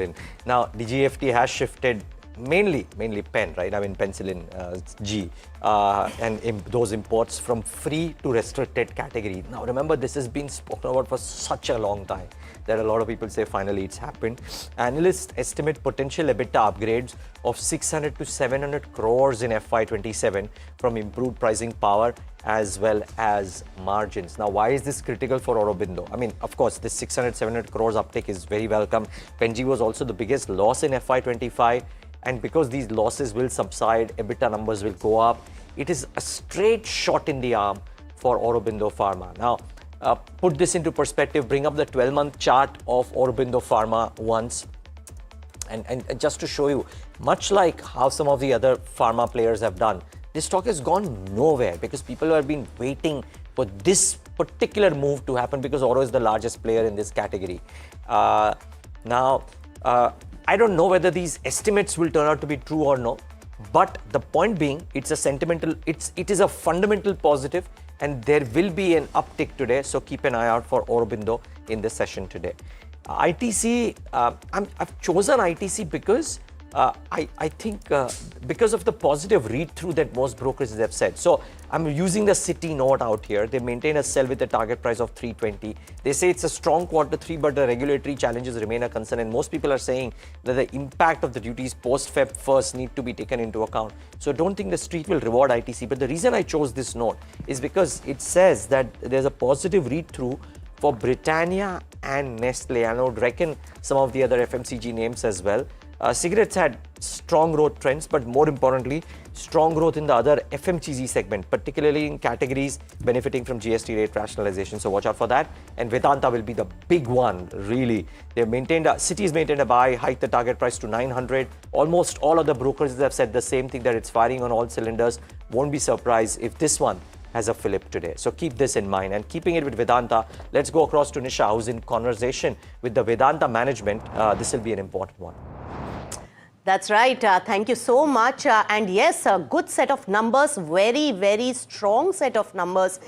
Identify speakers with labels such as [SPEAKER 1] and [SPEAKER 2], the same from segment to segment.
[SPEAKER 1] penicillin. Now, the GFT has shifted mainly pen, right? I mean, penicillin G, and those imports from free to restricted category. Now, remember, this has been spoken about for such a long time that a lot of people say finally it's happened. Analysts estimate potential EBITDA upgrades of 600 to 700 crores in FY27 from improved pricing power as well as margins. Now, why is this critical for Aurobindo? I mean, of course, this 600-700 crores uptake is very welcome. Pen-G was also the biggest loss in FY25. And because these losses will subside, EBITDA numbers will go up. It is a straight shot in the arm for Aurobindo Pharma. Now, put this into perspective, bring up the 12-month chart of Aurobindo Pharma once. And just to show you, much like how some of the other pharma players have done, this stock has gone nowhere because people have been waiting for this particular move to happen because Auro is the largest player in this category. I don't know whether these estimates will turn out to be true or no, but the point being, it is a fundamental positive, and there will be an uptick today. So keep an eye out for Aurobindo in this session today. ITC, I've chosen ITC because I think because of the positive read-through that most brokers have said. So I'm using the Citi note out here. They maintain a sell with a target price of 320. They say it's a strong quarter 3, but the regulatory challenges remain a concern. And most people are saying that the impact of the duties post-Feb 1st need to be taken into account. So don't think the street will reward ITC. But the reason I chose this note is because it says that there's a positive read-through for Britannia and Nestle. I would reckon some of the other FMCG names as well. Cigarettes had strong growth trends, but more importantly, strong growth in the other FMCG segment, particularly in categories benefiting from GST rate rationalization. So watch out for that. And Vedanta will be the big one, really. They've maintained, Citi's maintained a buy, hiked the target price to 900. Almost all of the brokers have said the same thing, that it's firing on all cylinders. Won't be surprised if this one has a fillip today. So keep this in mind. And keeping it with Vedanta, let's go across to Nisha, who's in conversation with the Vedanta management. This will be an important one.
[SPEAKER 2] That's right. Thank you so much. And yes, a good set of numbers, very strong set of numbers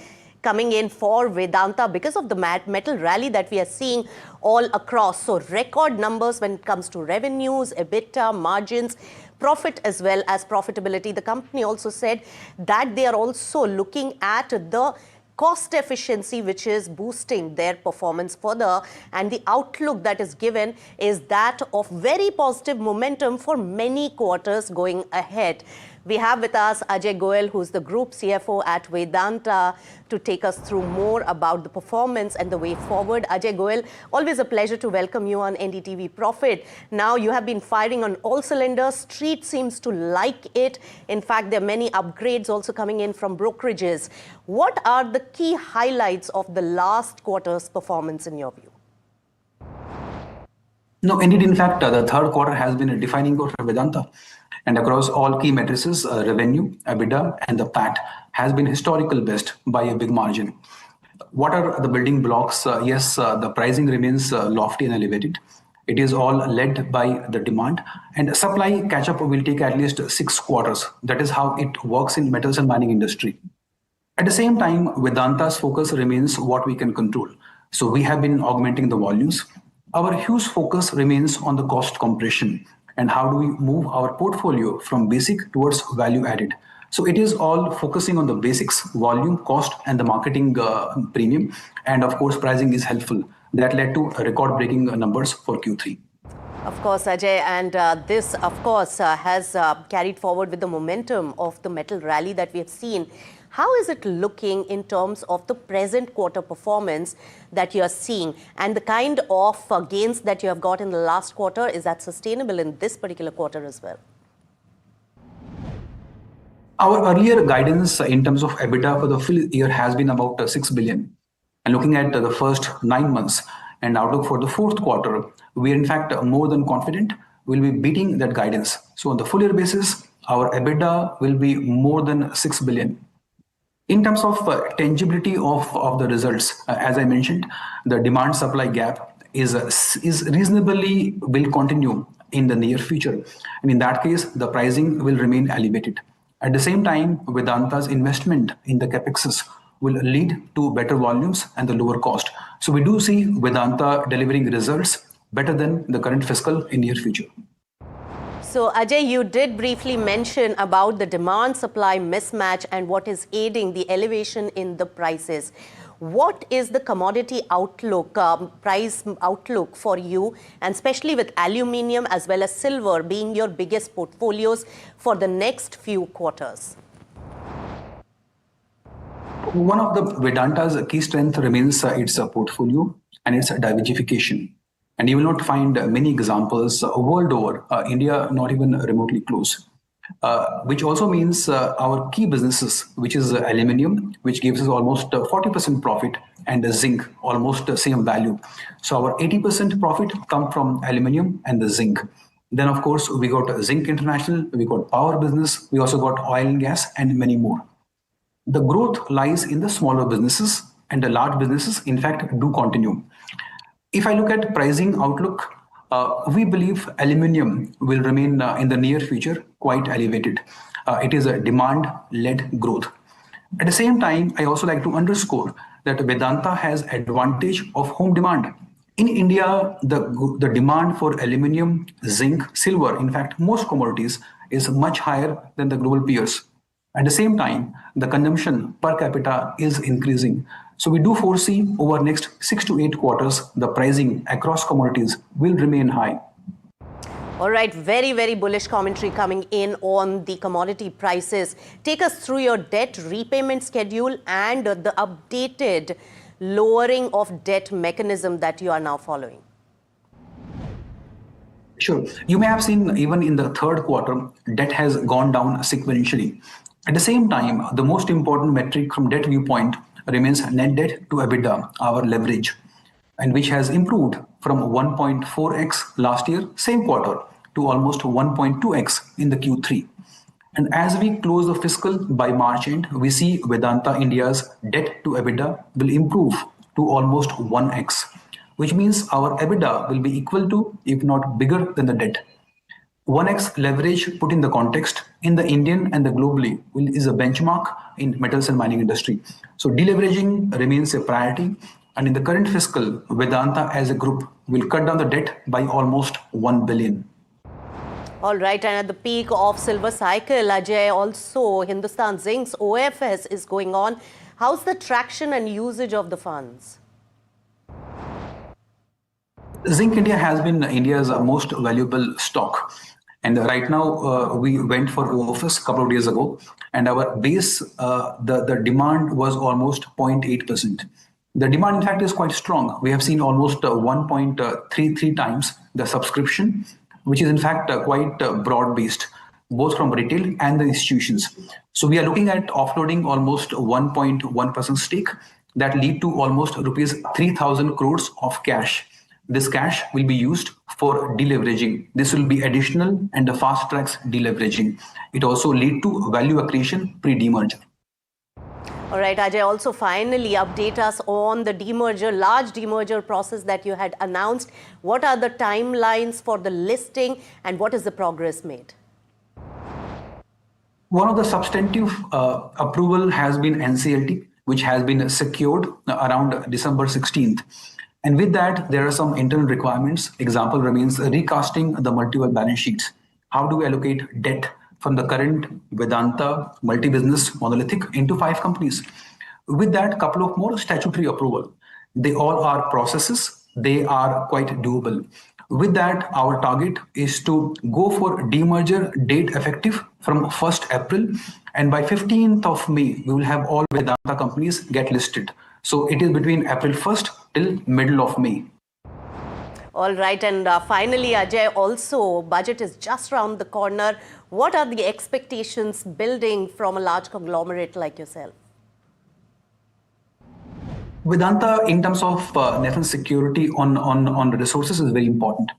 [SPEAKER 2] coming in for Vedanta because of the metal rally that we are seeing all across. So record numbers when it comes to revenues, EBITDA, margins, profit as well as profitability. The company also said that they are also looking at the cost efficiency, which is boosting their performance further, and the outlook that is given is that of very positive momentum for many quarters going ahead. We have with us Ajay Goel, who's the Group CFO at Vedanta, to take us through more about the performance and the way forward. Ajay Goel, always a pleasure to welcome you on NDTV Profit. Now, you have been firing on all cylinders. Street seems to like it. In fact, there are many upgrades also coming in from brokerages. What are the key highlights of the last quarter's performance in your view?
[SPEAKER 3] No, indeed, in fact, the third quarter has been a defining quarter for Vedanta. And across all key matrices, revenue, EBITDA, and the PAT has been historical best by a big margin. What are the building blocks? Yes, the pricing remains lofty and elevated. It is all led by the demand, and supply catch-up will take at least 6 quarters. That is how it works in metals and mining industry. At the same time, Vedanta's focus remains what we can control. So we have been augmenting the volumes. Our huge focus remains on the cost compression and how do we move our portfolio from basic towards value added. So it is all focusing on the basics, volume, cost, and the marketing premium. And of course, pricing is helpful. That led to record-breaking numbers for Q3.
[SPEAKER 2] Of course, Ajay, and this, of course, has carried forward with the momentum of the metal rally that we have seen. How is it looking in terms of the present quarter performance that you are seeing, and the kind of gains that you have got in the last quarter? Is that sustainable in this particular quarter as well?
[SPEAKER 3] Our earlier guidance in terms of EBITDA for the full year has been about 6 billion. And looking at the first 9 months and outlook for the fourth quarter, we are in fact more than confident we'll be beating that guidance. So on the full year basis, our EBITDA will be more than 6 billion. In terms of tangibility of the results, as I mentioned, the demand-supply gap is reasonably will continue in the near future. And in that case, the pricing will remain elevated. At the same time, Vedanta's investment in the CapExes will lead to better volumes and the lower cost. So we do see Vedanta delivering results better than the current fiscal in near future.
[SPEAKER 2] So Ajay, you did briefly mention about the demand-supply mismatch and what is aiding the elevation in the prices. What is the commodity outlook, price outlook for you, and especially with aluminium as well as silver being your biggest portfolios for the next few quarters?
[SPEAKER 3] One of the Vedanta's key strength remains its portfolio and its diversification. And you will not find many examples world over, India not even remotely close. Which also means our key businesses, which is aluminium, which gives us almost 40% profit, and zinc, almost the same value. So our 80% profit come from aluminium and the zinc. Then, of course, we got Zinc International, we got power business, we also got oil and gas, and many more. The growth lies in the smaller businesses, and the large businesses, in fact, do continue. If I look at pricing outlook, we believe aluminium will remain in the near future quite elevated. It is a demand-led growth. At the same time, I also like to underscore that Vedanta has advantage of home demand. In India, the demand for aluminium, zinc, silver, in fact, most commodities is much higher than the global peers. At the same time, the consumption per capita is increasing. So we do foresee over next 6 to 8 quarters, the pricing across commodities will remain high.
[SPEAKER 2] All right, very, very bullish commentary coming in on the commodity prices. Take us through your debt repayment schedule and the updated lowering of debt mechanism that you are now following.
[SPEAKER 3] Sure. You may have seen even in the third quarter, debt has gone down sequentially. At the same time, the most important metric from debt viewpoint remains net debt to EBITDA, our leverage, and which has improved from 1.4x last year, same quarter, to almost 1.2x in the Q3. And as we close the fiscal by March end, we see Vedanta India's debt to EBITDA will improve to almost 1x, which means our EBITDA will be equal to, if not bigger than the debt. 1x leverage put in the context in the Indian and the globally is a benchmark in metals and mining industry. So deleveraging remains a priority, and in the current fiscal, Vedanta as a group will cut down the debt by almost 1 billion.
[SPEAKER 2] All right, and at the peak of silver cycle, Ajay, also Hindustan Zinc's OFS is going on. How's the traction and usage of the funds?
[SPEAKER 3] Zinc India has been India's most valuable stock. And right now, we went for OFS a couple of days ago, and our base, the demand was almost 0.8%. The demand, in fact, is quite strong. We have seen almost 1.33 times the subscription, which is in fact quite broad-based, both from retail and the institutions. So we are looking at offloading almost 1.1% stake that lead to almost rupees 3,000 crores of cash. This cash will be used for deleveraging. This will be additional and the fast tracks deleveraging. It also lead to value accretion pre-demerger.
[SPEAKER 2] All right, Ajay, also finally update us on the demerger, large demerger process that you had announced. What are the timelines for the listing and what is the progress made?
[SPEAKER 3] One of the substantive approval has been NCLT, which has been secured around December 16th. And with that, there are some internal requirements. Example remains recasting the multiple balance sheets. How do we allocate debt from the current Vedanta multi-business monolithic into 5 companies? With that, couple of more statutory approval. They all are processes. They are quite doable. With that, our target is to go for demerger date effective from 1st April. And by 15th of May, we will have all Vedanta companies get listed. So it is between April 1st till middle of May.
[SPEAKER 2] All right, and finally, Ajay, also budget is just around the corner. What are the expectations building from a large conglomerate like yourself?
[SPEAKER 3] Vedanta, in terms of national security on the resources, is very important.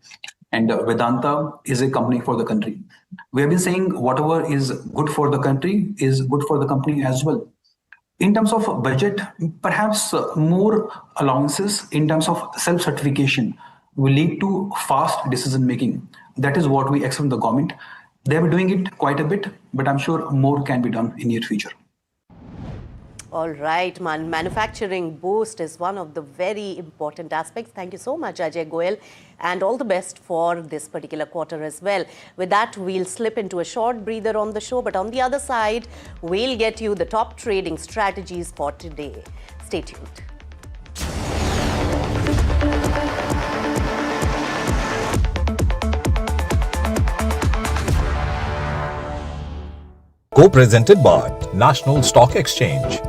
[SPEAKER 3] And Vedanta is a company for the country. We have been saying whatever is good for the country is good for the company as well. In terms of budget, perhaps more allowances in terms of self-certification will lead to fast decision-making. That is what we expect from the government. They are doing it quite a bit, but I'm sure more can be done in near future.
[SPEAKER 2] All right, manufacturing boost is one of the very important aspects. Thank you so much, Ajay Goel, and all the best for this particular quarter as well. With that, we'll slip into a short breather on the show, but on the other side, we'll get you the top trading strategies for today. Stay tuned.
[SPEAKER 4] Co-presented by National Stock Exchange.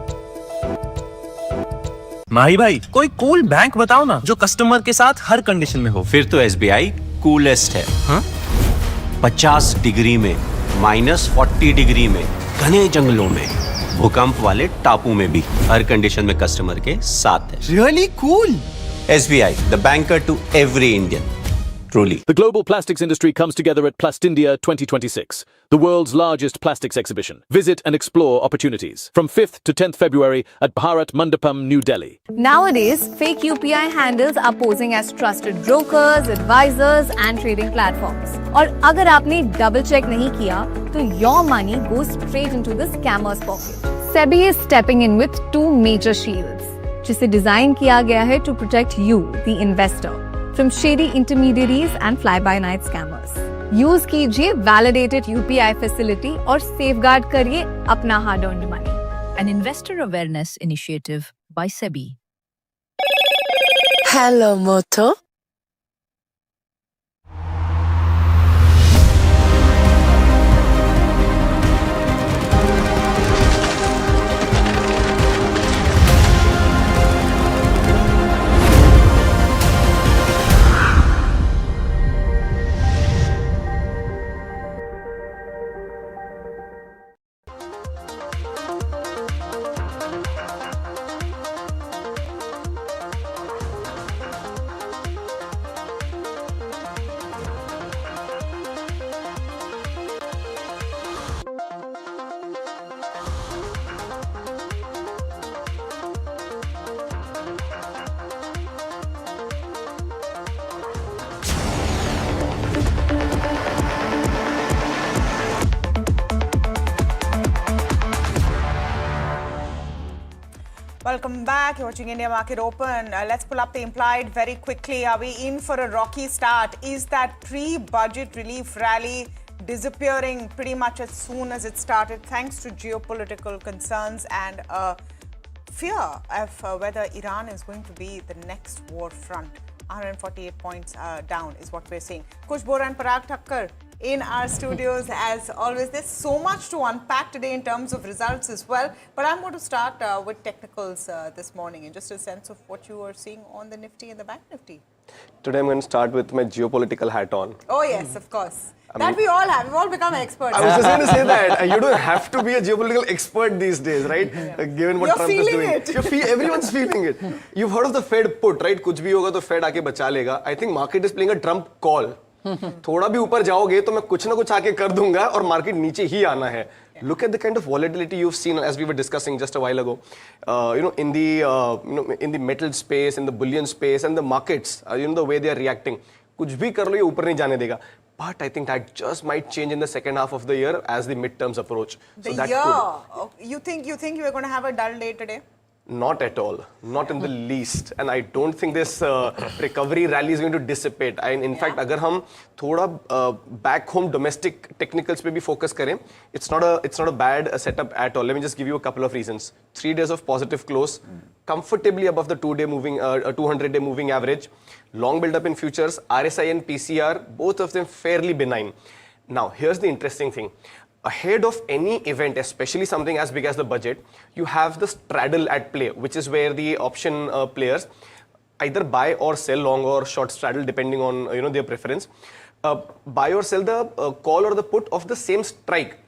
[SPEAKER 5] माही भाई कोई cool bank बताओ ना जो customer के साथ हर condition में हो।
[SPEAKER 6] फिर तो SBI कूलेस्ट है।
[SPEAKER 5] हाँ?
[SPEAKER 6] 50 डिग्री में, -40 डिग्री में, घने जंगलों में, भूकंप वाले टापू में भी हर कंडीशन में कस्टमर के साथ है।
[SPEAKER 5] Really cool.
[SPEAKER 6] SBI, the banker to every Indian. Truly.
[SPEAKER 7] The global plastics industry comes together at Plastindia 2026, the world's largest plastics exhibition. Visit and explore opportunities from 5th to 10th February at Bharat Mandapam, New Delhi.
[SPEAKER 8] Nowadays, fake UPI handles are posing as trusted brokers, advisors and trading platforms. और अगर आपने double check नहीं किया, तो your money goes straight into the scammer's pocket. SEBI is stepping in with two major shields, जिसे design किया गया है to protect you, the investor, from shady intermediaries and fly-by-night scammers. Use कीजिए validated UPI facility और safeguard करिए अपना hard-earned money.
[SPEAKER 9] An investor awareness initiative by SEBI.
[SPEAKER 10] Hello, Moto.
[SPEAKER 11] Welcome back. You're watching India Market Open. Let's pull up the implied very quickly. Are we in for a rocky start? Is that pre-budget relief rally disappearing pretty much as soon as it started, thanks to geopolitical concerns and fear of whether Iran is going to be the next war front? 148 points down is what we're seeing. Kush Bora and Parag Thakkar in our studios as always. There's so much to unpack today in terms of results as well, but I'm going to start with technicals this morning and just a sense of what you are seeing on the Nifty and the Bank Nifty.
[SPEAKER 12] Today I'm going to start with my geopolitical hat on.
[SPEAKER 11] Oh yes, of course. That we all have. We've all become experts.
[SPEAKER 12] I was just going to say that. You don't have to be a geopolitical expert these days, right? Yeah. Given what Trump is doing. Everyone's feeling it. You've heard of the Fed put, right? कुछ भी होगा तो Fed आके बचा लेगा. I think market is playing a Trump call. थोड़ा भी ऊपर जाओगे तो मैं कुछ ना कुछ आके कर दूंगा और मार्केट नीचे ही आना है. Look at the kind of volatility you've seen, as we were discussing just a while ago. In the metal space, in the bullion space, and the markets. The way they are reacting. कुछ भी कर लो ये ऊपर नहीं जाने देगा. But I think that just might change in the second half of the year as the midterms approach.
[SPEAKER 11] So that could. You think you are going to have a dull day today?
[SPEAKER 12] Not at all. Not in the least. And I don't think this recovery rally is going to dissipate. In fact, अगर हम थोड़ा back home domestic technicals पे भी focus करें, it's not a bad setup at all. Let me just give you a couple of reasons. 3 days of positive close, comfortably above the 200-day moving average. Long build up in futures, RSI and PCR, both of them fairly benign. Now, here's the interesting thing. Ahead of any event, especially something as big as the budget, you have the straddle at play, which is where the option players either buy or sell long or short straddle, depending on their preference. Buy or sell the call or the put of the same strike.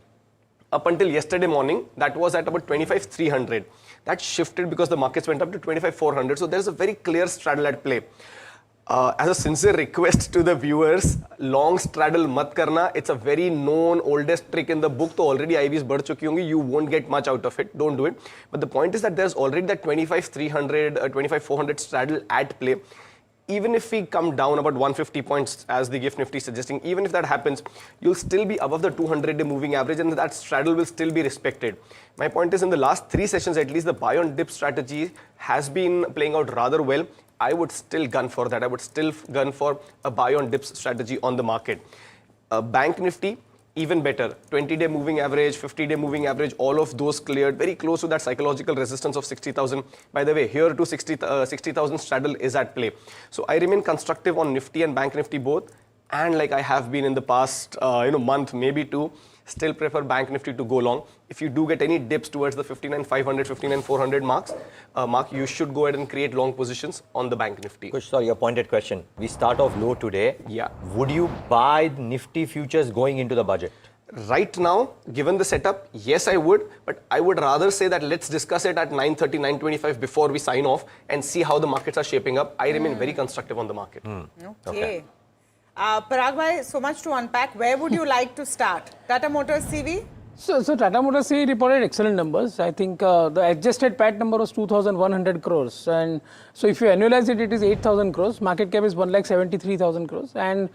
[SPEAKER 12] Up until yesterday morning, that was at about 25,300. That shifted because the markets went up to 25,400. So there's a very clear straddle at play. As a sincere request to the viewers, long straddle mat karna. It's a very known, oldest trick in the book. So already IVs बढ़ चुकी होंगी. You won't get much out of it. Don't do it. But the point is that there's already that 25,300, 25,400 straddle at play. even if we come down about 150 points as the GIFT Nifty is suggesting, even if that happens, you'll still be above the 200-day moving average and that straddle will still be respected. My point is in the last 3 sessions at least, the buy on dip strategy has been playing out rather well. I would still gun for that. I would still gun for a buy on dips strategy on the market. Bank Nifty, even better. 20-day moving average, 50-day moving average, all of those cleared very close to that psychological resistance of 60,000. By the way, here to 60,000 straddle is at play. So I remain constructive on Nifty and Bank Nifty both. And like I have been in the past month, maybe 2, still prefer Bank Nifty to go long. If you do get any dips towards the 59,500, 59,400 mark, you should go ahead and create long positions on the Bank Nifty.
[SPEAKER 1] Kush, sorry, a pointed question. We start off low today.
[SPEAKER 12] Yeah.
[SPEAKER 1] Would you buy Nifty futures going into the budget?
[SPEAKER 12] Right now, given the setup, yes, I would. But I would rather say that let's discuss it at 9:30, 9:25 before we sign off and see how the markets are shaping up. I remain very constructive on the market.
[SPEAKER 11] Okay. Parag bhai, so much to unpack. Where would you like to start? Tata Motors CV?
[SPEAKER 10] So Tata Motors CV reported excellent numbers. I think the adjusted PAT number was 2,100 crores. And so if you annualize it, it is 8,000 crores. Market cap is 1,73,000 crores. And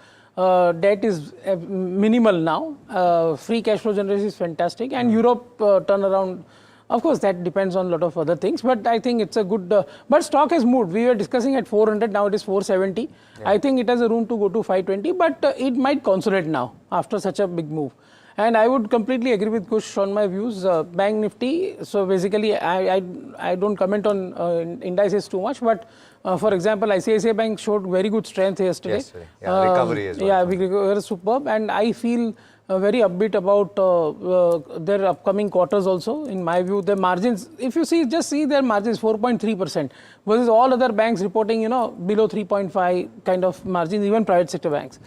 [SPEAKER 10] debt is minimal now. Free cash flow generation is fantastic. And Europe turnaround, of course, that depends on a lot of other things. But I think it's a good... but stock has moved. We were discussing at 400, now it is 470. Yeah. I think it has a room to go to 520, but it might consolidate now after such a big move. And I would completely agree with Kush on my views. Bank Nifty, so basically I don't comment on indices too much, but for example, ICICI Bank showed very good strength yesterday.
[SPEAKER 13] Yesterday. Yeah, recovery as well.
[SPEAKER 10] Yeah, we were superb, and I feel very upbeat about their upcoming quarters also. In my view, their margins, if you see, just see their margins, 4.3% versus all other banks reporting, below 3.5 kind of margins, even private sector banks.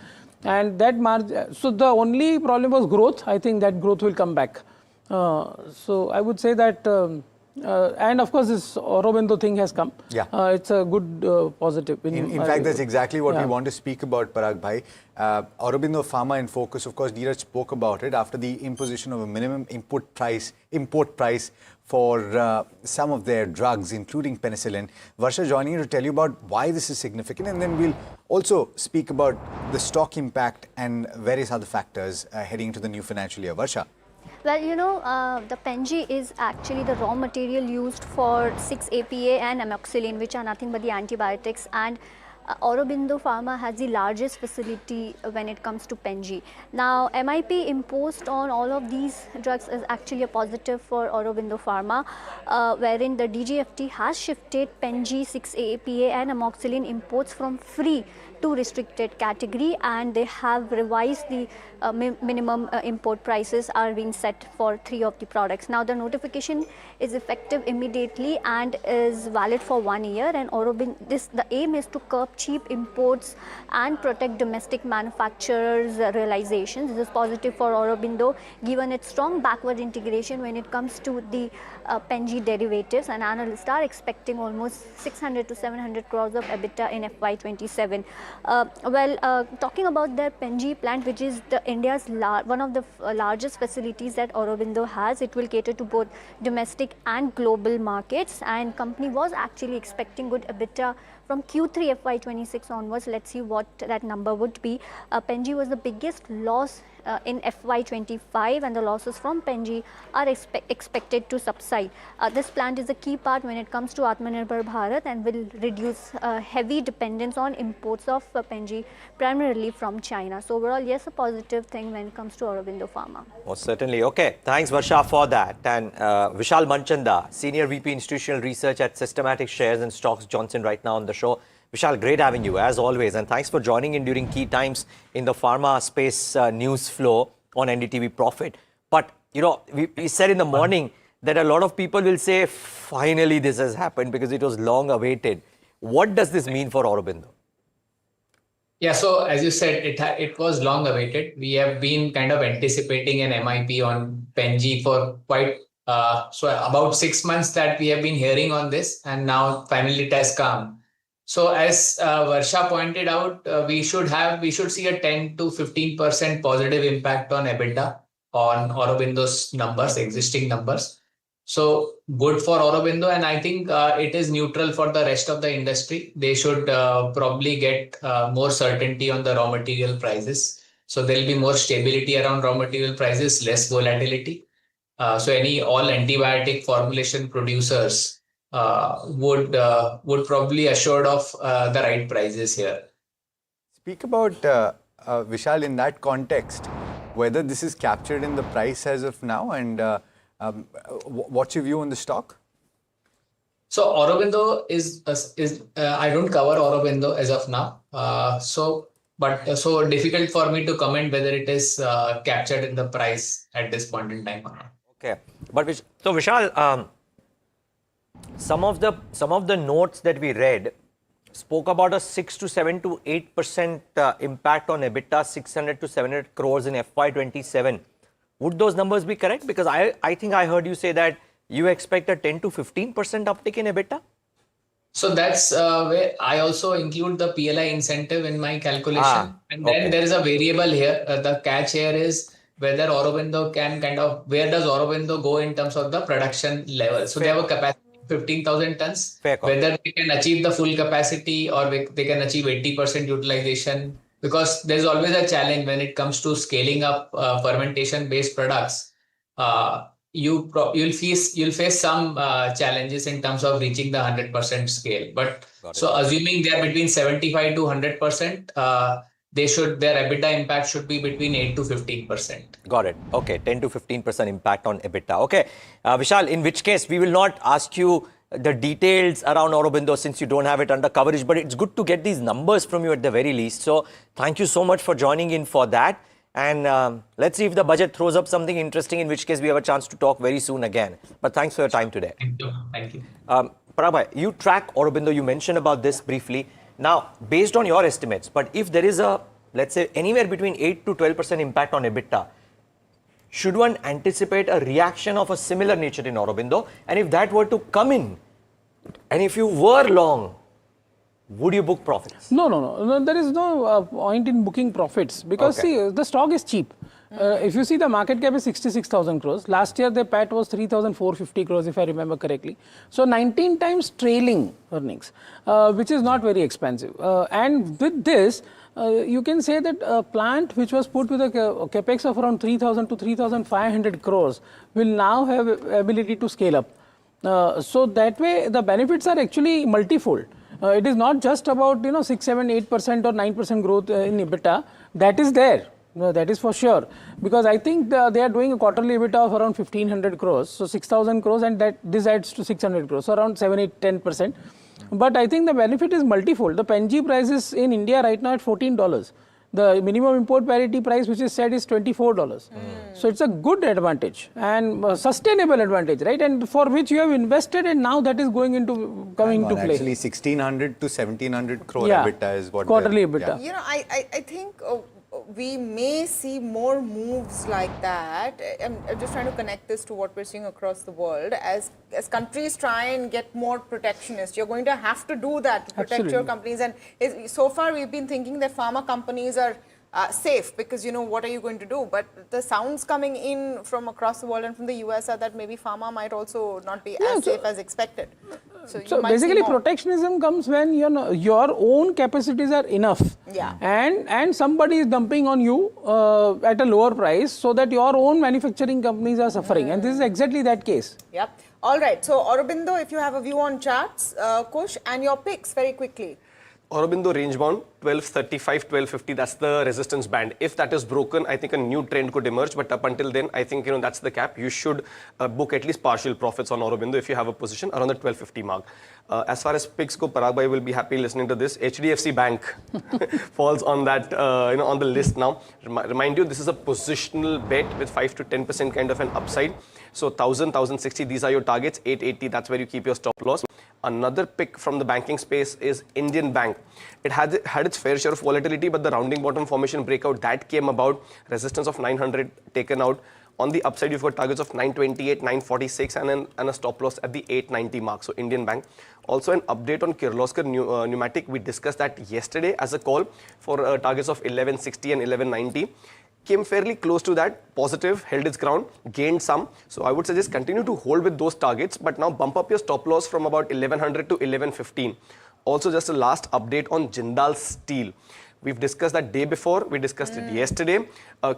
[SPEAKER 10] And that margin, so the only problem was growth. I think that growth will come back. So I would say that, and of course this Aurobindo thing has come.
[SPEAKER 13] Yeah.
[SPEAKER 10] It's a good positive.
[SPEAKER 13] In fact, that's exactly what we want to speak about, Parag bhai. Aurobindo Pharma in focus, of course, Neeraj spoke about it after the imposition of a minimum import price for some of their drugs, including penicillin. Varsha joining you to tell you about why this is significant, and then we'll also speak about the stock impact and various other factors heading into the new financial year. Varsha.
[SPEAKER 14] Well, the Penji is actually the raw material used for 6-APA and amoxicillin, which are nothing but the antibiotics, and Aurobindo Pharma has the largest facility when it comes to Penji. Now, MIP imposed on all of these drugs is actually a positive for Aurobindo Pharma, wherein the DGFT has shifted Penji, 6-APA and amoxicillin imports from free to restricted category, and they have revised the minimum import prices are being set for 3 of the products. Now the notification is effective immediately and is valid for 1 year, and Aurobindo, the aim is to curb cheap imports and protect domestic manufacturers' realizations. This is positive for Aurobindo given its strong backward integration when it comes to the Penji derivatives, and analysts are expecting almost 600 to 700 crores of EBITDA in FY27. Talking about their Penji plant, which is India's one of the largest facilities that Aurobindo has, it will cater to both domestic and global markets, and company was actually expecting good EBITDA from Q3 FY26 onwards. Let's see what that number would be. Penji was the biggest loss in FY25, and the losses from Penji are expected to subside. This plant is a key part when it comes to Atmanirbhar Bharat and will reduce heavy dependence on imports of Penji, primarily from China. So overall, yes, a positive thing when it comes to Aurobindo Pharma.
[SPEAKER 1] Most certainly. Okay, thanks Varsha for that. And Vishal Manchanda, Senior VP Institutional Research at Systematic Shares and Stocks Johnson right now on the show. Vishal, great having you as always, and thanks for joining in during key times in the pharma space news flow on NDTV Profit. But, we said in the morning that a lot of people will say, finally this has happened because it was long awaited. What does this mean for Aurobindo?
[SPEAKER 15] Yeah, so as you said, it was long awaited. We have been kind of anticipating an MIP on Penji for quite, so about 6 months that we have been hearing on this, and now finally it has come. So as Varsha pointed out, we should see a 10 to 15% positive impact on EBITDA on Aurobindo's numbers, existing numbers. So good for Aurobindo, and I think it is neutral for the rest of the industry. They should probably get more certainty on the raw material prices. So there will be more stability around raw material prices, less volatility. So all antibiotic formulation producers would probably assured of the right prices here.
[SPEAKER 13] Speak about, Vishal, in that context, whether this is captured in the price as of now, and what's your view on the stock?
[SPEAKER 15] So Aurobindo is I don't cover Aurobindo as of now. So difficult for me to comment whether it is captured in the price at this point in time or not.
[SPEAKER 1] Okay, but Vishal, some of the notes that we read spoke about a 6 to 7 to 8% impact on EBITDA, 600 to 700 crores in FY27. Would those numbers be correct? Because I think I heard you say that you expect a 10 to 15% uptick in EBITDA.
[SPEAKER 15] So that's where I also include the PLI incentive in my calculation. And then there is a variable here. The catch here is whether Aurobindo can where does Aurobindo go in terms of the production level? So they have a capacity of 15,000 tons. Whether they can achieve the full capacity or they can achieve 80% utilization. Because there's always a challenge when it comes to scaling up fermentation-based products. You'll face some challenges in terms of reaching the 100% scale. But so assuming they are between 75 to 100%, their EBITDA impact should be between 8 to 15%.
[SPEAKER 1] Got it. Okay, 10 to 15% impact on EBITDA. Okay, Vishal, in which case we will not ask you the details around Aurobindo since you don't have it under coverage, but it's good to get these numbers from you at the very least. So thank you so much for joining in for that. And let's see if the budget throws up something interesting, in which case we have a chance to talk very soon again. But thanks for your time today.
[SPEAKER 15] Thank you.
[SPEAKER 1] Parag, you track Aurobindo, you mentioned about this briefly. Now, based on your estimates, but if there is a, let's say, anywhere between 8 to 12% impact on EBITDA, should one anticipate a reaction of a similar nature in Aurobindo? And if that were to come in, and if you were long, would you book profits?
[SPEAKER 10] No. There is no point in booking profits because see, the stock is cheap. If you see, the market cap is 66,000 crores. Last year, the PAT was 3,450 crores, if I remember correctly. So 19 times trailing earnings, which is not very expensive. And with this, you can say that a plant which was put with a capex of around 3,000 to 3,500 crores will now have ability to scale up. So that way, the benefits are actually multifold. It is not just about 6, 7, 8% or 9% growth in EBITDA. That is there. That is for sure. Because I think they are doing a quarterly EBITDA of around 1,500 crores. So 6,000 crores, and this adds to 600 crores. So around 7, 8, 10%. But I think the benefit is multifold. The PNG price is in India right now at $14. The minimum import parity price, which is said, is $24. So it's a good advantage and sustainable advantage, right? And for which you have invested, and now that is coming into play.
[SPEAKER 13] Actually, 1,600 to 1,700 crore EBITDA is what
[SPEAKER 10] quarterly EBITDA.
[SPEAKER 11] I think we may see more moves like that. I'm just trying to connect this to what we're seeing across the world. As countries try and get more protectionist, you're going to have to do that to protect your companies. And so far, we've been thinking that pharma companies are safe because, what are you going to do? But the sounds coming in from across the world and from the US are that maybe pharma might also not be as safe as expected. So
[SPEAKER 10] basically, protectionism comes when your own capacities are enough, and somebody is dumping on you at a lower price, so that your own manufacturing companies are suffering, and this is exactly that case.
[SPEAKER 11] Yep. All right. So Aurobindo, if you have a view on charts, Kush, and your picks very quickly.
[SPEAKER 12] Aurobindo range bound 1235, 1250, that's the resistance band. If that is broken, I think a new trend could emerge. But up until then, I think that's the cap. You should book at least partial profits on Aurobindo if you have a position around the 1250 mark. As far as picks go, Parag bhai will be happy listening to this. HDFC Bank falls on that on the list now. Remind you, this is a positional bet with 5 to 10% kind of an upside. So 1,000, 1,060, these are your targets. 880, that's where you keep your stop loss. Another pick from the banking space is Indian Bank. It had its fair share of volatility, but the rounding bottom formation breakout that came about, resistance of 900 taken out. On the upside, you've got targets of 928, 946, and a stop loss at the 890 mark. So Indian Bank. Also an update on Kirloskar Pneumatic. We discussed that yesterday as a call for targets of 1160 and 1190. came fairly close to that, positive, held its ground, gained some. So I would suggest continue to hold with those targets, but now bump up your stop loss from about 1100 to 1115. Also, just a last update on Jindal Steel. We've discussed that day before, we discussed it yesterday,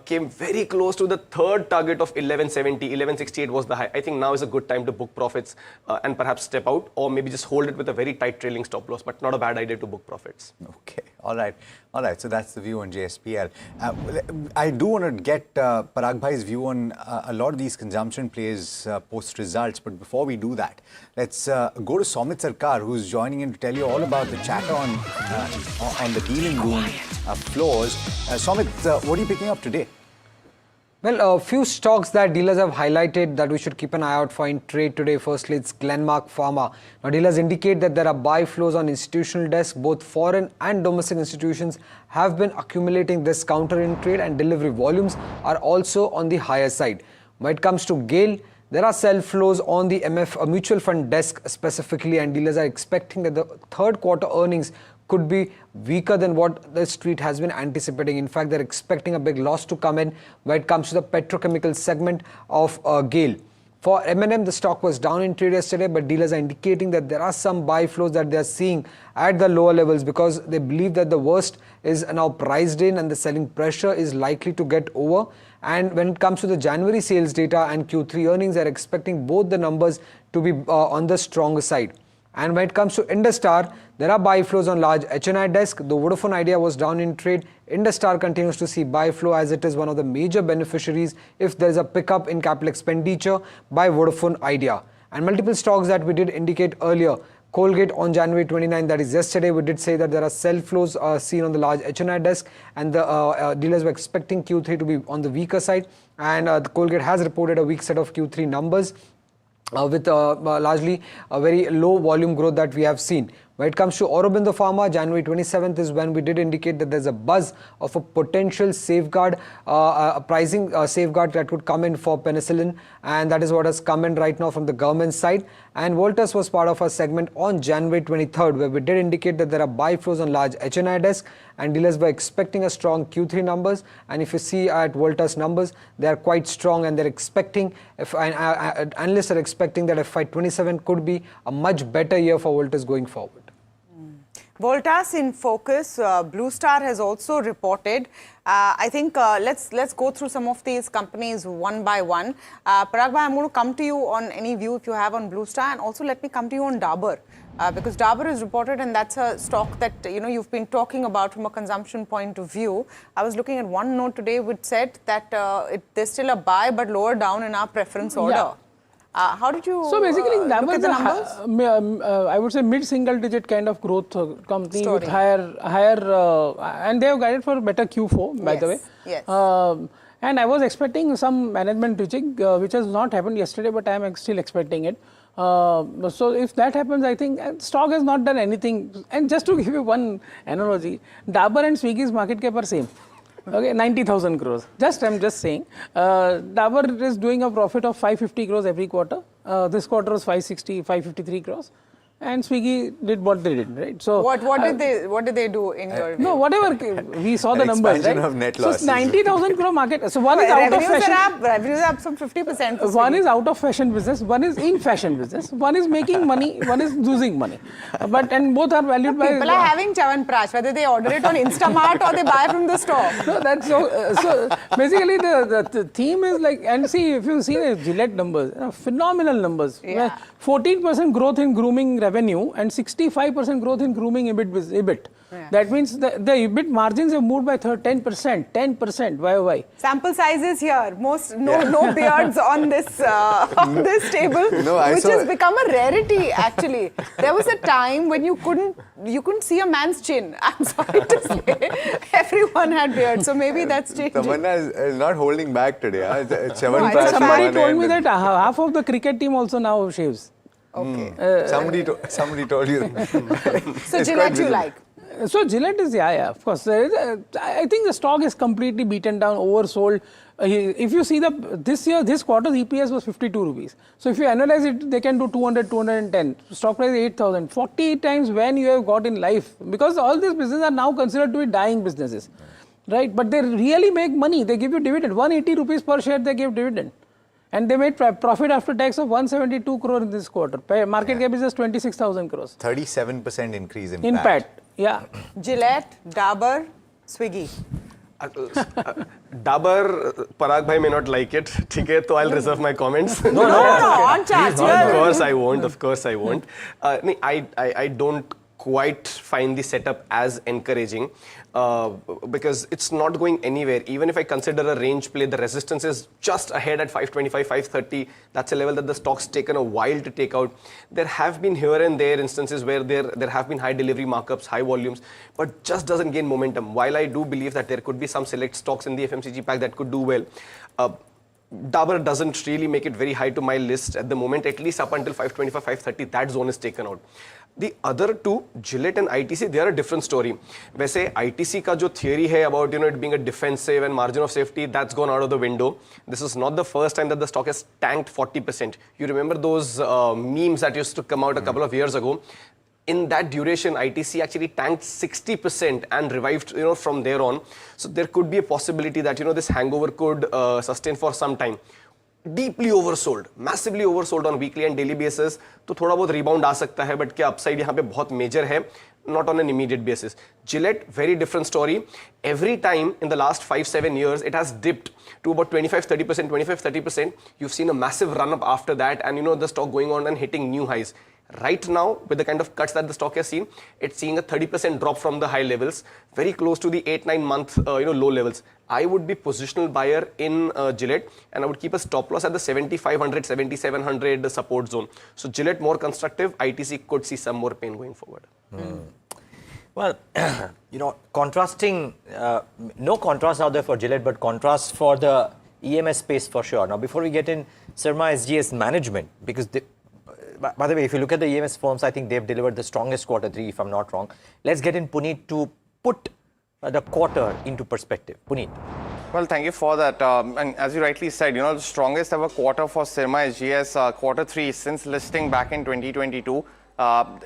[SPEAKER 12] came very close to the third target of 1170, 1168 was the high. I think now is a good time to book profits and perhaps step out, or maybe just hold it with a very tight trailing stop loss, but not a bad idea to book profits.
[SPEAKER 13] Okay, all right. So that's the view on JSPL. I do want to get Parag Bhai's view on a lot of these consumption plays post results, but before we do that, let's go to Somit Sarkar, who's joining in to tell you all about the chatter on the dealing room floors. Somit, what are you picking up today?
[SPEAKER 16] Well, a few stocks that dealers have highlighted that we should keep an eye out for in trade today. Firstly, it's Glenmark Pharma. Now, dealers indicate that there are buy flows on institutional desks. Both foreign and domestic institutions have been accumulating this counter in trade, and delivery volumes are also on the higher side. When it comes to GAIL, there are sell flows on the mutual fund desk specifically, and dealers are expecting that the third quarter earnings could be weaker than what the street has been anticipating. In fact, they're expecting a big loss to come in when it comes to the petrochemical segment of GAIL. For M&M, the stock was down in trade yesterday, but dealers are indicating that there are some buy flows that they're seeing at the lower levels because they believe that the worst is now priced in and the selling pressure is likely to get over. And when it comes to the January sales data and Q3 earnings, they're expecting both the numbers to be on the stronger side. And when it comes to Industar, there are buy flows on large HNI desk. The Vodafone Idea was down in trade. Industar continues to see buy flow as it is one of the major beneficiaries if there is a pickup in capital expenditure by Vodafone Idea. And multiple stocks that we did indicate earlier. Colgate on January 29, that is yesterday, we did say that there are sell flows seen on the large HNI desk, and the dealers were expecting Q3 to be on the weaker side. And the Colgate has reported a weak set of Q3 numbers. With largely a very low volume growth that we have seen. When it comes to Aurobindo Pharma, January 27th is when we did indicate that there's a buzz of a potential safeguard, a pricing safeguard that could come in for penicillin, and that is what has come in right now from the government side. And Voltas was part of our segment on January 23rd, where we did indicate that there are buy flows on large HNI desk, and dealers were expecting a strong Q3 numbers. And if you see at Voltas numbers, they are quite strong, and they're expecting, analysts are expecting that FY27 could be a much better year for Voltas going forward.
[SPEAKER 11] Voltas in focus. Blue Star has also reported. I think let's go through some of these companies one by one. Parag Bhai, I'm going to come to you on any view if you have on Blue Star, and also let me come to you on Dabur. Because Dabur is reported, and that's a stock that you've been talking about from a consumption point of view. I was looking at one note today which said that there's still a buy but lower down in our preference order.
[SPEAKER 10] Yeah.
[SPEAKER 11] How did you
[SPEAKER 10] So basically,
[SPEAKER 11] look at the numbers?
[SPEAKER 10] I would say mid-single digit kind of growth company
[SPEAKER 11] Story.
[SPEAKER 10] with higher and they have guided for better Q4, by the way.
[SPEAKER 11] Yes.
[SPEAKER 10] And I was expecting some management twitching, which has not happened yesterday, but I am still expecting it. So if that happens, I think stock has not done anything. And just to give you one analogy, Dabur and Swiggy's market cap are same. Okay, 90,000 crores. I'm just saying. Dabur is doing a profit of 550 crores every quarter. This quarter was 553 crores. And Swiggy did what they did, right? So
[SPEAKER 11] what did they do in your view?
[SPEAKER 10] No, whatever we saw the numbers, right?
[SPEAKER 13] Of net
[SPEAKER 10] so
[SPEAKER 13] losses.
[SPEAKER 10] 90,000 crore market. So one is out of fashion.
[SPEAKER 11] Revenues are up some 50%.
[SPEAKER 10] One is out of fashion business. One is in fashion business. One is making money. One is losing money. And both are valued by.
[SPEAKER 11] People are having Chawanprash, whether they order it on Instamart or they buy from the store.
[SPEAKER 10] No, that's so basically the theme is like, and see, if you see the Gillette numbers, phenomenal numbers.
[SPEAKER 11] Yeah.
[SPEAKER 10] 14% growth in grooming revenue and 65% growth in grooming EBIT.
[SPEAKER 11] Yeah.
[SPEAKER 10] That means the EBIT margins have moved by 10%. YOY.
[SPEAKER 11] Sample sizes here. No beards on this table, which has become a rarity actually. There was a time when you couldn't see a man's chin. I'm sorry to say, everyone had beards. So maybe that's changing.
[SPEAKER 13] Tamanna is not holding back today.
[SPEAKER 10] Somebody told me that half of the cricket team also now shaves.
[SPEAKER 11] Okay.
[SPEAKER 13] Somebody told you.
[SPEAKER 11] So Gillette you like?
[SPEAKER 10] So Gillette is, yeah, of course. I think the stock is completely beaten down, oversold. If you see this quarter's EPS was 52 rupees. So if you analyze it, they can do 200, 210. Stock price is 8,000. 48 times when you have got in life. Because all these businesses are now considered to be dying businesses. right? But they really make money. They give you dividend. 180 rupees per share they give dividend. And they made profit after tax of 172 crore in this quarter. Market cap is just 26,000 crores.
[SPEAKER 13] 37% increase in
[SPEAKER 10] PAT. Yeah.
[SPEAKER 11] Gillette, Dabur, Swiggy.
[SPEAKER 12] Dabur, Parag bhai may not like it. Okay, so I'll reserve my comments.
[SPEAKER 11] No, on charge.
[SPEAKER 12] Of course I won't. Of course I won't. I don't quite find the setup as encouraging because it's not going anywhere. Even if I consider a range play, the resistance is just ahead at 525, 530. That's a level that the stock's taken a while to take out. There have been here and there instances where there have been high delivery markups, high volumes, but just doesn't gain momentum. While I do believe that there could be some select stocks in the FMCG pack that could do well, Dabur doesn't really make it very high to my list at the moment, at least up until 525, 530, that zone is taken out. The other two, Gillette and ITC, they are a different story. वैसे ITC का जो theory है about it being a defensive and margin of safety, that's gone out of the window. This is not the first time that the stock has tanked 40%. You remember those memes that used to come out a couple of years ago? In that duration, ITC actually tanked 60% and revived, from there on. So there could be a possibility that, this hangover could sustain for some time. Deeply oversold, massively oversold on weekly and daily basis. तो थोड़ा बहुत rebound आ सकता है, but क्या upside यहाँ पे बहुत major है? Not on an immediate basis. Gillette, very different story. Every time in the last 5-7 years, it has dipped to about 25-30%, 25-30%. You've seen a massive run up after that, and the stock going on and hitting new highs. Right now, with the kind of cuts that the stock has seen, it's seeing a 30% drop from the high levels, very close to the 8-9 month low levels. I would be positional buyer in Gillette, and I would keep a stop loss at the 7,500, 7,700 support zone. So Gillette more constructive, ITC could see some more pain going forward.
[SPEAKER 1] Well, contrasting, no contrast out there for Gillette, but contrast for the EMS space for sure. Now, before we get in Syrma SGS management, because by the way, if you look at the EMS firms, I think they've delivered the strongest Q3, if I'm not wrong. Let's get in Puneet to put the quarter into perspective. Puneet.
[SPEAKER 17] Well, thank you for that. And as you rightly said, the strongest ever quarter for Syrma SGS, Q3 since listing back in 2022.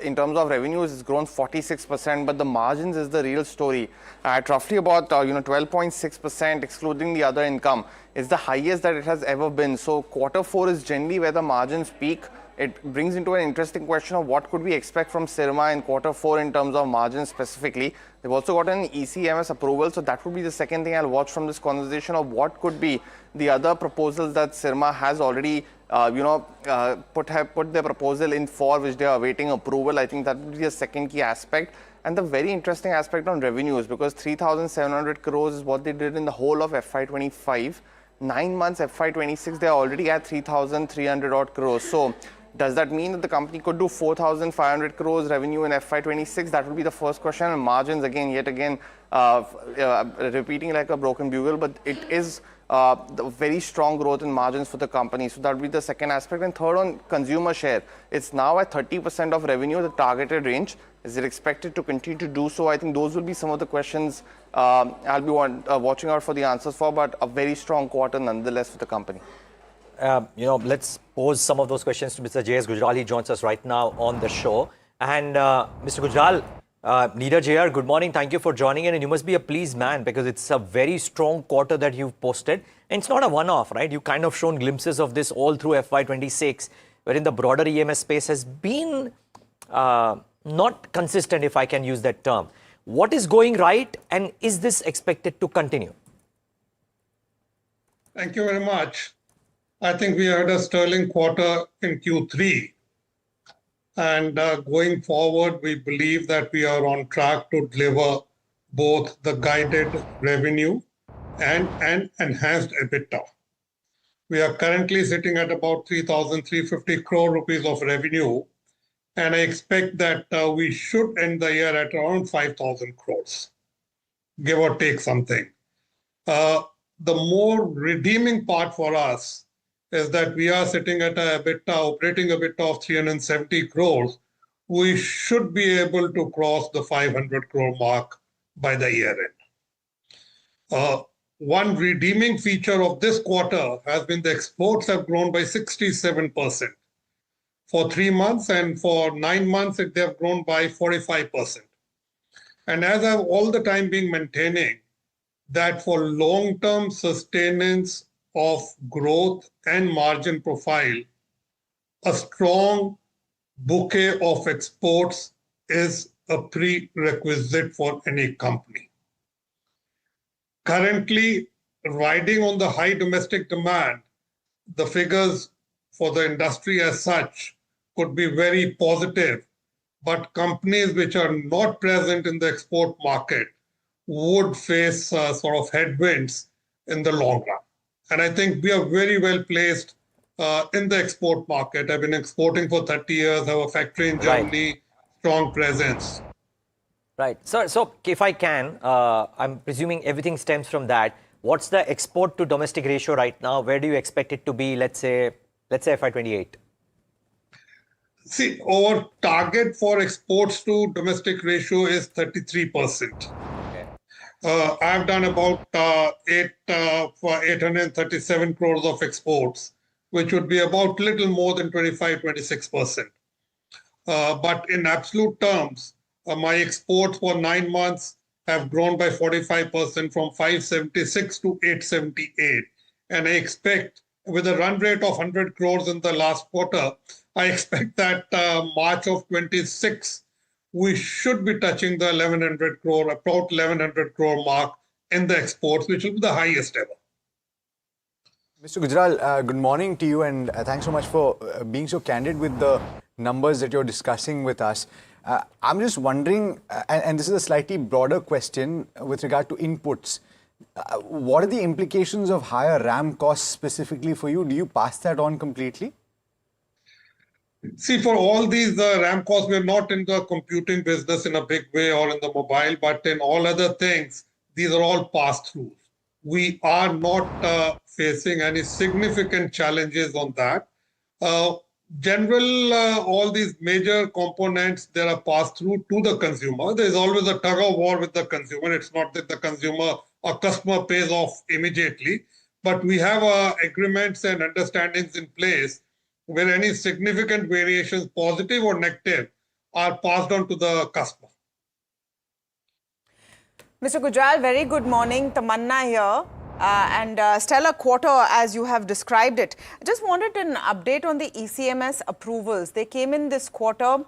[SPEAKER 17] In terms of revenues, it's grown 46%, but the margins is the real story. At roughly about 12.6%, excluding the other income, is the highest that it has ever been. So Q4 is generally where the margins peak. It brings into an interesting question of what could we expect from Syrma in Q4 in terms of margins specifically. They've also got an ECMS approval, so that would be the second thing I'll watch from this conversation of what could be the other proposals that Syrma has already put their proposal in for, which they are awaiting approval. I think that would be a second key aspect. And the very interesting aspect on revenues, because 3,700 crores is what they did in the whole of FY25. 9 months FY26, they are already at 3,300 odd crores. So does that mean that the company could do 4,500 crores revenue in FY26? That would be the first question. And margins, yet again, repeating like a broken bugle, but it is the very strong growth in margins for the company. So that would be the second aspect. And third, on consumer share, it's now at 30% of revenue, the targeted range. Is it expected to continue to do so? I think those will be some of the questions I'll be watching out for the answers for, but a very strong quarter nonetheless for the company.
[SPEAKER 1] Let's pose some of those questions to Mr. J.S. Gujral. He joins us right now on the show. And Mr. Gujral, Neeraj here, good morning. Thank you for joining in. And you must be a pleased man because it's a very strong quarter that you've posted. And it's not a one-off, right? You've kind of shown glimpses of this all through FY26, wherein the broader EMS space has been not consistent, if I can use that term. What is going right, and is this expected to continue?
[SPEAKER 18] Thank you very much. I think we had a sterling quarter in Q3. And going forward, we believe that we are on track to deliver both the guided revenue and enhanced EBITDA. We are currently sitting at about 3,350 crore rupees of revenue. And I expect that we should end the year at around 5,000 crores, give or take something. The more redeeming part for us is that we are sitting at an operating EBITDA of 370 crores. We should be able to cross the 500 crore mark by the year end. One redeeming feature of this quarter has been the exports have grown by 67% for 3 months, and for 9 months they have grown by 45%. And as I've all the time been maintaining, that for long-term sustenance of growth and margin profile, a strong bouquet of exports is a prerequisite for any company. Currently, riding on the high domestic demand, the figures for the industry as such could be very positive, but companies which are not present in the export market would face sort of headwinds in the long run. And I think we are very well placed in the export market. I've been exporting for 30 years, have a factory in Germany, strong presence.
[SPEAKER 1] Right. So if I can, I'm presuming everything stems from that. What's the export to domestic ratio right now? Where do you expect it to be, let's say FY28?
[SPEAKER 18] See, our target for exports to domestic ratio is 33%. I've done about 837 crores of exports, which would be about little more than 26%. But in absolute terms, my exports for 9 months have grown by 45% from 576 to 878. And I expect with a run rate of 100 crores in the last quarter, I expect that March of 26, we should be touching the 1100 crore, about 1100 crore mark in the exports, which will be the highest ever.
[SPEAKER 13] Mr. Gujral, good morning to you, and thanks so much for being so candid with the numbers that you're discussing with us. I'm just wondering, and this is a slightly broader question with regard to inputs. What are the implications of higher RAM costs specifically for you? Do you pass that on completely?
[SPEAKER 18] See, for all these RAM costs, we're not in the computing business in a big way or in the mobile, but in all other things, these are all pass-throughs. We are not facing any significant challenges on that. All these major components, they are passed through to the consumer. There's always a tug of war with the consumer. It's not that the consumer or customer pays off immediately, but we have agreements and understandings in place where any significant variations, positive or negative, are passed on to the customer.
[SPEAKER 11] Mr. Gujral, very good morning. Tamanna here. And stellar quarter as you have described it. I just wanted an update on the ECMS approvals. They came in this quarter.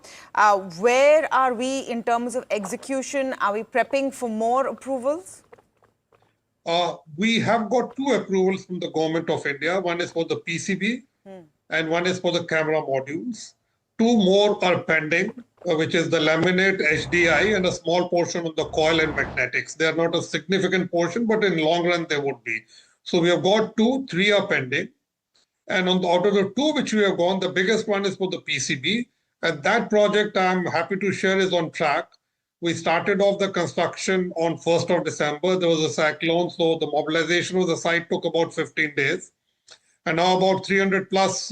[SPEAKER 11] Where are we in terms of execution? Are we prepping for more approvals?
[SPEAKER 18] We have got 2 approvals from the Government of India. One is for the PCB and one is for the camera modules. 2 more are pending, which is the laminate HDI and a small portion of the coil and magnetics. They are not a significant portion, but in long run they would be. So we have got 2, 3 are pending. And out of the 2 which we have gone, the biggest one is for the PCB. And that project, I'm happy to share, is on track. We started off the construction on 1st of December. There was a cyclone, so the mobilization of the site took about 15 days. And now about 300 plus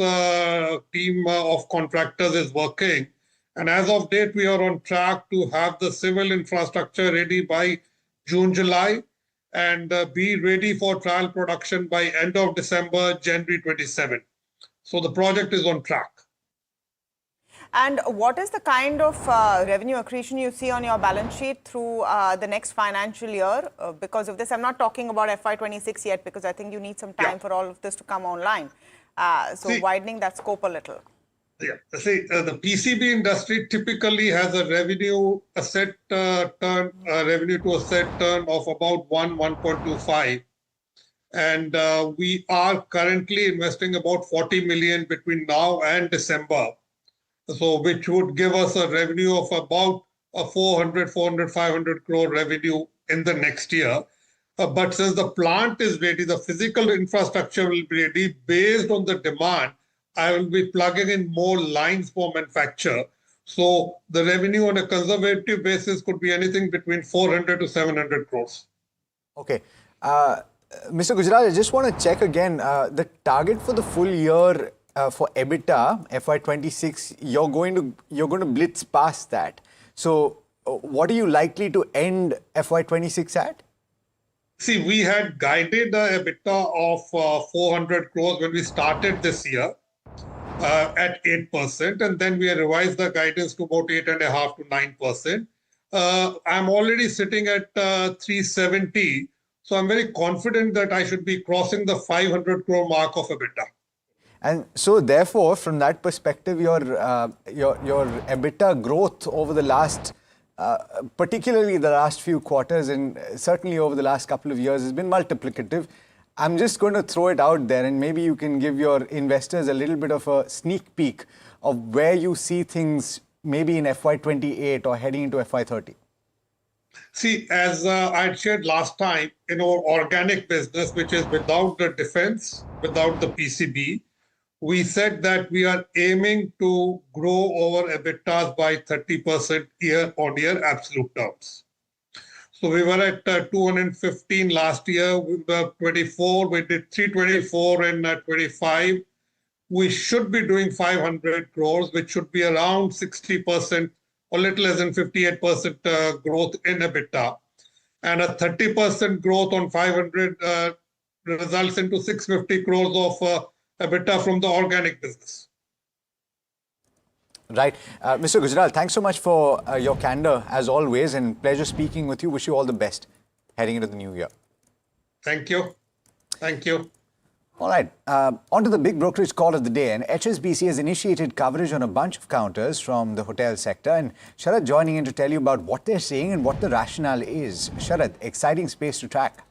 [SPEAKER 18] team of contractors is working. And as of date, we are on track to have the civil infrastructure ready by June, July, and be ready for trial production by end of December, January 27. So the project is on track.
[SPEAKER 11] And what is the kind of revenue accretion you see on your balance sheet through the next financial year because of this? I'm not talking about FY26 yet, because I think you need some time for all of this to come online. Widening that scope a little.
[SPEAKER 18] Yeah, see, the PCB industry typically has a revenue to asset turn of about 1.25. And we are currently investing about 40 million between now and December. So which would give us a revenue of about 500 crore revenue in the next year. But since the plant is ready, the physical infrastructure will be ready based on the demand. I will be plugging in more lines for manufacture. So the revenue on a conservative basis could be anything between 400 to 700 crores.
[SPEAKER 13] Okay. Mr. Gujral, I just want to check again, the target for the full year for EBITDA, FY26, you're going to blitz past that. So what are you likely to end FY26 at?
[SPEAKER 18] See, we had guided the EBITDA of 400 crores when we started this year at 8%, and then we revised the guidance to about 8.5% to 9%. I'm already sitting at 370. So So I'm very confident that I should be crossing the 500 crore mark of EBITDA.
[SPEAKER 13] And so, therefore, from that perspective, your EBITDA growth over the last, particularly the last few quarters, and certainly over the last couple of years, has been multiplicative. I'm just going to throw it out there, and maybe you can give your investors a little bit of a sneak peek of where you see things maybe in FY28 or heading into FY30.
[SPEAKER 18] See, as I had shared last time, in our organic business, which is without the defense, without the PCB, we said that we are aiming to grow our EBITDAs by 30% year-on-year absolute terms. So we were at 215 last year, 24, we did 324 in 25. We should be doing 500 crores, which should be around 60% or little less than 58% growth in EBITDA. And a 30% growth on 500 results into 650 crores of EBITDA from the organic business.
[SPEAKER 13] Right. Mr. Gujarat, thanks so much for your candor as always, and pleasure speaking with you. Wish you all the best heading into the new year.
[SPEAKER 18] Thank you. Thank you.
[SPEAKER 13] All right. On to the big brokerage call of the day. And HSBC has initiated coverage on a bunch of counters from the hotel sector. And Sharad joining in to tell you about what they're saying and what the rationale is. Sharad, exciting space to track.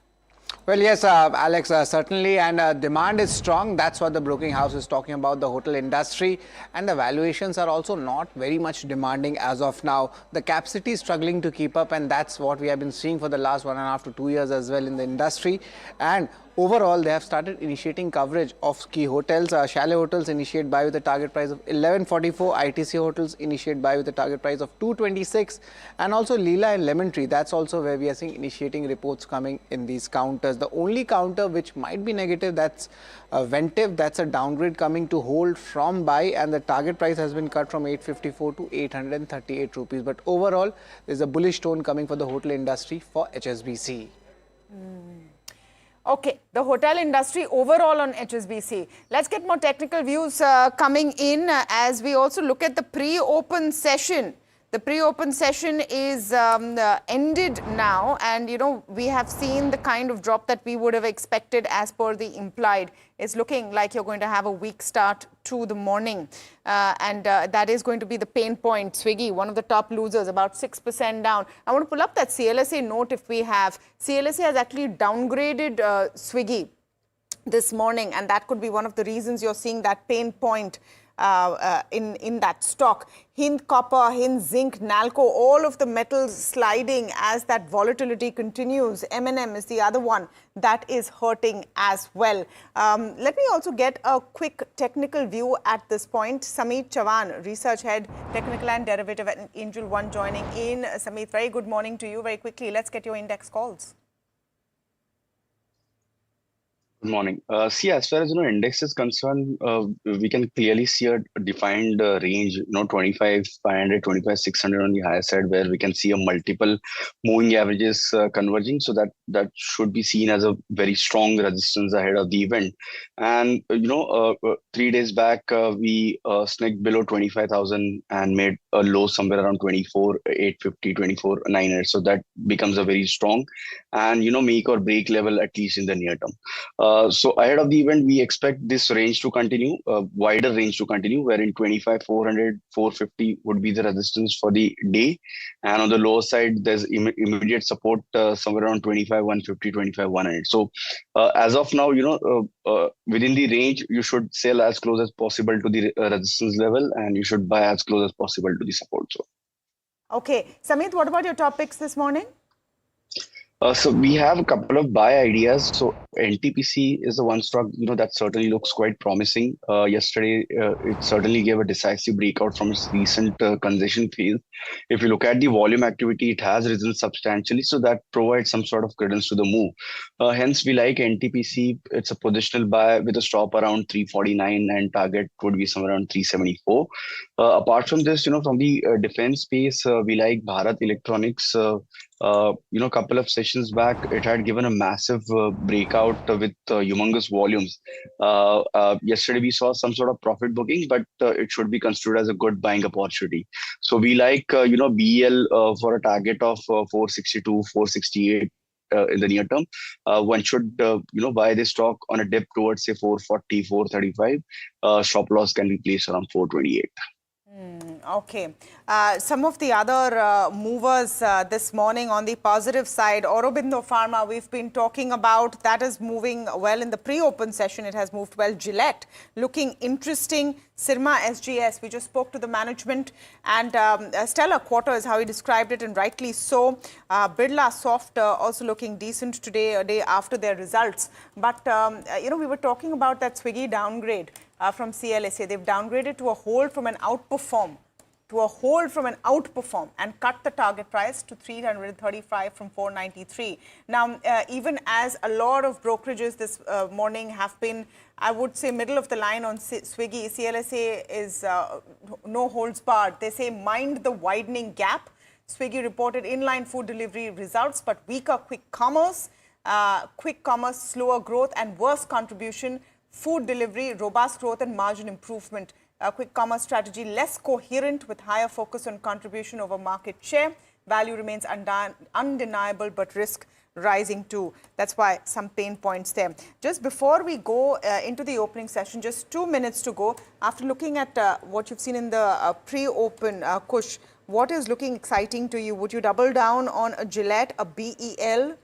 [SPEAKER 19] Well, yes, Alex, certainly, and demand is strong. That's what the broking house is talking about, the hotel industry, and the valuations are also not very much demanding as of now. The capacity is struggling to keep up, and that's what we have been seeing for the last 1.5 to 2 years as well in the industry. And overall, they have started initiating coverage of key hotels. Chalet hotels initiate buy with a target price of 1144. ITC hotels initiate buy with a target price of 226. And also Leela and Lemon Tree, that's also where we are seeing initiating reports coming in these counters. The only counter which might be negative, that's Ventive. That's a downgrade coming to hold from buy, and the target price has been cut from 854 to 838 rupees. But overall, there's a bullish tone coming for the hotel industry for HSBC.
[SPEAKER 11] Okay, the hotel industry overall on HSBC. Let's get more technical views coming in as we also look at the pre-open session. The pre-open session is ended now, and you know, we have seen the kind of drop that we would have expected as per the implied. It's looking like you're going to have a weak start to the morning, and that is going to be the pain point. Swiggy, one of the top losers, about 6% down. I want to pull up that CLSA note if we have. CLSA has actually downgraded Swiggy this morning, and that could be one of the reasons you're seeing that pain point in that stock. Hind Copper, Hind Zinc, Nalco, all of the metals sliding as that volatility continues. M&M is the other one that is hurting as well. Let me also get a quick technical view at this point. Sameet Chavan, Research Head, Technical and Derivative at Angel One joining in. Sameet, very good morning to you. Very quickly, let's get your index calls.
[SPEAKER 20] Good morning. See, as far as index is concerned, we can clearly see a defined range, 25,500, 25,600 on the higher side, where we can see a multiple moving averages converging. So that should be seen as a very strong resistance ahead of the event. And 3 days back, we sneaked below 25,000 and made a low somewhere around 24,850, 24,900. So that becomes a very strong and make or break level, at least in the near term. So ahead of the event, we expect this range to continue, wider range to continue, wherein 25,400, 450 would be the resistance for the day. And on the lower side, there's immediate support somewhere around 25,150, 25,100. So as of now, within the range, you should sell as close as possible to the resistance level, and you should buy as close as possible to the support zone.
[SPEAKER 11] Okay. Sameet, what about your top picks this morning?
[SPEAKER 20] So we have a couple of buy ideas. So NTPC is the one stock, that certainly looks quite promising. Yesterday, it certainly gave a decisive breakout from its recent congestion phase. If you look at the volume activity, it has risen substantially. So that provides some sort of credence to the move. Hence, we like NTPC. It's a positional buy with a stop around 349 and target would be somewhere around 374. Apart from this, from the defense space, we like Bharat Electronics. Couple of sessions back, it had given a massive breakout with humongous volumes. Yesterday, we saw some sort of profit booking, but it should be considered as a good buying opportunity. So we like, BEL for a target of 462, 468. in the near term. One should buy this stock on a dip towards say 440, 435. Stop loss can be placed around 428.
[SPEAKER 11] Okay. Some of the other movers this morning on the positive side, Aurobindo Pharma, we've been talking about, that is moving well in the pre-open session. It has moved well. Gillette, looking interesting. Syrma SGS, we just spoke to the management, and a stellar quarter is how he described it, and rightly so. Birla Soft also looking decent today, a day after their results. But, we were talking about that Swiggy downgrade from CLSA. They've downgraded to a hold from an outperform. And cut the target price to 335 from 493. Now, even as a lot of brokerages this morning have been, I would say, middle of the line on Swiggy, CLSA is no holds barred. They say mind the widening gap. Swiggy reported inline food delivery results, but weaker quick commerce, slower growth and worse contribution. Food delivery, robust growth and margin improvement. Quick commerce strategy less coherent with higher focus on contribution over market share. Value remains undeniable, but risk rising too. That's why some pain points there. Just before we go into the opening session, just 2 minutes to go. After looking at what you've seen in the pre-open, Kush, what is looking exciting to you? Would you double down on a Gillette, a BEL?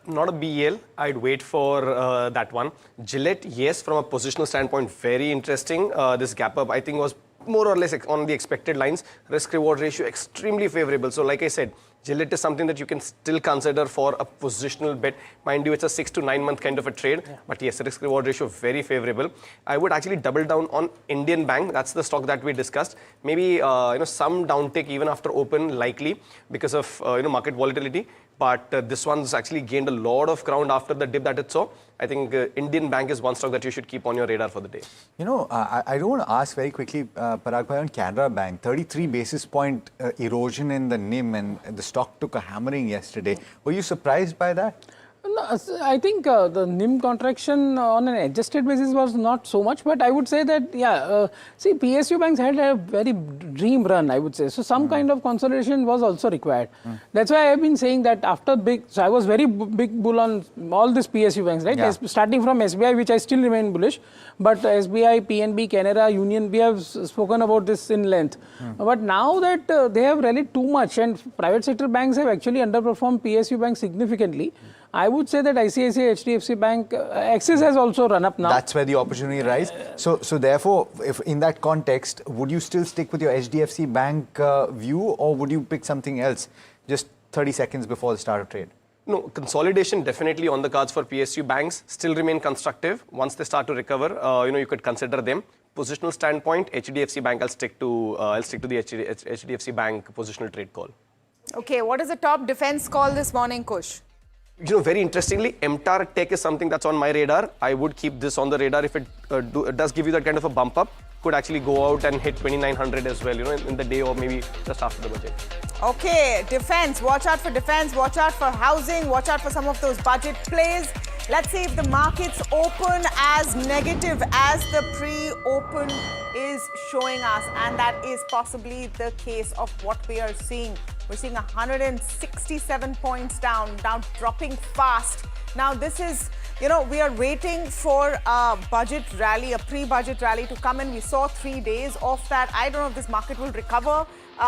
[SPEAKER 12] Not a BEL. I'd wait for that one. Gillette, yes, from a positional standpoint, very interesting. This gap up, I think, was more or less on the expected lines. Risk-reward ratio extremely favorable. So like I said, Gillette is something that you can still consider for a positional bet. Mind you, it's a 6 to 9 month kind of a trade. Yeah. But yes, risk-reward ratio very favorable. I would actually double down on Indian Bank. That's the stock that we discussed. Maybe some downtick even after open, likely because of market volatility. But this one's actually gained a lot of ground after the dip that it saw. I think Indian Bank is one stock that you should keep on your radar for the day.
[SPEAKER 13] I don't want to ask very quickly, Parag Bhai, on Canara Bank, 33 basis point erosion in the NIM, and the stock took a hammering yesterday. Were you surprised by that?
[SPEAKER 10] No, I think the NIM contraction on an adjusted basis was not so much, but I would say that, PSU banks had a very dream run, I would say. So some kind of consolidation was also required. That's why I've been saying that after so I was very big bull on all these PSU banks, right? Yeah. Starting from SBI, which I still remain bullish, but SBI, PNB, Canara, Union, we have spoken about this in length. But now that they have rallied too much and private sector banks have actually underperformed PSU banks significantly, I would say that ICICI, HDFC Bank, Axis has also run up now.
[SPEAKER 13] That's where the opportunity lies. So therefore, if in that context, would you still stick with your HDFC Bank view, or would you pick something else just 30 seconds before the start of trade?
[SPEAKER 12] No, consolidation definitely on the cards for PSU banks. Still remain constructive. Once they start to recover, you could consider them. Positional standpoint, HDFC Bank, I'll stick to the HDFC Bank positional trade call.
[SPEAKER 11] Okay, what is the top defense call this morning, Kush?
[SPEAKER 12] Very interestingly, MTAR Tech is something that's on my radar. I would keep this on the radar if it does give you that kind of a bump up. Could actually go out and hit 2900 as well, in the day or maybe just after the budget.
[SPEAKER 11] Okay, defense. Watch out for defense. Watch out for housing. Watch out for some of those budget plays. Let's see if the markets open as negative as the pre-open is showing us. And that is possibly the case of what we are seeing. We're seeing 167 points down, dropping fast. Now this is, we are waiting for a budget rally, a pre-budget rally to come in. We saw 3 days of that. I don't know if this market will recover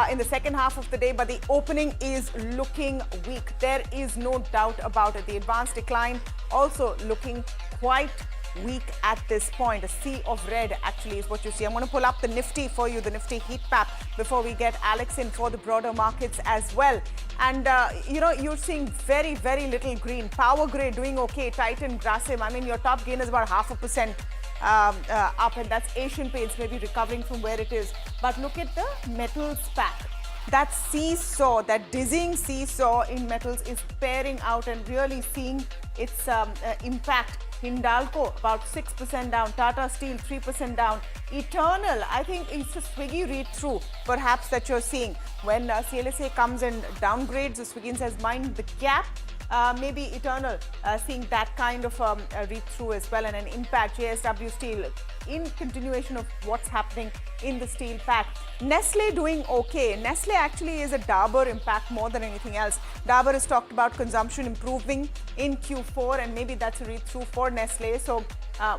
[SPEAKER 11] in the second half of the day, but the opening is looking weak. There is no doubt about it. The advanced decline also looking quite weak at this point. A sea of red actually is what you see. I'm going to pull up the Nifty for you, the Nifty heat map, before we get Alex in for the broader markets as well. And you're seeing very, very little green. Power Grid doing okay. Titan, Grasim, I mean, your top gain is about 0.5% up, and that's Asian Paints maybe recovering from where it is. But look at the metals pack. That seesaw, that dizzying seesaw in metals is pairing out and really seeing its impact. Hindalco about 6% down, Tata Steel 3% down, Eternal, I think it's a Swiggy read-through perhaps that you're seeing. When CLSA comes and downgrades, the Swiggy says mind the gap. maybe Eternal seeing that kind of a read-through as well, and an impact. JSW Steel in continuation of what's happening in the steel pack. Nestle doing okay. Nestle actually is a Dabur impact more than anything else. Dabur has talked about consumption improving in Q4, and maybe that's a read-through for Nestle. So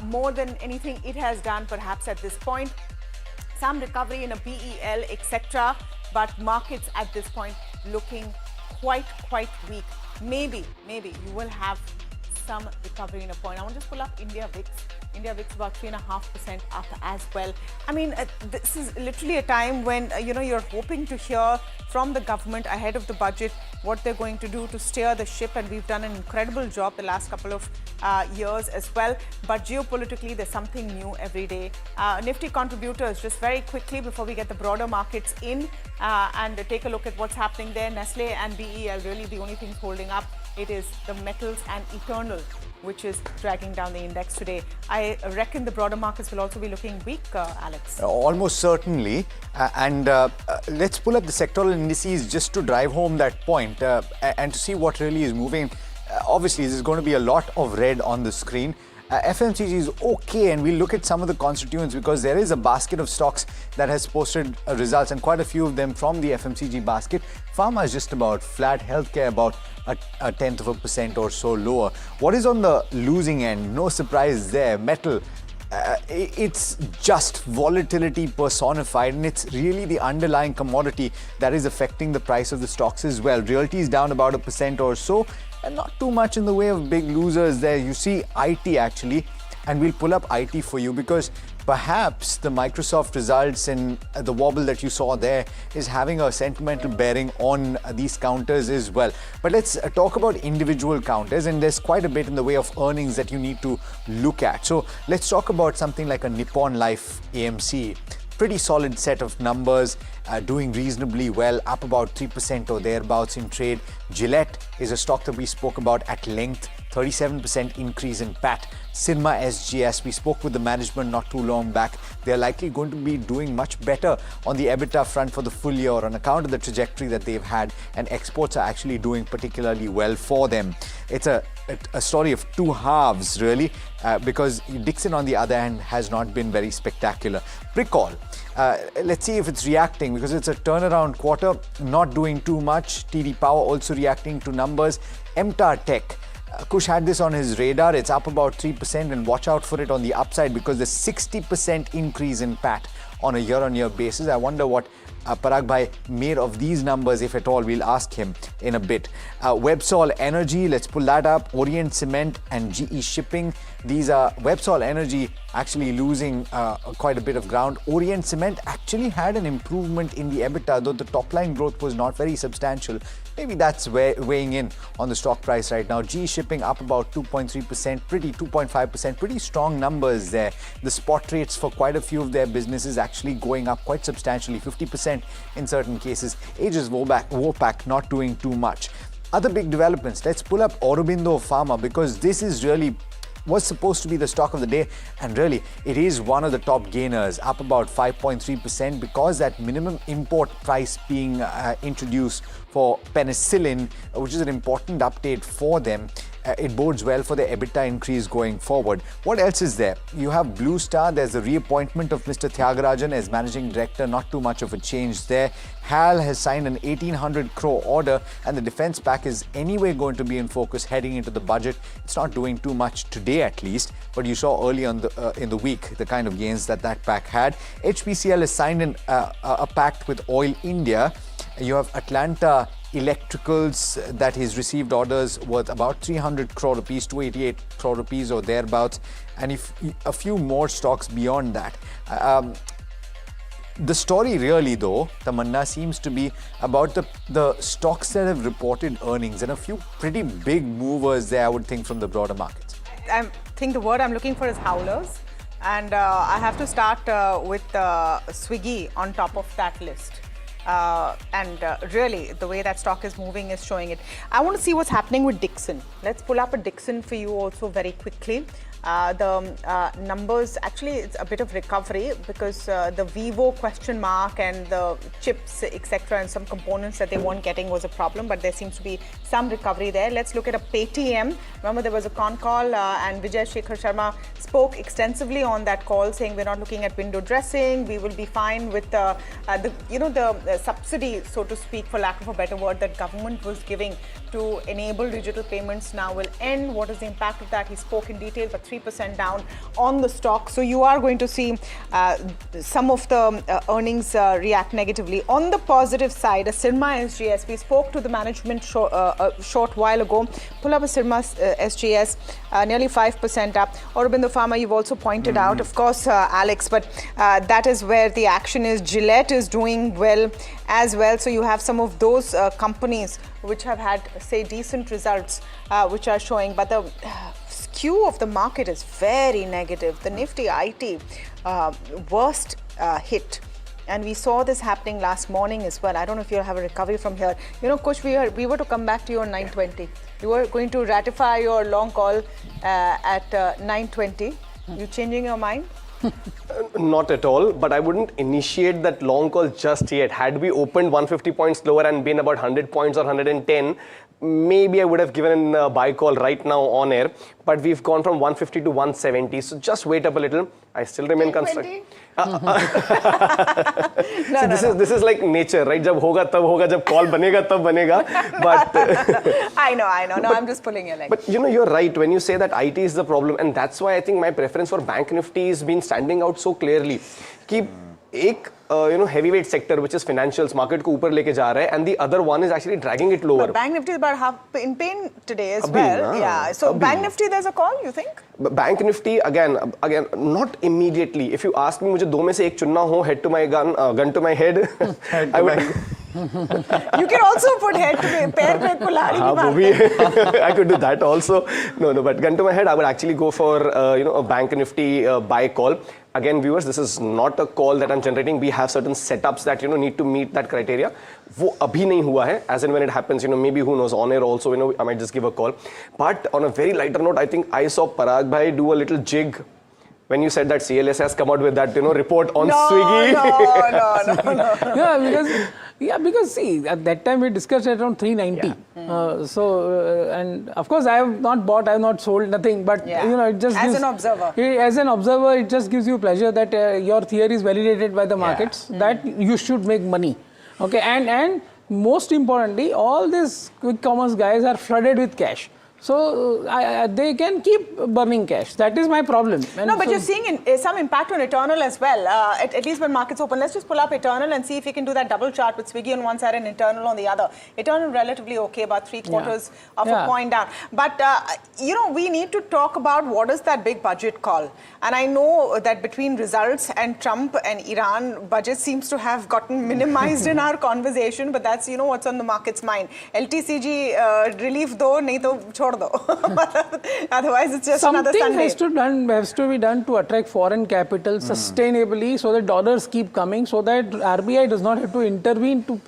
[SPEAKER 11] more than anything it has done perhaps at this point. Some recovery in a BEL, etc. But markets at this point looking quite weak. Maybe you will have some recovery in a point. I want to just pull up India VIX. India VIX about 3.5% up as well. I mean, this is literally a time when you're hoping to hear from the government ahead of the budget what they're going to do to steer the ship, and we've done an incredible job the last couple of years as well. But geopolitically, there's something new every day. Nifty contributors, just very quickly before we get the broader markets in and take a look at what's happening there. Nestle and BEL really the only things holding up. It is the metals and Eternal which is dragging down the index today. I reckon the broader markets will also be looking weak, Alex.
[SPEAKER 13] Almost certainly. Let's pull up the sectoral indices just to drive home that point and to see what really is moving. Obviously, there's going to be a lot of red on the screen. FMCG is okay, and we'll look at some of the constituents because there is a basket of stocks that has posted results, and quite a few of them from the FMCG basket. Pharma is just about flat, healthcare about a 0.1% or so lower. What is on the losing end? No surprise there. Metal, it's just volatility personified, and it's really the underlying commodity that is affecting the price of the stocks as well. Realty is down about 1% or so, and not too much in the way of big losers there. You see IT actually, and we'll pull up IT for you because perhaps the Microsoft results and the wobble that you saw there is having a sentimental bearing on these counters as well. But let's talk about individual counters, and there's quite a bit in the way of earnings that you need to look at. So let's talk about something like a Nippon Life AMC. Pretty solid set of numbers, doing reasonably well, up about 3% or thereabouts in trade. Gillette is a stock that we spoke about at length, 37% increase in PAT. Syrma SGS, we spoke with the management not too long back. They're likely going to be doing much better on the EBITDA front for the full year on account of the trajectory that they've had, and exports are actually doing particularly well for them. It's a story of two halves really, because Dixon on the other hand has not been very spectacular. Bricol, let's see if it's reacting because it's a turnaround quarter, not doing too much. TD Power also reacting to numbers. MTAR Tech, Kush had this on his radar. It's up about 3%, and watch out for it on the upside because the 60% increase in PAT on a year-on-year basis. I wonder what Parag Bhai made of these numbers, if at all. We'll ask him in a bit. Websol Energy, let's pull that up. Orient Cement and GE Shipping. These are Websol Energy actually losing quite a bit of ground. Orient Cement actually had an improvement in the EBITDA, though the top line growth was not very substantial. Maybe that's weighing in on the stock price right now. GE Shipping up about 2.3%, 2.5%, pretty strong numbers there. The spot rates for quite a few of their businesses actually going up quite substantially, 50% in certain cases. Aegis Vopak not doing too much. Other big developments, let's pull up Aurobindo Pharma because this is really was supposed to be the stock of the day, and really it is one of the top gainers, up about 5.3% because that minimum import price being introduced for penicillin, which is an important update for them. It bodes well for the EBITDA increase going forward. What else is there? You have Blue Star. There's the reappointment of Mr. Tyagarajan as managing director. Not too much of a change there. HAL has signed an 1,800 crore order, and the defense pack is anyway going to be in focus heading into the budget. It's not doing too much today at least, but you saw early on in the week the kind of gains that pack had. HPCL has signed a pact with Oil India. You have Atlanta Electricals that has received orders worth about 300 crore rupees, 288 crore rupees or thereabouts, and if a few more stocks beyond that. The story really though, Tamanna, seems to be about the stocks that have reported earnings, and a few pretty big movers there, I would think, from the broader markets.
[SPEAKER 11] I think the word I'm looking for is howlers, and I have to start with Swiggy on top of that list. Really, the way that stock is moving is showing it. I want to see what's happening with Dixon. Let's pull up a Dixon for you also very quickly. The numbers, actually, it's a bit of recovery because the Vivo question mark and the chips, etc., and some components that they weren't getting was a problem, but there seems to be some recovery there. Let's look at a Paytm. Remember, there was a con call and Vijay Shekhar Sharma spoke extensively on that call, saying we're not looking at window dressing, we will be fine with the subsidy, so to speak, for lack of a better word, that government was giving to enable digital payments now will end. What is the impact of that? He spoke in detail, but 3% down on the stock. So you are going to see some of the earnings react negatively. On the positive side, a Syrma SGS, we spoke to the management a short while ago. Pull up a Syrma SGS, nearly 5% up. Aurobindo Pharma, you've also pointed out, of course, Alex, but that is where the action is. Gillette is doing well as well. So you have some of those companies which have had, say, decent results, which are showing, but the skew of the market is very negative. The Nifty IT worst hit. And we saw this happening last morning as well. I don't know if you'll have a recovery from here. You know, Kush, we were to come back to you on 9:20. You were going to ratify your long call at 9:20. You changing your mind?
[SPEAKER 12] Not at all, but I wouldn't initiate that long call just yet. Had we opened 150 points lower and been about 100 points or 110, maybe I would have given a buy call right now on air. But we've gone from 150 to 170, so just wait up a little. I still remain constructive. This is like nature, right? Jab hoga tab hoga, jab call banega tab banega. But
[SPEAKER 11] I know. No, I'm just pulling your leg.
[SPEAKER 12] But you know, you're right when you say that IT is the problem, and that's why I think my preference for Bank Nifty has been standing out so clearly. Ki ek heavyweight sector, which is financials, market ko upar leke ja raha hai, and the other one is actually dragging it lower.
[SPEAKER 11] But Bank Nifty is about half in pain today as well. Yeah. So Bank Nifty, there's a call, you think?
[SPEAKER 12] Bank Nifty again, not immediately. If you ask me, मुझे दो में से एक चुनना हो, head to my gun to my head, I would.
[SPEAKER 11] You can also put head to my pair pe kulari ki
[SPEAKER 12] I could do that also. No, but gun to my head, I would actually go for a Bank Nifty buy call. Again, viewers, this is not a call that I'm generating. We have certain setups that need to meet that criteria. वो अभी नहीं हुआ है. As and when it happens, maybe who knows, on air also, I might just give a call. But on a very lighter note, I think I saw Parag bhai do a little jig when you said that CLS has come out with that report on Swiggy.
[SPEAKER 10] No. Because see, at that time we discussed at around 390. And of course I have not bought, I have not sold, nothing. But it just
[SPEAKER 11] as an observer.
[SPEAKER 10] As an observer, it just gives you pleasure that your theory is validated by the markets, that you should make money. Okay, and most importantly, all these quick commerce guys are flooded with cash. So they can keep burning cash. That is my problem. And
[SPEAKER 11] no, but you're seeing some impact on Eternal as well, at least when markets open. Let's just pull up Eternal and see if you can do that double chart with Swiggy on one side and Eternal on the other. Eternal relatively okay, about 3/4 of a point down. But, we need to talk about what is that big budget call. And I know that between results and Trump and Iran, budget seems to have gotten minimized in our conversation, but that's, what's on the market's mind. LTCG relief though, nahi to chhod do. Otherwise, it's just another Sunday.
[SPEAKER 10] Something has to be done to attract foreign capital sustainably, so that dollars keep coming, so that RBI does not have to intervene to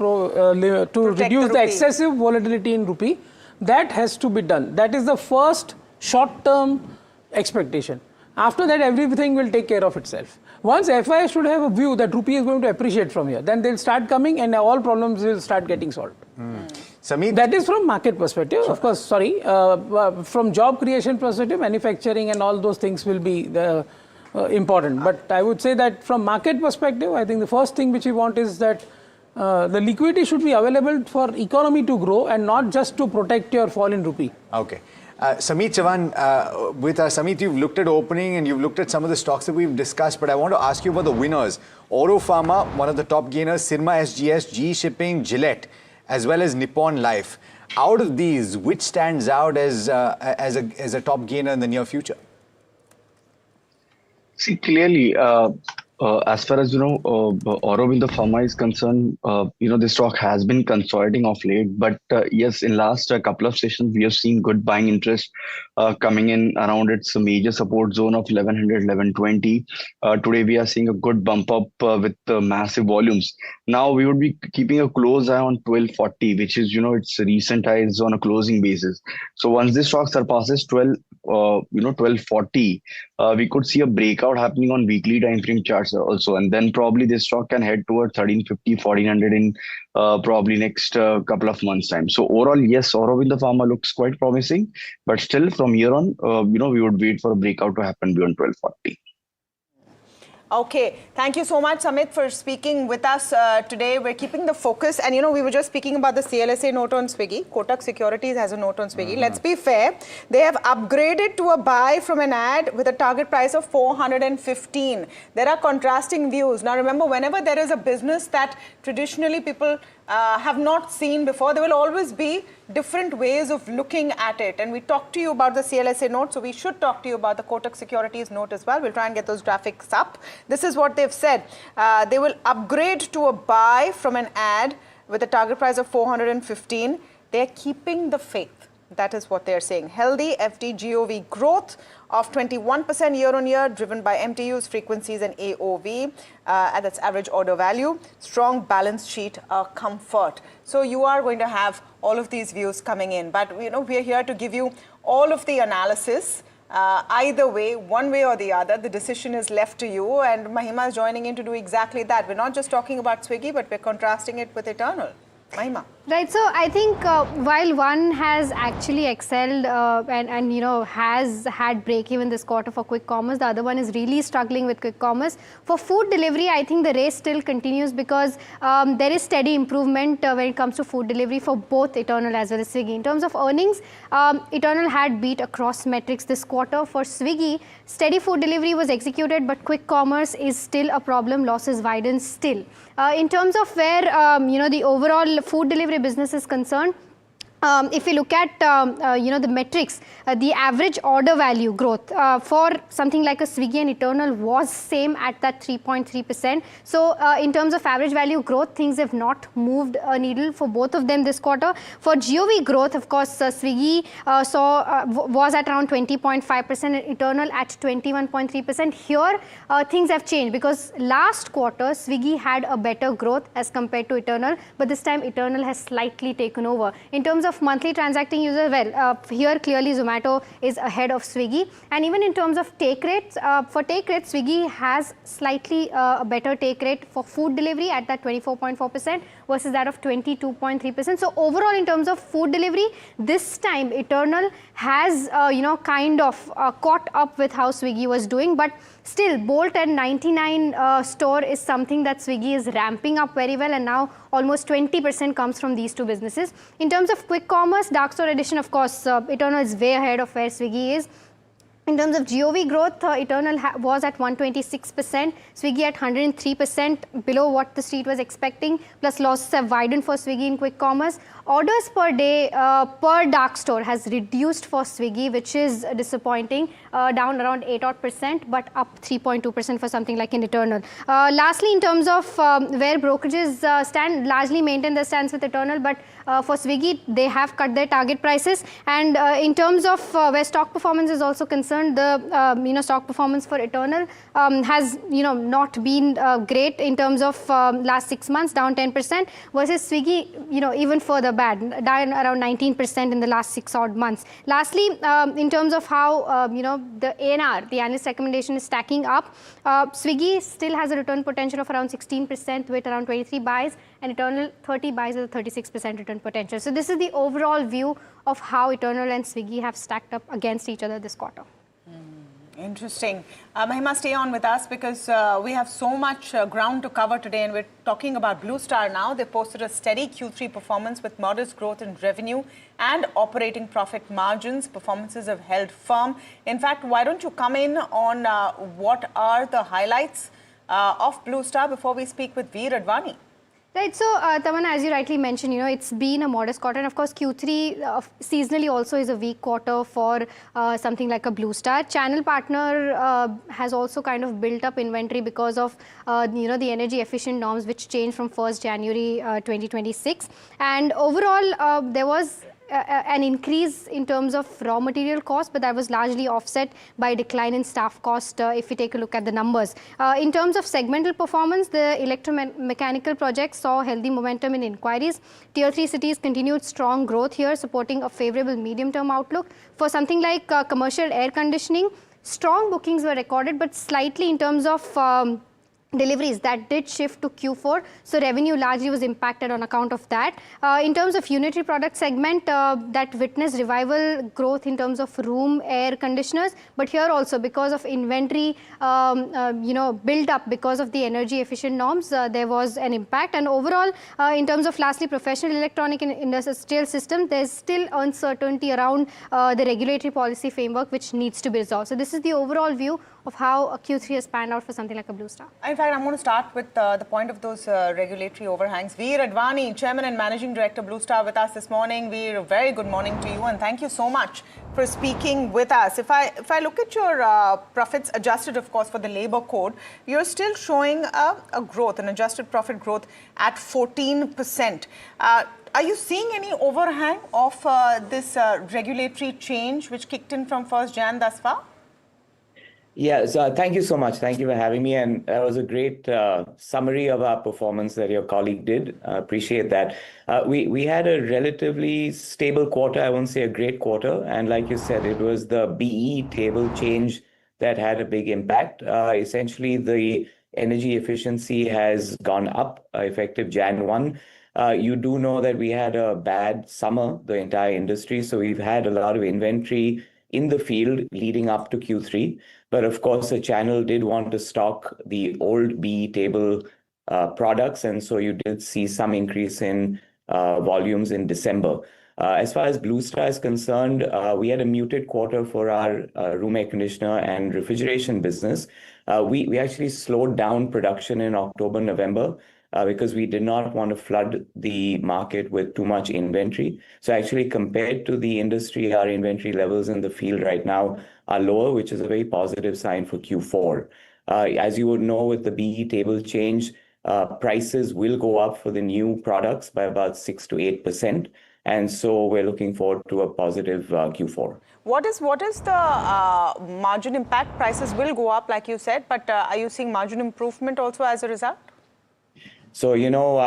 [SPEAKER 10] reduce the excessive volatility in rupee. That has to be done. That is the first short-term expectation. After that, everything will take care of itself. Once FI should have a view that rupee is going to appreciate from here, then they'll start coming and all problems will start getting solved.
[SPEAKER 13] Sameet?
[SPEAKER 10] That is from market perspective. Of course, from job creation perspective, manufacturing and all those things will be important. But I would say that from market perspective, I think the first thing which we want is that the liquidity should be available for economy to grow and not just to protect your fall in rupee.
[SPEAKER 13] Okay. Sameet Chavan, with Sameet, you've looked at opening and you've looked at some of the stocks that we've discussed, but I want to ask you about the winners. Auro Pharma, one of the top gainers, Syrma SGS, GE Shipping, Gillette, as well as Nippon Life. Out of these, which stands out as a top gainer in the near future?
[SPEAKER 20] See, clearly, As far as Aurobindo Pharma is concerned, the stock has been consolidating of late. But yes, in last couple of sessions, we have seen good buying interest coming in around its major support zone of 1100, 1120. Today, we are seeing a good bump up with massive volumes. Now, we would be keeping a close eye on 1240, which is its recent highs on a closing basis. So once this stock surpasses 1240, we could see a breakout happening on weekly time frame charts also, and then probably this stock can head toward 1350, 1400 in probably next couple of months time. So overall, yes, Aurobindo Pharma looks quite promising, but still from here on, we would wait for a breakout to happen beyond 1240.
[SPEAKER 11] Okay, thank you so much, Samit, for speaking with us today. We're keeping the focus, and we were just speaking about the CLSA note on Swiggy. Kotak Securities has a note on Swiggy. Let's be fair, they have upgraded to a buy from an ad with a target price of 415. There are contrasting views. Now remember, whenever there is a business that traditionally people have not seen before, there will always be different ways of looking at it. And we talked to you about the CLSA note, so we should talk to you about the Kotak Securities note as well. We'll try and get those graphics up. This is what they've said. They will upgrade to a buy from an ad with a target price of 415. They're keeping the faith. That is what they're saying. Healthy FTGOV growth of 21% year-on-year, driven by MTUs, frequencies, and AOV, and that's average order value. Strong balance sheet comfort. So you are going to have all of these views coming in, but we are here to give you all of the analysis. Either way, one way or the other, the decision is left to you, and Mahima is joining in to do exactly that. We're not just talking about Swiggy, but we're contrasting it with Eternal. Mahima.
[SPEAKER 21] Right, so I think while one has actually excelled and has had break-even this quarter for quick commerce, the other one is really struggling with quick commerce. For food delivery, I think the race still continues because there is steady improvement when it comes to food delivery for both Eternal as well as Swiggy. In terms of earnings, Eternal had beat across metrics this quarter. For Swiggy, steady food delivery was executed, but quick commerce is still a problem. Losses widen still. In terms of where the overall food delivery business is concerned, if you look at the metrics, the average order value growth for something like a Swiggy and Eternal was same at that 3.3%. So in terms of average value growth, things have not moved a needle for both of them this quarter. For GOV growth, of course, Swiggy was at around 20.5% and Eternal at 21.3%. Here, things have changed because last quarter, Swiggy had a better growth as compared to Eternal, but this time Eternal has slightly taken over. In terms of monthly transacting users, here clearly Zomato is ahead of Swiggy, and even in terms of take rates, for take rates, Swiggy has slightly a better take rate for food delivery at that 24.4% versus that of 22.3%. So overall, in terms of food delivery, this time Eternal has kind of caught up with how Swiggy was doing, but still Bolt and 99 store is something that Swiggy is ramping up very well, and now almost 20% comes from these two businesses. In terms of quick commerce, dark store addition, of course, Eternal is way ahead of where Swiggy is. In terms of GOV growth, Eternal was at 126%, Swiggy at 103%, below what the street was expecting, plus losses have widened for Swiggy in quick commerce. Orders per day per dark store has reduced for Swiggy, which is disappointing, down around 8%, but up 3.2% for something like in Eternal. Lastly, in terms of where brokerages stand, largely maintain their stance with Eternal, but for Swiggy, they have cut their target prices. And in terms of where stock performance is also concerned, the stock performance for Eternal has not been great in terms of last 6 months, down 10%, versus Swiggy even further bad, down around 19% in the last 6 odd months. Lastly, in terms of how the ANR, the analyst recommendation, is stacking up, Swiggy still has a return potential of around 16% with around 23 buys, and Eternal 30 buys with a 36% return potential. So this is the overall view of how Eternal and Swiggy have stacked up against each other this quarter.
[SPEAKER 11] Interesting. Mahima, stay on with us because we have so much ground to cover today, and we're talking about Blue Star now. They posted a steady Q3 performance with modest growth in revenue and operating profit margins. Performances have held firm. In fact, why don't you come in on what are the highlights of Blue Star before we speak with Veer Advani?
[SPEAKER 21] Right. So, Tamanna, as you rightly mentioned, it's been a modest quarter. And of course, Q3 seasonally also is a weak quarter for something like a Blue Star. Channel partner has also kind of built up inventory because of, the energy efficient norms which changed from 1st January 2026. And overall, there was an increase in terms of raw material cost, but that was largely offset by a decline in staff cost if we take a look at the numbers. In terms of segmental performance, the electromechanical projects saw healthy momentum in inquiries. Tier 3 cities continued strong growth here, supporting a favorable medium-term outlook. For something like commercial air conditioning, strong bookings were recorded, but slightly in terms of deliveries that did shift to Q4, so revenue largely was impacted on account of that. In terms of unitary product segment, that witnessed revival growth in terms of room air conditioners, but here also because of inventory, build up because of the energy efficient norms, there was an impact. And overall, in terms of lastly, professional electronic and industrial system, there's still uncertainty around the regulatory policy framework which needs to be resolved. So this is the overall view of how Q3 has panned out for something like a Blue Star.
[SPEAKER 11] In fact, I'm going to start with the point of those regulatory overhangs. Veer Advani, Chairman and Managing Director, Blue Star, with us this morning. Veer, a very good morning to you, and thank you so much for speaking with us. If I look at your profits adjusted, of course, for the Labour Code, you're still showing a growth, an adjusted profit growth at 14%. Are you seeing any overhang of this regulatory change which kicked in from 1st Jan thus far?
[SPEAKER 3] Yes, thank you so much. Thank you for having me. And that was a great summary of our performance that your colleague did. Appreciate that. We had a relatively stable quarter. I won't say a great quarter. And like you said, it was the BE table change that had a big impact. Essentially, the energy efficiency has gone up effective Jan 1. You do know that we had a bad summer, the entire industry. So we've had a lot of inventory in the field leading up to Q3. But of course, the channel did want to stock the old BE table products. And so you did see some increase in volumes in December. As far as Blue Star is concerned, we had a muted quarter for our room air conditioner and refrigeration business. We actually slowed down production in October, November, because we did not want to flood the market with too much inventory. So actually, compared to the industry, our inventory levels in the field right now are lower, which is a very positive sign for Q4. As you would know, with the BE table change, prices will go up for the new products by about 6 to 8%. And so we're looking forward to a positive Q4.
[SPEAKER 11] What is the margin impact? Prices will go up, like you said, but are you seeing margin improvement also as a result?
[SPEAKER 3] So,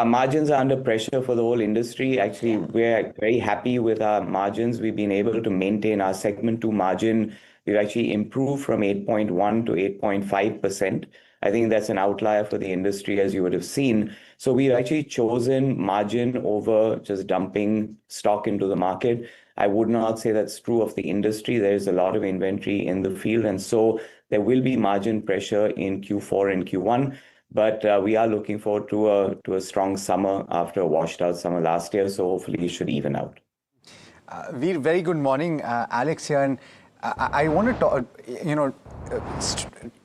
[SPEAKER 3] margins are under pressure for the whole industry. Actually, we're very happy with our margins. We've been able to maintain our segment 2 margin. We've actually improved from 8.1 to 8.5%. I think that's an outlier for the industry, as you would have seen. So we've actually chosen margin over just dumping stock into the market. I would not say that's true of the industry. There's a lot of inventory in the field. And so there will be margin pressure in Q4 and Q1. But we are looking forward to a strong summer after a washed out summer last year. So hopefully it should even out.
[SPEAKER 13] Veer, very good morning. Alex here. And I want to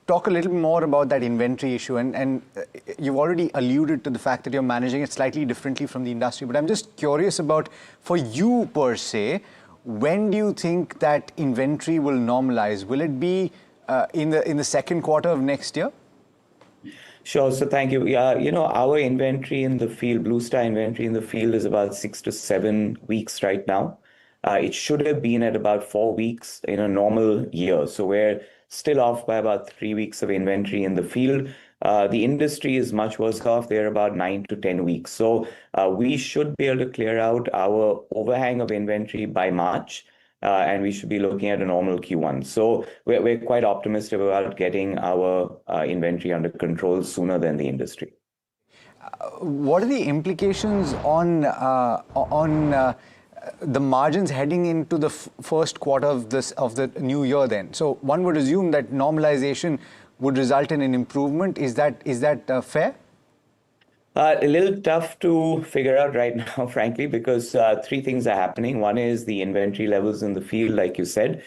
[SPEAKER 13] talk a little more about that inventory issue. And you've already alluded to the fact that you're managing it slightly differently from the industry. But I'm just curious about, for you per se, when do you think that inventory will normalize? Will it be in the second quarter of next year?
[SPEAKER 3] Sure. So thank you. Our inventory in the field, Blue Star inventory in the field is about 6 to 7 weeks right now. It should have been at about 4 weeks in a normal year. So we're still off by about 3 weeks of inventory in the field. The industry is much worse off. They're about 9 to 10 weeks. So we should be able to clear out our overhang of inventory by March. And we should be looking at a normal Q1. So we're quite optimistic about getting our inventory under control sooner than the industry.
[SPEAKER 13] What are the implications on the margins heading into the first quarter of the new year then? So one would assume that normalization would result in an improvement. Is that fair?
[SPEAKER 3] A little tough to figure out right now, frankly, because 3 things are happening. One is the inventory levels in the field, like you said.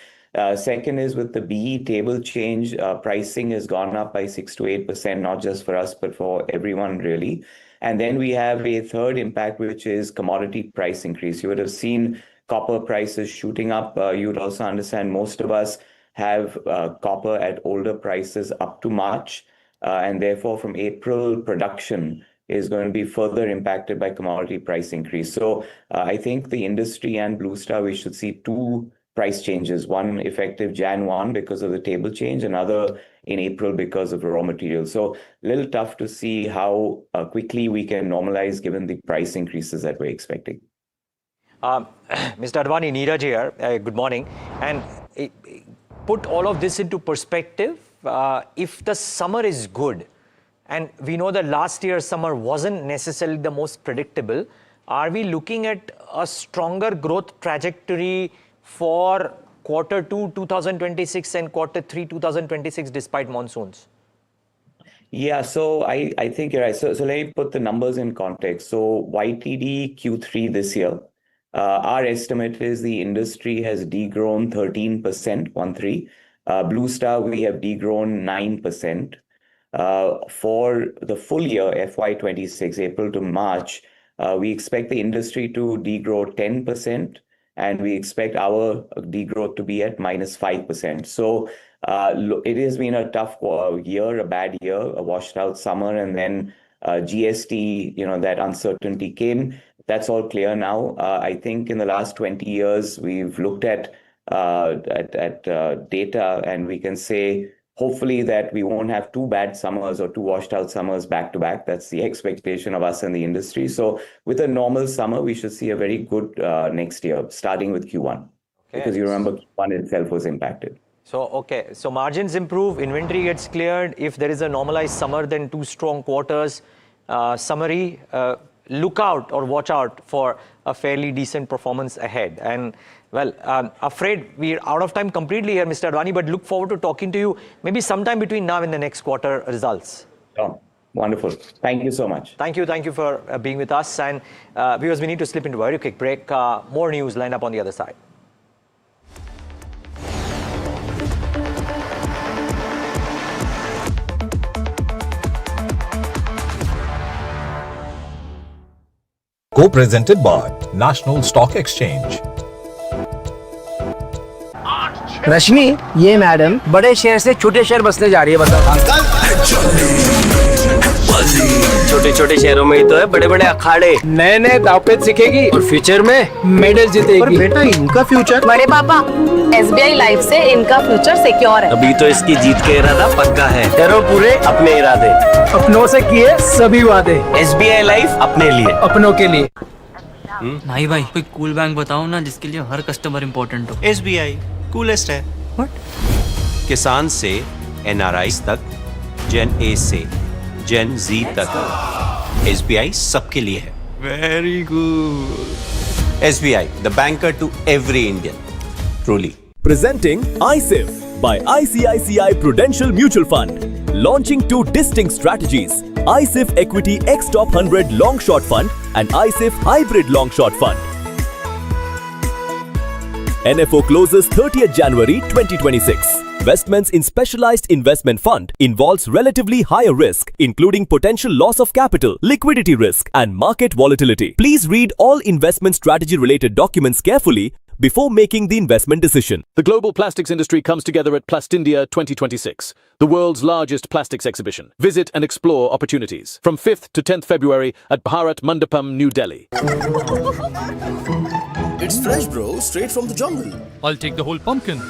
[SPEAKER 3] Second is with the BE table change, pricing has gone up by 6 to 8%, not just for us, but for everyone really. And then we have a third impact, which is commodity price increase. You would have seen copper prices shooting up. You would also understand most of us have copper at older prices up to March. And therefore, from April, production is going to be further impacted by commodity price increase. So I think the industry and Blue Star, we should see two price changes, one effective Jan 1 because of the table change, another in April because of raw materials. So a little tough to see how quickly we can normalize given the price increases that we're expecting.
[SPEAKER 1] Mr. Advani, Neeraj here, good morning. And put all of this into perspective, if the summer is good, and we know that last year's summer wasn't necessarily the most predictable, are we looking at a stronger growth trajectory for quarter 2 2026 and quarter 3 2026 despite monsoons?
[SPEAKER 3] Yeah, so I think you're right. So let me put the numbers in context. So YTD Q3 this year, our estimate is the industry has degrown 13%, 1-3. Blue Star, we have degrown 9%. For the full year, FY26, April to March, we expect the industry to degrow 10%. And we expect our degrowth to be at -5%. So it has been a tough year, a bad year, a washed out summer, and then GST, that uncertainty came. That's all clear now. I think in the last 20 years, we've looked at data, and we can say hopefully that we won't have two bad summers or two washed out summers back to back. That's the expectation of us in the industry. So with a normal summer, we should see a very good next year, starting with Q1. Because you remember Q1 itself was impacted.
[SPEAKER 1] So margins improve, inventory gets cleared. If there is a normalized summer, then 2 strong quarters. Summary, look out or watch out for a fairly decent performance ahead. And well, I'm afraid we're out of time completely here, Mr. Advani, but look forward to talking to you maybe sometime between now and the next quarter results.
[SPEAKER 3] Oh, wonderful. Thank you so much.
[SPEAKER 1] Thank you for being with us. And viewers, we need to slip into a very quick break. More news lined up on the other side.
[SPEAKER 4] Co-presented by National Stock Exchange.
[SPEAKER 2] रश्मि, ये madam बड़े शहर से छोटे शहर बसने जा रही है, बताओ। छोटे छोटे शहरों में ही तो है बड़े बड़े अखाड़े, नए नए दावपेच सीखेगी और फ्यूचर में मेडल जीतेगी। पर बेटा, इनका फ्यूचर?
[SPEAKER 22] बड़े पापा, SBI लाइफ से इनका फ्यूचर सिक्योर है।
[SPEAKER 2] अभी तो इसकी जीत का इरादा पक्का है। करो पूरे अपने इरादे, अपनों से किए सभी वादे। SBI लाइफ अपने लिए, अपनों के लिए।
[SPEAKER 23] भाई कोई कूल बैंक बताओ ना जिसके लिए हर कस्टमर इम्पोर्टेंट हो।
[SPEAKER 6] SBI कूलेस्ट है। किसान से NRI तक, Gen A से Gen Z तक, SBI सबके लिए है।
[SPEAKER 23] Very good.
[SPEAKER 6] SBI, the banker to every Indian. Truly.
[SPEAKER 24] Presenting ISIF by ICICI Prudential Mutual Fund. Launching 2 distinct strategies, ISIF Equity X Top 100 Long Short Fund and ISIF Hybrid Long Short Fund. NFO closes 30th January 2026. Investments in specialized investment fund involves relatively higher risk, including potential loss of capital, liquidity risk, and market volatility. Please read all investment strategy related documents carefully before making the investment decision.
[SPEAKER 7] The global plastics industry comes together at Plastindia 2026, the world's largest plastics exhibition. Visit and explore opportunities from 5th to 10th February at Bharat Mandapam, New Delhi.
[SPEAKER 25] It's fresh, bro. Straight from the jungle.
[SPEAKER 26] I'll take the whole pumpkin.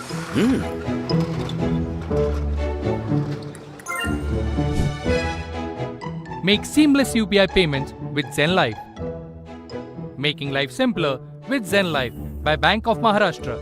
[SPEAKER 26] Make seamless UPI payments with Zen Life. Making life simpler with Zen Life by Bank of Maharashtra.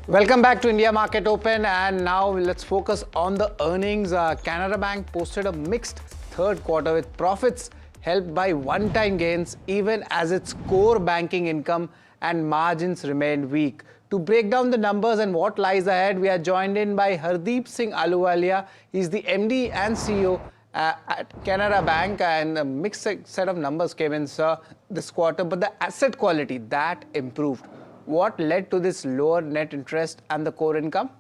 [SPEAKER 19] Welcome back to India Market Open, and now let's focus on the earnings. Canara Bank posted a mixed third quarter with profits helped by one-time gains even as its core banking income and margins remained weak. To break down the numbers and what lies ahead, we are joined in by Hardeep Singh Ahluwalia. He's the MD and CEO at Canara Bank, and a mixed set of numbers came in, sir, this quarter, but the asset quality, that improved. What led to this lower net interest and the core income?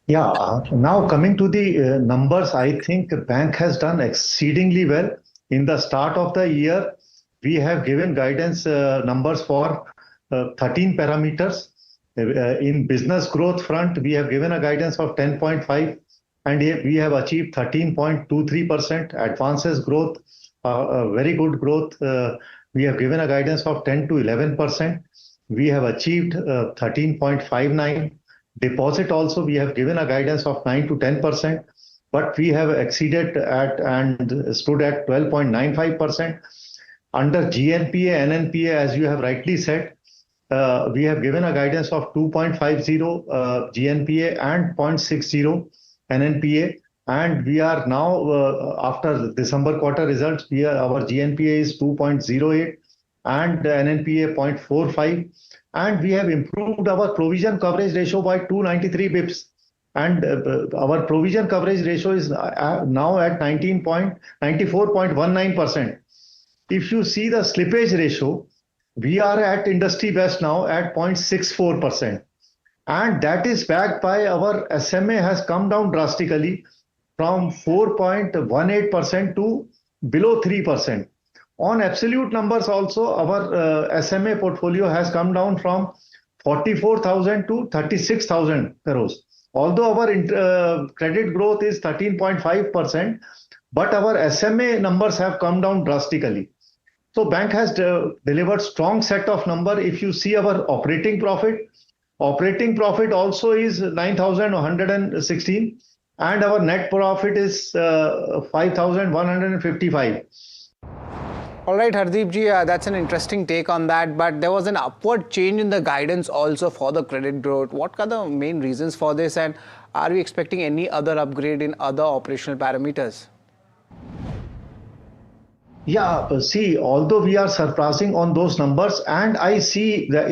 [SPEAKER 5] Yeah, now coming to the numbers, I think the bank has done exceedingly well. In the start of the year, we have given guidance numbers for 13 parameters. In business growth front, we have given a guidance of 10.5, and we have achieved 13.23%. Advances growth, very good growth. We have given a guidance of 10 to 11%. We have achieved 13.59. Deposit also, we have given a guidance of 9 to 10%, but we have exceeded at and stood at 12.95%. Under GNPA, NNPA, as you have rightly said, we have given a guidance of 2.50 GNPA and 0.60 NNPA. And we are now, after December quarter results, our GNPA is 2.08 and NNPA 0.45. And we have improved our provision coverage ratio by 293 bips. And our provision coverage ratio is now at 94.19%. If you see the slippage ratio, we are at industry best now at 0.64%. And that is backed by our SMA has come down drastically from 4.18% to below 3%. On absolute numbers also, our SMA portfolio has come down from 44,000 to 36,000 crores. Although our credit growth is 13.5%, but our SMA numbers have come down drastically. So bank has delivered strong set of number. If you see our operating profit also is 9,116, and our net profit is 5,155.
[SPEAKER 19] All right, Hardeep ji, that's an interesting take on that, but there was an upward change in the guidance also for the credit growth. What are the main reasons for this, and are we expecting any other upgrade in other operational parameters?
[SPEAKER 5] Yeah, see, although we are surpassing on those numbers, and I see that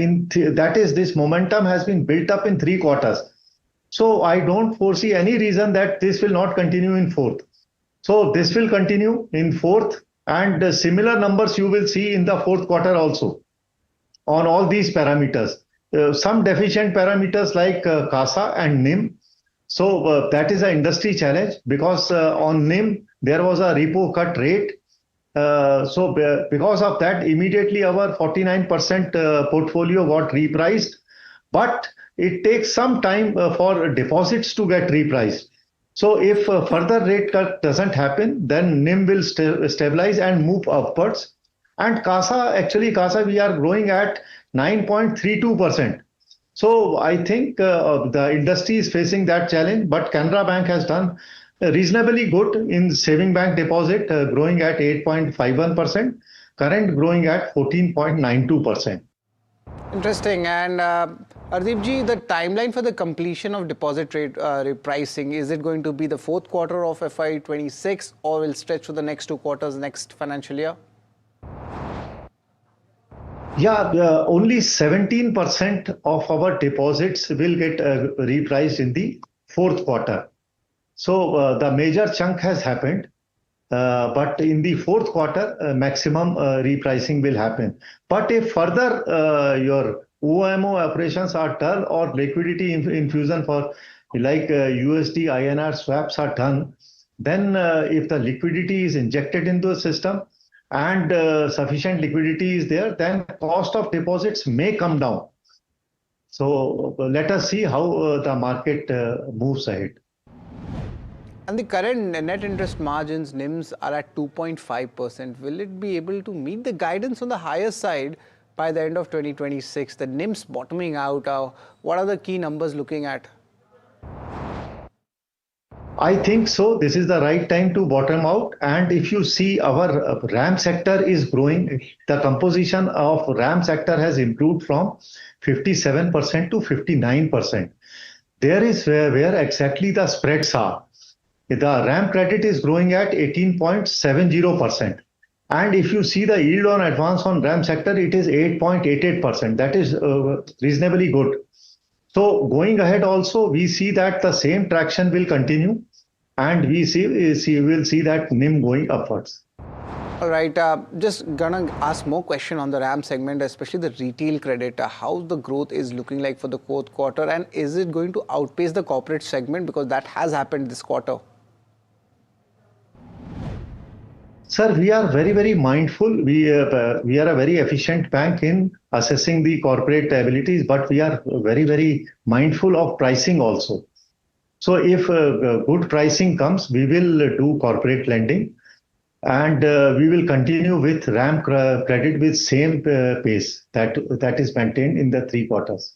[SPEAKER 5] this momentum has been built up in 3 quarters. So I don't foresee any reason that this will not continue in fourth. So this will continue in fourth, and similar numbers you will see in the fourth quarter also on all these parameters. Some deficient parameters like CASA and NIM. So that is an industry challenge, because on NIM there was a repo cut rate. So because of that, immediately our 49% portfolio got repriced, but it takes some time for deposits to get repriced. So if further rate cut doesn't happen, then NIM will stabilize and move upwards. And CASA we are growing at 9.32%. So I think the industry is facing that challenge, but Canara Bank has done reasonably good in saving bank deposit, growing at 8.51%, current growing at 14.92%.
[SPEAKER 19] Interesting. And Hardeep ji, the timeline for the completion of deposit rate repricing, is it going to be the fourth quarter of FY26 or will stretch for the next 2 quarters next financial year?
[SPEAKER 5] Yeah, only 17% of our deposits will get repriced in the fourth quarter. So the major chunk has happened, but in the fourth quarter, maximum repricing will happen. But if further your OMO operations are done or liquidity infusion for like USD INR swaps are done, then if the liquidity is injected into the system and sufficient liquidity is there, then cost of deposits may come down. So let us see how the market moves ahead.
[SPEAKER 19] And the current net interest margins, NIMs, are at 2.5%. Will it be able to meet the guidance on the higher side by the end of 2026? The NIMs bottoming out, what are the key numbers looking at?
[SPEAKER 5] I think so. This is the right time to bottom out. And if you see, our RAM sector is growing. The composition of RAM sector has improved from 57% to 59%. There is where exactly the spreads are. The RAM credit is growing at 18.70%. And if you see the yield on advance on RAM sector, it is 8.88%. That is reasonably good. So going ahead also, we see that the same traction will continue, and we will see that NIM going upwards.
[SPEAKER 19] All right, just gonna ask more question on the RAM segment, especially the retail credit. How the growth is looking like for the fourth quarter, and is it going to outpace the corporate segment, because that has happened this quarter?
[SPEAKER 5] Sir, we are very mindful. We are a very efficient bank in assessing the corporate abilities, but we are very mindful of pricing also. So if good pricing comes, we will do corporate lending, and we will continue with RAM credit with same pace that is maintained in the 3 quarters.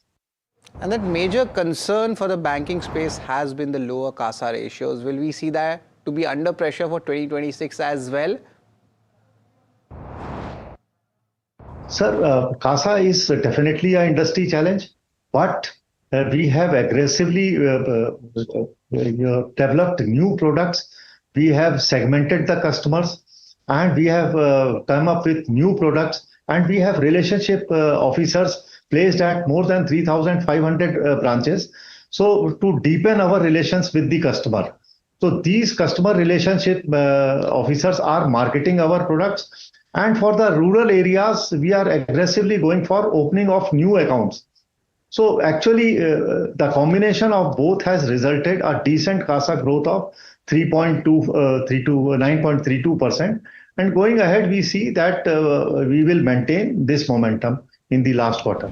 [SPEAKER 19] And that major concern for the banking space has been the lower CASA ratios. Will we see that to be under pressure for 2026 as well?
[SPEAKER 5] Sir, CASA is definitely an industry challenge, but we have aggressively developed new products. We have segmented the customers, and we have come up with new products, and we have relationship officers placed at more than 3,500 branches. So to deepen our relations with the customer. So these customer relationship officers are marketing our products. And for the rural areas, we are aggressively going for opening of new accounts. So actually, the combination of both has resulted a decent CASA growth of 9.32%. And going ahead, we see that we will maintain this momentum in the last quarter.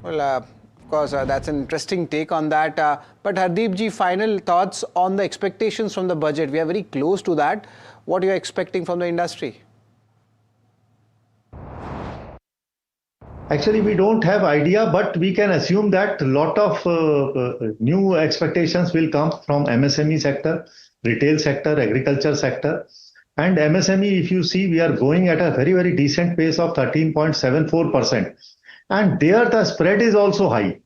[SPEAKER 19] Well, of course, that's an interesting take on that. But Hardeep ji, final thoughts on the expectations from the budget. We are very close to that. What are you expecting from the industry?
[SPEAKER 5] Actually, we don't have idea, but we can assume that a lot of new expectations will come from MSME sector, retail sector, agriculture sector. And MSME, if you see, we are going at a very decent pace of 13.74%. And there the spread is also high.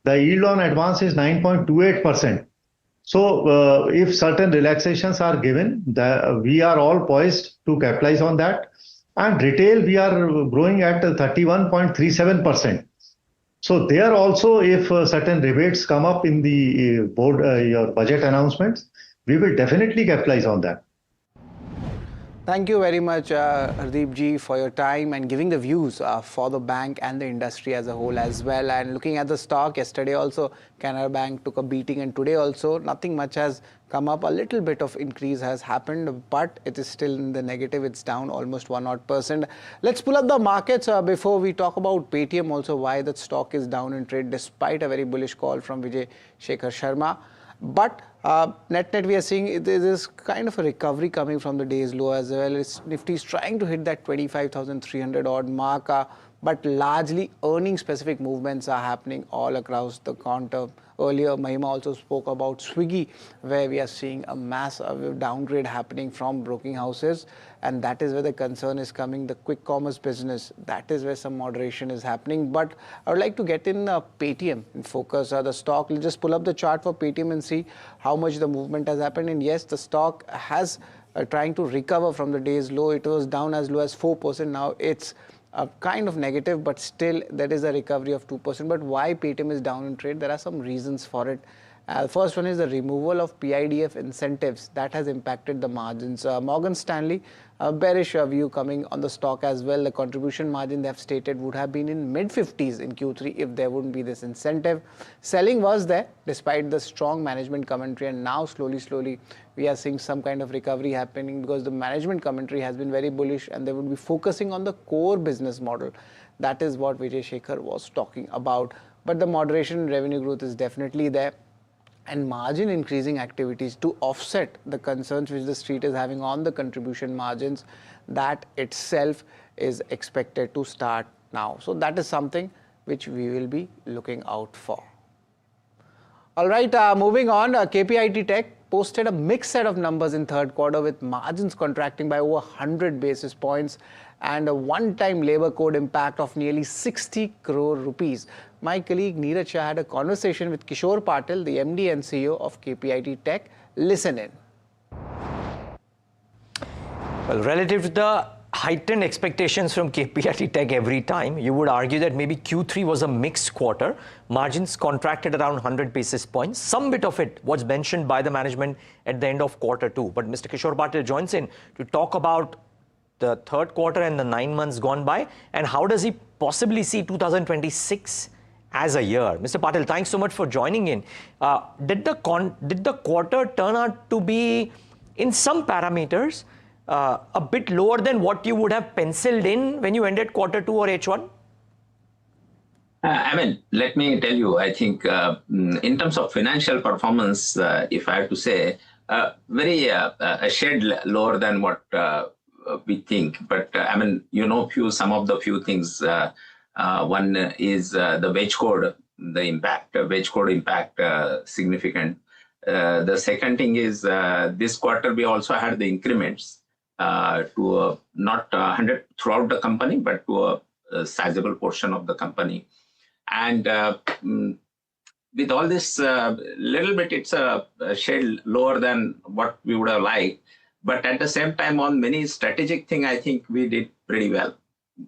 [SPEAKER 5] The yield on advance is 9.28%. So if certain relaxations are given, we are all poised to capitalize on that. And retail, we are growing at 31.37%. So there also, if certain rebates come up in the board, your budget announcements, we will definitely capitalize on that.
[SPEAKER 19] Thank you very much, Hardeep ji, for your time and giving the views for the bank and the industry as a whole as well. And looking at the stock, yesterday also, Canara Bank took a beating, and today also, nothing much has come up. A little bit of increase has happened, but it is still in the negative. It's down almost 1%. Let's pull up the markets before we talk about Paytm also, why that stock is down in trade despite a very bullish call from Vijay Shekhar Sharma. But net we are seeing there is kind of a recovery coming from the day's low as well. Nifty is trying to hit that 25,300 odd mark, but largely earning specific movements are happening all across the counter. Earlier, Mahima also spoke about Swiggy, where we are seeing a massive downgrade happening from broking houses, and that is where the concern is coming. The quick commerce business, that is where some moderation is happening. But I would like to get in Paytm in focus. The stock, let's just pull up the chart for Paytm and see how much the movement has happened. And yes, the stock has trying to recover from the day's low. It was down as low as 4%. Now it's kind of negative, but still there is a recovery of 2%. But why Paytm is down in trade? There are some reasons for it. First one is the removal of PIDF incentives. That has impacted the margins. Morgan Stanley, a bearish view coming on the stock as well. The contribution margin they have stated would have been in mid-50s in Q3 if there wouldn't be this incentive. Selling was there despite the strong management commentary, and now slowly we are seeing some kind of recovery happening because the management commentary has been very bullish and they would be focusing on the core business model. That is what Vijay Shekhar was talking about. But the moderation in revenue growth is definitely there, and margin increasing activities to offset the concerns which the street is having on the contribution margins, that itself is expected to start now. So that is something which we will be looking out for. All right, moving on, KPIT Tech posted a mixed set of numbers in third quarter with margins contracting by over 100 basis points and a one-time labor code impact of nearly 60 crore rupees. My colleague Neeraj Shah had a conversation with Kishore Patil, the MD and CEO of KPIT Tech. Listen in.
[SPEAKER 1] Well, relative to the heightened expectations from KPIT Tech every time. You would argue that maybe Q3 was a mixed quarter. Margins contracted around 100 basis points. Some bit of it was mentioned by the management at the end of quarter 2. But Mr. Kishore Patil joins in to talk about the third quarter and the 9 months gone by, and how does he possibly see 2026 as a year. Mr. Patil, thanks so much for joining in. Did the quarter turn out to be, in some parameters, a bit lower than what you would have penciled in when you ended quarter 2 or H1?
[SPEAKER 8] I mean, let me tell you, I think in terms of financial performance, if I have to say, very a shade lower than what we think. But I mean, some of the few things. One is the wage code, the impact, wage code impact significant. The second thing is this quarter we also had the increments to not 100 throughout the company, but to a sizable portion of the company. And with all this, little bit, it's a shade lower than what we would have liked. But at the same time, on many strategic things, I think we did pretty well.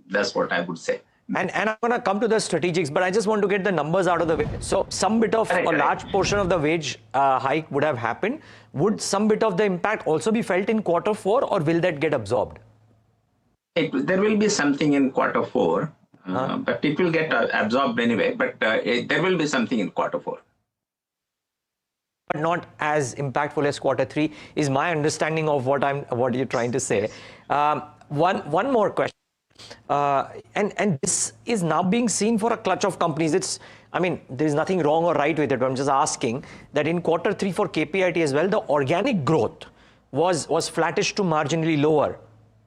[SPEAKER 8] That's what I would say.
[SPEAKER 1] And I'm going to come to the strategics, but I just want to get the numbers out of the way. So some bit of a large portion of the wage hike would have happened. Would some bit of the impact also be felt in quarter 4, or will that get absorbed?
[SPEAKER 8] There will be something in quarter 4, but it will get absorbed anyway. But there will be something in quarter 4.
[SPEAKER 1] But not as impactful as quarter 3 is my understanding of what you're trying to say. One more question. And this is now being seen for a clutch of companies. There's nothing wrong or right with it, but I'm just asking that in quarter 3 for KPIT as well, the organic growth was flattish to marginally lower,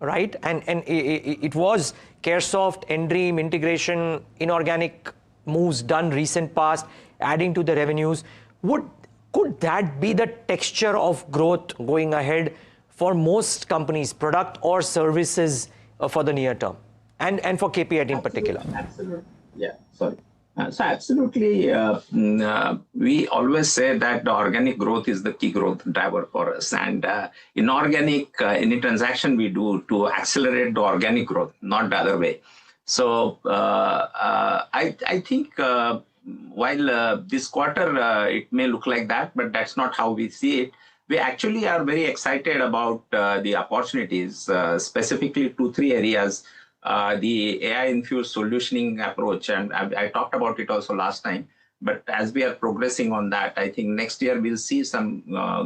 [SPEAKER 1] right? And it was Caresoft, Endream, integration, inorganic moves done recent past, adding to the revenues. Could that be the texture of growth going ahead for most companies, product or services, for the near term, and for KPIT in particular?
[SPEAKER 8] Absolutely. Yeah, sorry. So absolutely, we always say that the organic growth is the key growth driver for us. And inorganic, any transaction we do to accelerate the organic growth, not the other way. So I think while this quarter, it may look like that, but that's not how we see it. We actually are very excited about the opportunities, specifically 2-3 areas. The AI-infused solutioning approach, and I talked about it also last time. But as we are progressing on that, I think next year we'll see some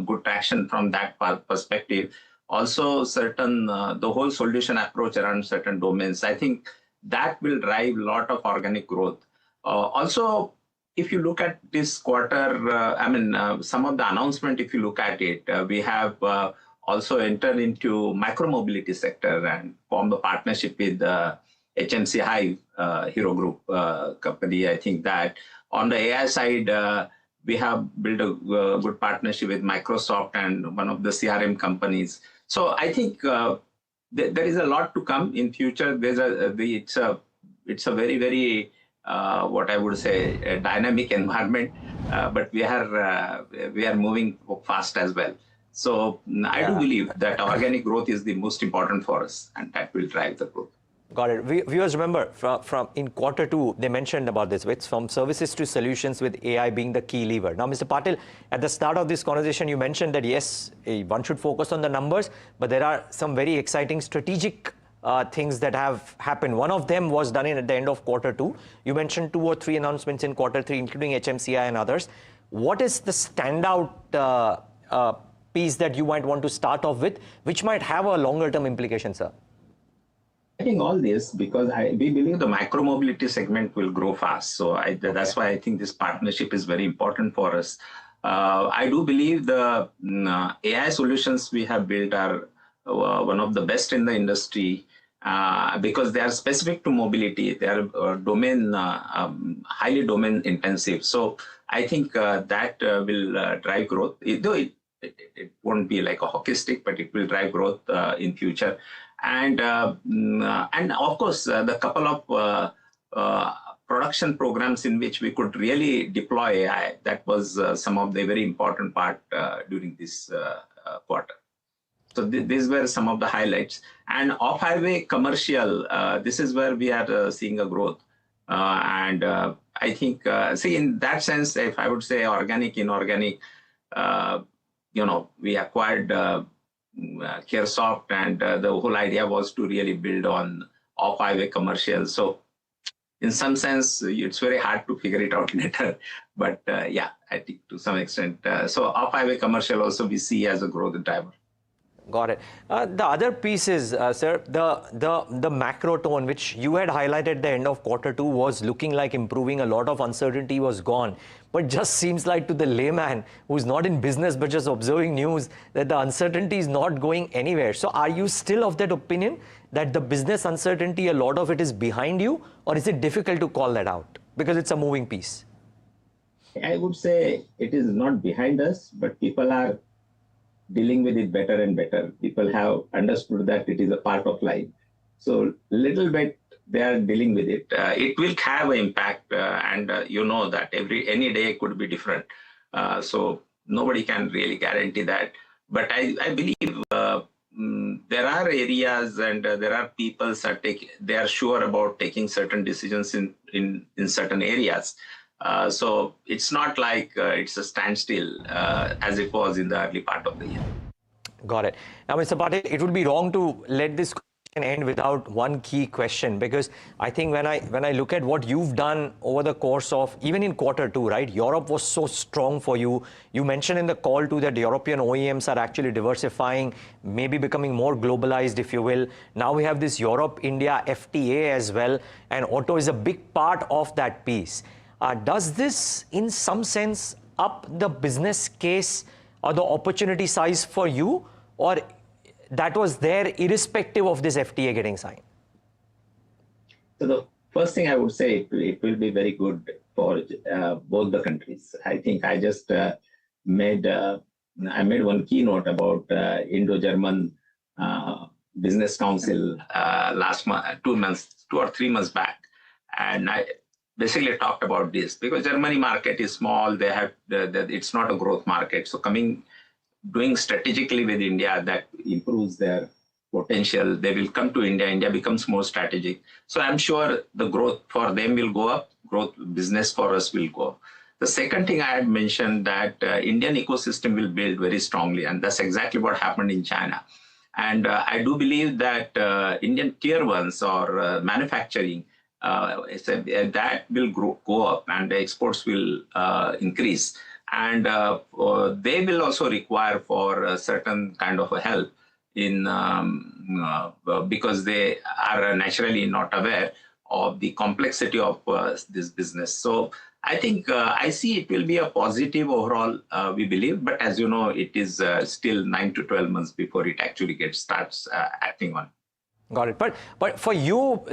[SPEAKER 8] good traction from that perspective. Also, the whole solution approach around certain domains, I think that will drive a lot of organic growth. Also, if you look at this quarter, some of the announcement, if you look at it, we have also entered into micro-mobility sector and formed a partnership with HMC Hive, Hero Group company. I think that on the AI side, we have built a good partnership with Microsoft and one of the CRM companies. So I think there is a lot to come in future. It's a very, very what I would say, a dynamic environment, but we are moving fast as well. So I do believe that organic growth is the most important for us, and that will drive the growth.
[SPEAKER 1] Got it. Viewers, remember, from in quarter 2, they mentioned about this, it's from services to solutions with AI being the key lever. Now, Mr. Patil, at the start of this conversation, you mentioned that yes, one should focus on the numbers, but there are some very exciting strategic things that have happened. One of them was done at the end of quarter 2. You mentioned 2 or 3 announcements in quarter 3, including HMCI and others. What is the standout piece that you might want to start off with, which might have a longer term implication, sir?
[SPEAKER 8] I think all this, because we believe the micro-mobility segment will grow fast. So that's why I think this partnership is very important for us. I do believe the AI solutions we have built are one of the best in the industry because they are specific to mobility. They are highly domain intensive. So I think that will drive growth. Though it won't be like a hockey stick, but it will drive growth in future. And of course, the couple of production programs in which we could really deploy AI, that was some of the very important part during this quarter. So these were some of the highlights. And off-highway commercial, this is where we are seeing a growth. I think, in that sense, if I would say organic, inorganic, we acquired Caresoft, and the whole idea was to really build on off-highway commercial. So in some sense, it's very hard to figure it out later. But I think to some extent. So off-highway commercial also we see as a growth driver.
[SPEAKER 1] Got it. The other piece is, sir, the macro tone, which you had highlighted at the end of Q2, was looking like improving. A lot of uncertainty was gone. But just seems like to the layman who's not in business but just observing news, that the uncertainty is not going anywhere. So are you still of that opinion that the business uncertainty, a lot of it is behind you, or is it difficult to call that out because it's a moving piece?
[SPEAKER 8] I would say it is not behind us, but people are dealing with it better and better. People have understood that it is a part of life. So little bit they are dealing with it. It will have an impact, and you know that any day could be different. So nobody can really guarantee that. But I believe there are areas and there are people they are sure about taking certain decisions in certain areas. So it's not like it's a standstill as it was in the early part of the year.
[SPEAKER 1] Got it. Now, Mr. Patil, it would be wrong to let this end without one key question, because I think when I look at what you've done over the course of, even in Q2, right, Europe was so strong for you. You mentioned in the call too that European OEMs are actually diversifying, maybe becoming more globalized, if you will. Now we have this Europe-India FTA as well, and auto is a big part of that piece. Does this, in some sense, up the business case or the opportunity size for you, or that was there irrespective of this FTA getting signed?
[SPEAKER 8] So the first thing I would say, it will be very good for both the countries. I think I just made one keynote about Indo-German Business Council last month, 2 or 3 months back, and I basically talked about this because Germany market is small. They have it's not a growth market. So doing strategically with India, that improves their potential. They will come to India. India becomes more strategic. So I'm sure the growth for them will go up. Growth business for us will go up. The second thing I had mentioned that Indian ecosystem will build very strongly, and that's exactly what happened in China. And I do believe that Indian tier ones or manufacturing, that will go up, and the exports will increase. And they will also require for a certain kind of a help in because they are naturally not aware of the complexity of this business. So I think I see it will be a positive overall, we believe, but as you know, it is still 9 to 12 months before it actually starts acting on.
[SPEAKER 1] Got it. But for you,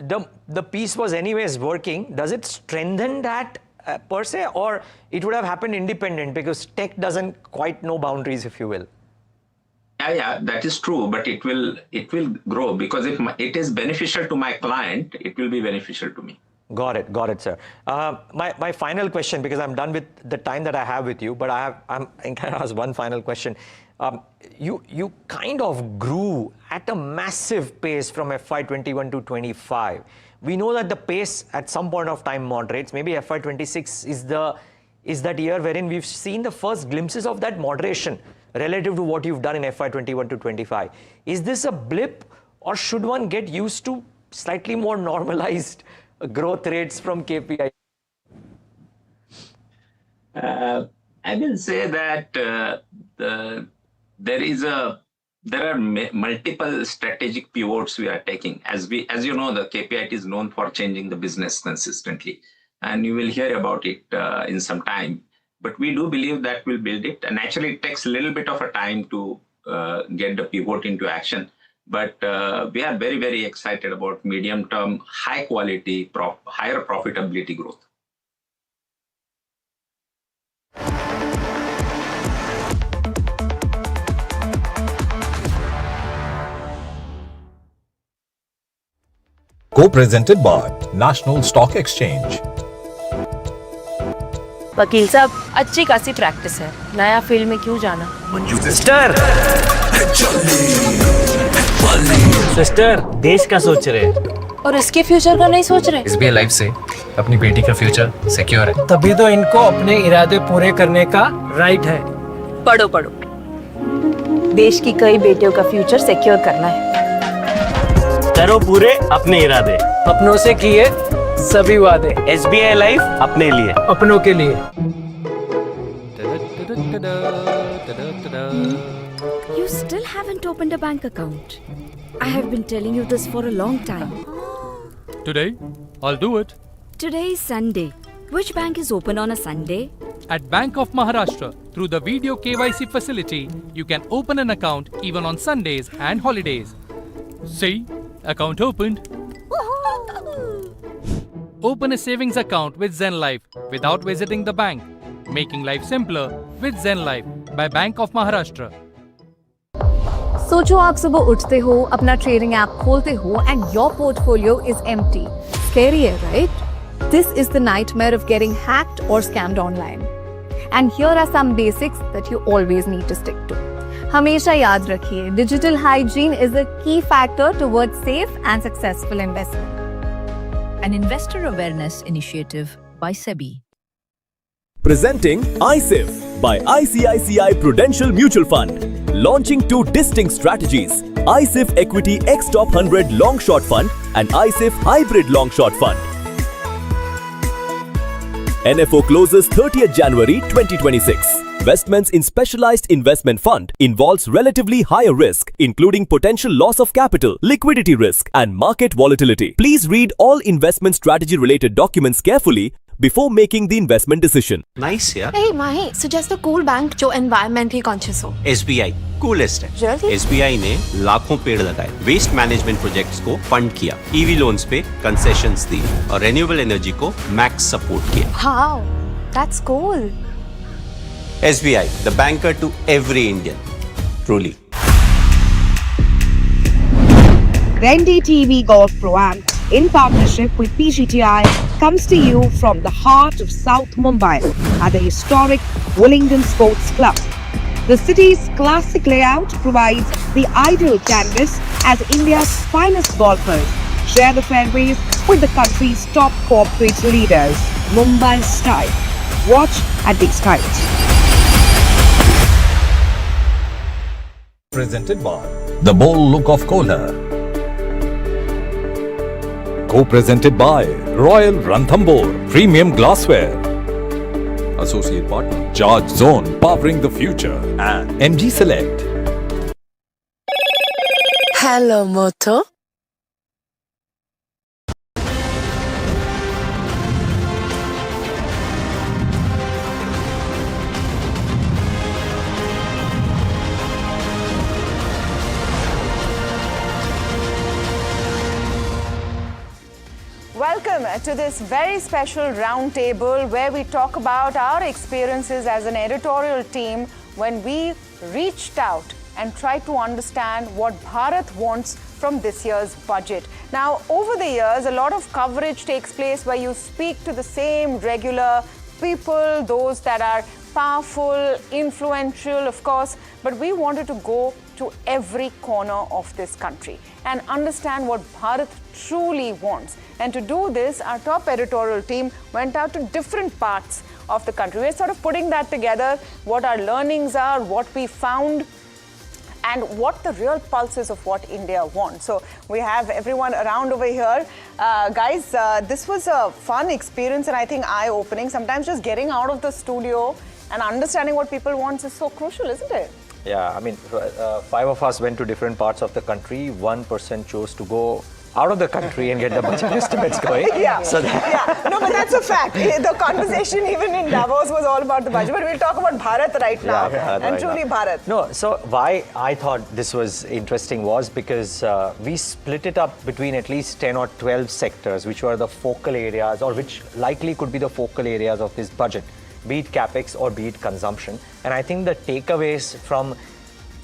[SPEAKER 1] the piece was anyways working. Does it strengthen that per se, or it would have happened independent because tech doesn't quite know boundaries, if you will?
[SPEAKER 8] Yeah, that is true. But it will grow because if it is beneficial to my client, it will be beneficial to me.
[SPEAKER 1] Got it, sir. My final question, because I'm done with the time that I have with you, but I'm going to ask one final question. You kind of grew at a massive pace from FY21 to 25. We know that the pace at some point of time moderates. Maybe FY26 is that year wherein we've seen the first glimpses of that moderation relative to what you've done in FY21 to 25. Is this a blip, or should one get used to slightly more normalized growth rates from KPIT?
[SPEAKER 8] I will say that there are multiple strategic pivots we are taking. As you know, the KPIT is known for changing the business consistently, and you will hear about it in some time. But we do believe that we'll build it, and actually it takes a little bit of a time to get the pivot into action. But we are very, very excited about medium-term, high-quality, higher profitability growth.
[SPEAKER 4] Co-presented by National Stock Exchange.
[SPEAKER 22] वकील साहब, अच्छी खासी practice है, नया field में क्यों जाना?
[SPEAKER 2] Manju sister, sister देश का सोच रहे
[SPEAKER 22] और इसके फ्यूचर का नहीं सोच रहे।
[SPEAKER 9] SBI लाइफ से अपनी बेटी का फ्यूचर सिक्योर है।
[SPEAKER 2] तभी तो इनको अपने इरादे पूरे करने का राइट है।
[SPEAKER 22] पढ़ो पढ़ो, देश की कई बेटियों का फ्यूचर सिक्योर करना है।
[SPEAKER 2] करो पूरे अपने इरादे, अपनों से किए सभी वादे। SBI लाइफ अपने लिए, अपनों के लिए।
[SPEAKER 14] You still haven't opened a bank account. I have been telling you this for a long time.
[SPEAKER 26] Today, I'll do it.
[SPEAKER 14] Today is Sunday. Which bank is open on a Sunday?
[SPEAKER 26] At Bank of Maharashtra, through the video KYC facility, you can open an account even on Sundays and holidays. See, account opened. Open a savings account with Zen Life without visiting the bank. Making life simpler with Zen Life by Bank of Maharashtra.
[SPEAKER 15] सोचो आप सुबह उठते हो, अपना trading app खोलते हो and your portfolio is empty. Scary है, right? This is the nightmare of getting hacked or scammed online. And here are some basics that you always need to stick to. हमेशा याद रखिए, digital hygiene is a key factor towards safe and successful investment.
[SPEAKER 16] An investor awareness initiative by SEBI.
[SPEAKER 24] Presenting iSIF by ICICI Prudential Mutual Fund. Launching two distinct strategies, iSIF Equity X Top 100 Long Short Fund and iSIF Hybrid Long Short Fund. NFO closes 30th January 2026. Investments in specialized investment fund involves relatively higher risk, including potential loss of capital, liquidity risk, and market volatility. Please read all investment strategy related documents carefully before making the investment decision.
[SPEAKER 6] Nice, yeah.
[SPEAKER 17] Hey, Mahi, suggest a cool bank जो environmentally conscious हो.
[SPEAKER 6] SBI coolest है।
[SPEAKER 17] Really?
[SPEAKER 6] SBI ने लाखों पेड़ लगाए, waste management projects को fund किया, EV loans पे कंसेशंस दी और रेन्यूएबल एनर्जी को मैक्स सपोर्ट किया।
[SPEAKER 17] Wow, that's cool.
[SPEAKER 6] SBI, the banker to every Indian. Truly.
[SPEAKER 18] NDTV Golf Pro-Am, in partnership with PGTI, comes to you from the heart of South Mumbai at the historic Willingdon Sports Club. The city's classic layout provides the ideal canvas as India's finest golfers share the fairways with the country's top corporate leaders, Mumbai style. Watch at these heights.
[SPEAKER 4] Presented by The Bold Look of Kohler. Co-presented by Royal Ranthambore Premium Glassware. Associate partner Charge Zone, powering the future, and MG Select.
[SPEAKER 22] Hello, Moto.
[SPEAKER 11] Welcome to this very special roundtable where we talk about our experiences as an editorial team when we reached out and tried to understand what Bharat wants from this year's budget. Now, over the years, a lot of coverage takes place where you speak to the same regular people, those that are powerful, influential, of course, but we wanted to go to every corner of this country and understand what Bharat truly wants. And to do this, our top editorial team went out to different parts of the country. We're sort of putting that together, what our learnings are, what we found, and what the real pulse is of what India wants. So we have everyone around over here. Guys, this was a fun experience and I think eye-opening. Sometimes just getting out of the studio and understanding what people want is so crucial, isn't it?
[SPEAKER 1] Yeah, I mean, 5 of us went to different parts of the country. One person chose to go out of the country and get the budget estimates going.
[SPEAKER 11] Yeah, no, but that's a fact. The conversation even in Davos was all about the budget, but we'll talk about Bharat right now, and truly Bharat.
[SPEAKER 1] No, so why I thought this was interesting was because we split it up between at least 10 or 12 sectors, which were the focal areas or which likely could be the focal areas of this budget, be it capex or be it consumption. And I think the takeaways from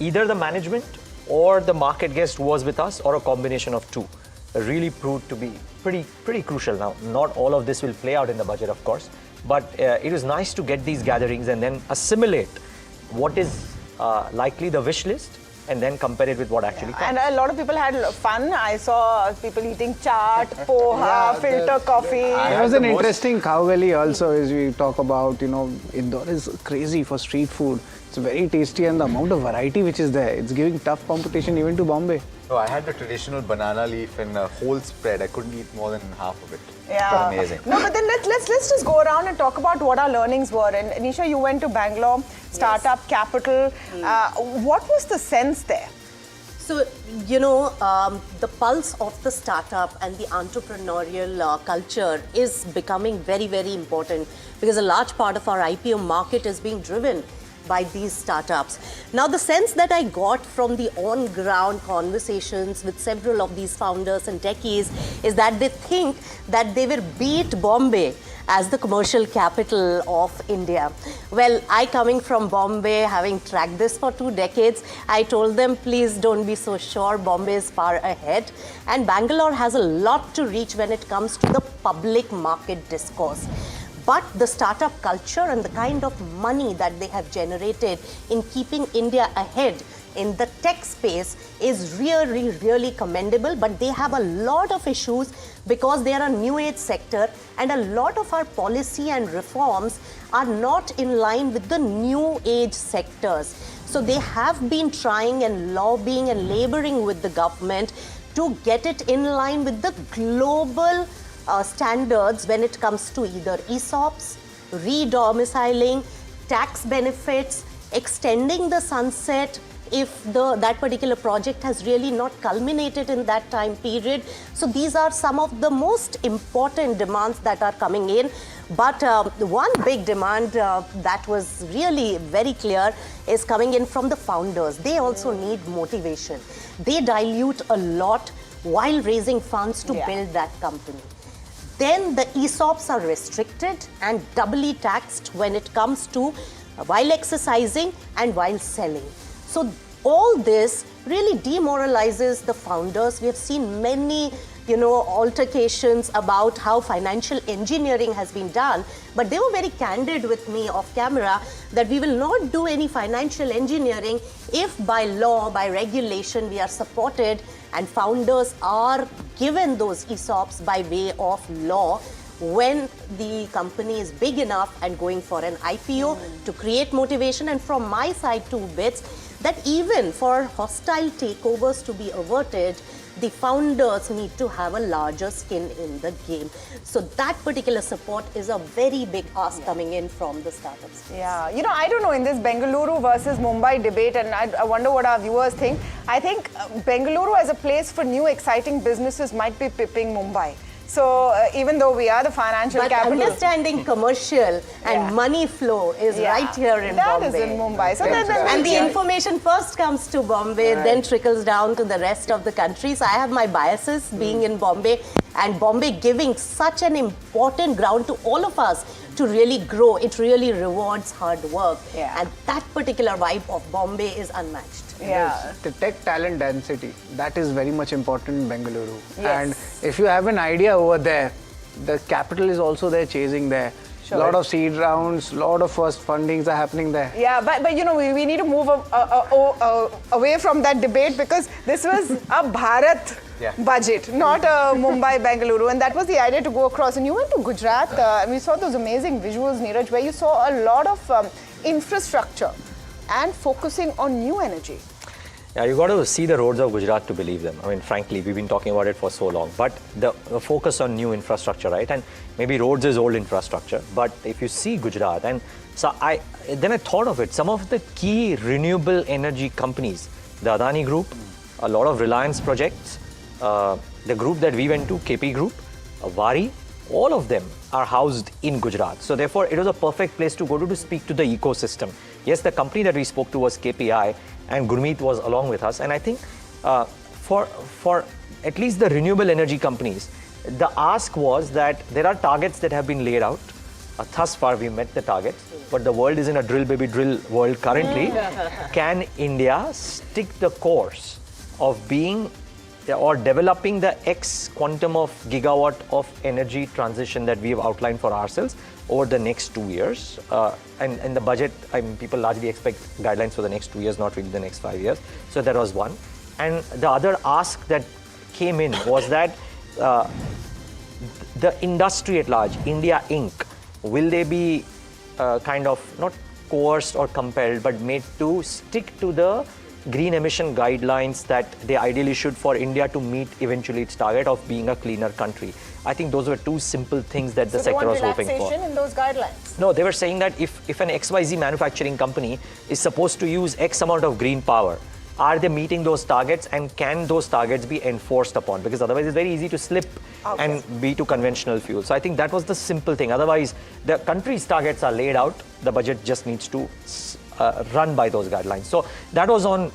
[SPEAKER 1] either the management or the market guest who was with us or a combination of two really proved to be pretty crucial. Now, not all of this will play out in the budget, of course, but it was nice to get these gatherings and then assimilate what is likely the wish list and then compare it with what actually comes.
[SPEAKER 11] And a lot of people had fun. I saw people eating chaat, poha, filter coffee.
[SPEAKER 19] There was an interesting cow gully also, as we talk about, Indore is crazy for street food. It's very tasty, and the amount of variety which is there, it's giving tough competition even to Bombay.
[SPEAKER 3] Oh, I had the traditional banana leaf and a whole spread. I couldn't eat more than half of it.
[SPEAKER 11] Yeah.
[SPEAKER 3] Amazing.
[SPEAKER 11] No, but then let's just go around and talk about what our learnings were. And Nisha, you went to Bangalore, startup capital. What was the sense there?
[SPEAKER 10] So, the pulse of the startup and the entrepreneurial culture is becoming very, very important, because a large part of our IPO market is being driven by these startups. Now, the sense that I got from the on-ground conversations with several of these founders and techies is that they think that they will beat Bombay as the commercial capital of India. Well, I, coming from Bombay, having tracked this for 2 decades, I told them, please don't be so sure. Bombay is far ahead, and Bangalore has a lot to reach when it comes to the public market discourse. But the startup culture and the kind of money that they have generated in keeping India ahead in the tech space is really, really commendable. But they have a lot of issues because they are a new age sector, and a lot of our policy and reforms are not in line with the new age sectors. So they have been trying and lobbying and laboring with the government to get it in line with the global standards when it comes to either ESOPs, re-domiciling, tax benefits, extending the sunset if that particular project has really not culminated in that time period. So these are some of the most important demands that are coming in. But one big demand that was really very clear is coming in from the founders. They also need motivation. They dilute a lot while raising funds to build that company. Then the ESOPs are restricted and doubly taxed when it comes to while exercising and while selling. So all this really demoralizes the founders. We have seen many, altercations about how financial engineering has been done, but they were very candid with me off camera that we will not do any financial engineering if by law, by regulation, we are supported and founders are given those ESOPs by way of law when the company is big enough and going for an IPO to create motivation. And from my side, 2 bits, that even for hostile takeovers to be averted, the founders need to have a larger skin in the game. So that particular support is a very big ask coming in from the startups.
[SPEAKER 11] Yeah, I don't know, in this Bengaluru versus Mumbai debate, and I wonder what our viewers think. I think Bengaluru as a place for new exciting businesses might be pipping Mumbai. So even though we are the financial capital,
[SPEAKER 10] understanding commercial and money flow is right here in Bombay.
[SPEAKER 11] That is in Mumbai. So
[SPEAKER 10] and the information first comes to Bombay, then trickles down to the rest of the country. So I have my biases being in Bombay, and Bombay giving such an important ground to all of us to really grow. It really rewards hard work. And that particular vibe of Bombay is unmatched.
[SPEAKER 19] The tech talent density, that is very much important in Bengaluru. And if you have an idea over there, the capital is also there chasing there. A lot of seed rounds, a lot of first fundings are happening there.
[SPEAKER 11] Yeah, but we need to move away from that debate, because this was a Bharat budget, not a Mumbai, Bengaluru. And that was the idea, to go across. And you went to Gujarat, and we saw those amazing visuals, Neeraj, where you saw a lot of infrastructure and focusing on new energy.
[SPEAKER 1] Yeah, you got to see the roads of Gujarat to believe them. I mean, frankly, we've been talking about it for so long. But the focus on new infrastructure, right? And maybe roads is old infrastructure. But if you see Gujarat, and so then I thought of it. Some of the key renewable energy companies, the Adani Group, a lot of Reliance projects, the group that we went to, KP Group, Wari, all of them are housed in Gujarat. So therefore, it was a perfect place to go to speak to the ecosystem. Yes, the company that we spoke to was KPI, and Gurmeet was along with us. And I think for at least the renewable energy companies, the ask was that there are targets that have been laid out. Thus far, we met the targets, but the world is in a drill baby drill world currently. Can India stick the course of being or developing the X quantum of gigawatt of energy transition that we have outlined for ourselves over the next 2 years. And the budget, people largely expect guidelines for the next 2 years, not really the next 5 years. So that was one. And the other ask that came in was that the industry at large, India Inc., will they be kind of not coerced or compelled, but made to stick to the green emission guidelines that they ideally should for India to meet eventually its target of being a cleaner country. I think those were two simple things that the sector was hoping for.
[SPEAKER 11] Relaxation in those guidelines?
[SPEAKER 1] No, they were saying that if an XYZ manufacturing company is supposed to use X amount of green power, are they meeting those targets and can those targets be enforced upon? Because otherwise it's very easy to slip and be to conventional fuel. So I think that was the simple thing. Otherwise, the country's targets are laid out. The budget just needs to run by those guidelines. So that was on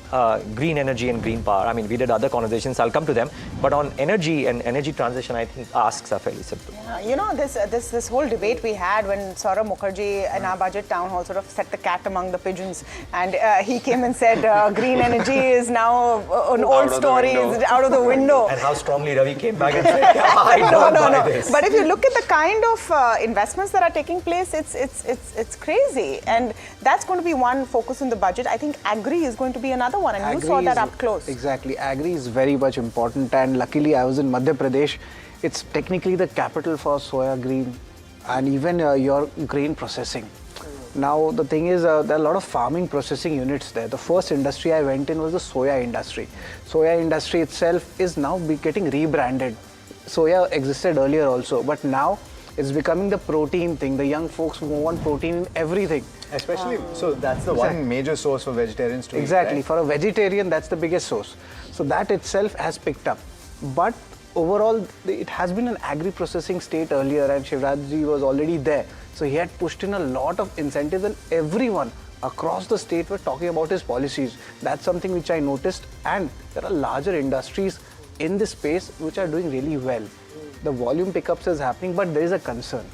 [SPEAKER 1] green energy and green power. I mean, we did other conversations, I'll come to them. But on energy and energy transition, I think asks are fairly simple.
[SPEAKER 11] Yeah, you know, this whole debate we had when Saurabh Mukherjee in our budget town hall sort of set the cat among the pigeons. And he came and said green energy is now an old story, is out of the window.
[SPEAKER 1] And how strongly Ravi came back and said, I don't buy this.
[SPEAKER 11] But if you look at the kind of investments that are taking place, it's crazy. And that's going to be one focus in the budget. I think agri is going to be another one, and
[SPEAKER 19] Agri
[SPEAKER 11] you saw that up close.
[SPEAKER 19] Exactly. Agri is very much important, and luckily I was in Madhya Pradesh. It's technically the capital for soya green and even your grain processing. Now the thing is, there are a lot of farming processing units there. The first industry I went in was the soya industry. Soya industry itself is now getting rebranded. Soya existed earlier also, but now it's becoming the protein thing. The young folks want protein in everything.
[SPEAKER 3] Especially, so that's the one major source for vegetarians to eat,
[SPEAKER 19] Exactly.
[SPEAKER 3] right?
[SPEAKER 19] For a vegetarian, that's the biggest source. So that itself has picked up. But overall, it has been an agri-processing state earlier, and Shivrajji was already there. So he had pushed in a lot of incentives, and everyone across the state were talking about his policies. That's something which I noticed, and there are larger industries in this space which are doing really well. The volume pickups is happening, but there is a concern.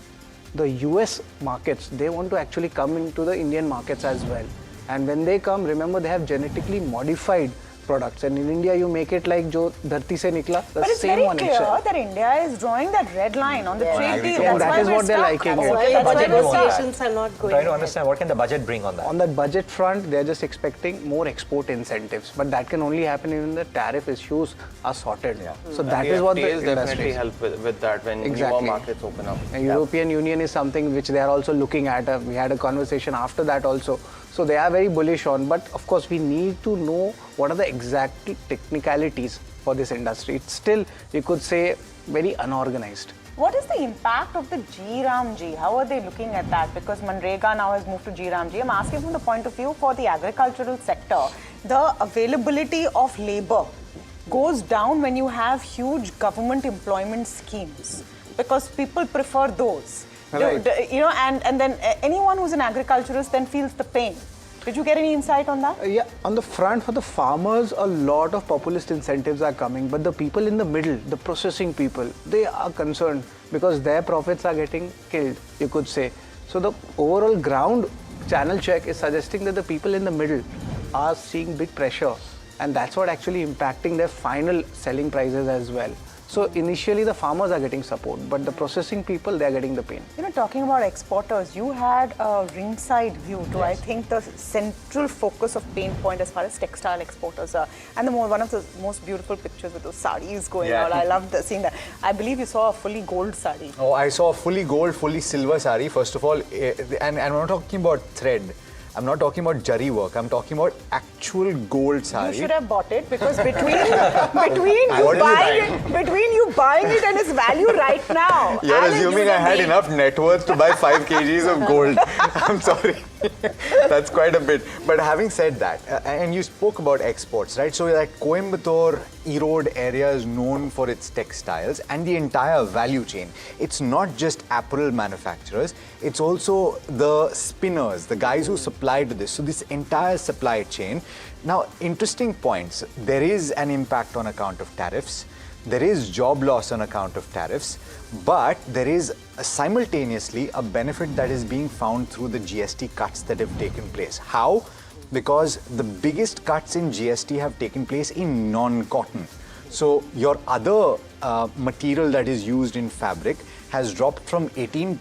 [SPEAKER 19] The US markets, they want to actually come into the Indian markets as well. And when they come, remember, they have genetically modified products, and in India you make it like jo dharti se nikla, the
[SPEAKER 11] But it's
[SPEAKER 19] same
[SPEAKER 11] very
[SPEAKER 19] one
[SPEAKER 11] clear
[SPEAKER 19] itself.
[SPEAKER 11] that India is drawing that red line on the trade deal.
[SPEAKER 19] And that is what they're liking.
[SPEAKER 1] What can the budget do on that?
[SPEAKER 10] Negotiations are not going
[SPEAKER 1] Trying to
[SPEAKER 10] ahead.
[SPEAKER 1] understand what can the budget bring on that?
[SPEAKER 19] On that budget front, they're just expecting more export incentives, but that can only happen when the tariff issues are sorted. So that is what the
[SPEAKER 7] definitely
[SPEAKER 19] industry
[SPEAKER 7] help with that when
[SPEAKER 19] Exactly.
[SPEAKER 7] newer markets open up.
[SPEAKER 19] The European Union is something which they are also looking at. We had a conversation after that also. So they are very bullish on, but of course we need to know what are the exact technicalities for this industry. It's still, you could say, very unorganized.
[SPEAKER 11] What is the impact of the GRAMG? How are they looking at that? Because Manrega now has moved to GRAMG. I'm asking from the point of view for the agricultural sector, the availability of labor goes down when you have huge government employment schemes because people prefer those.
[SPEAKER 19] Right.
[SPEAKER 11] You know, and then anyone who's an agriculturist then feels the pain. Did you get any insight on that?
[SPEAKER 19] Yeah, on the front for the farmers, a lot of populist incentives are coming, but the people in the middle, the processing people, they are concerned because their profits are getting killed, you could say. So the overall ground channel check is suggesting that the people in the middle are seeing big pressure, and that's what actually impacting their final selling prices as well. So initially the farmers are getting support, but the processing people, they are getting the pain.
[SPEAKER 11] You know, talking about exporters, you had a ringside view to, I think, the central focus of pain point as far as textile exporters are. And one of the most beautiful pictures with those sarees going out. I loved seeing that. I believe you saw a fully gold saree.
[SPEAKER 3] Oh, I saw a fully gold, fully silver saree, first of all. And I'm not talking about thread. I'm not talking about jari work. I'm talking about actual gold saree.
[SPEAKER 11] You should have bought it because between you buying it and its value right now.
[SPEAKER 3] You're assuming I had enough net worth to buy 5 kgs of gold. I'm sorry. That's quite a bit. But having said that, and you spoke about exports, right? So that Coimbatore, Erode area is known for its textiles and the entire value chain. It's not just apparel manufacturers, it's also the spinners, the guys who supply to this. So this entire supply chain. Now, interesting points. There is an impact on account of tariffs. There is job loss on account of tariffs, but there is simultaneously a benefit that is being found through the GST cuts that have taken place. How? Because the biggest cuts in GST have taken place in non-cotton. So your other material that is used in fabric has dropped from 18%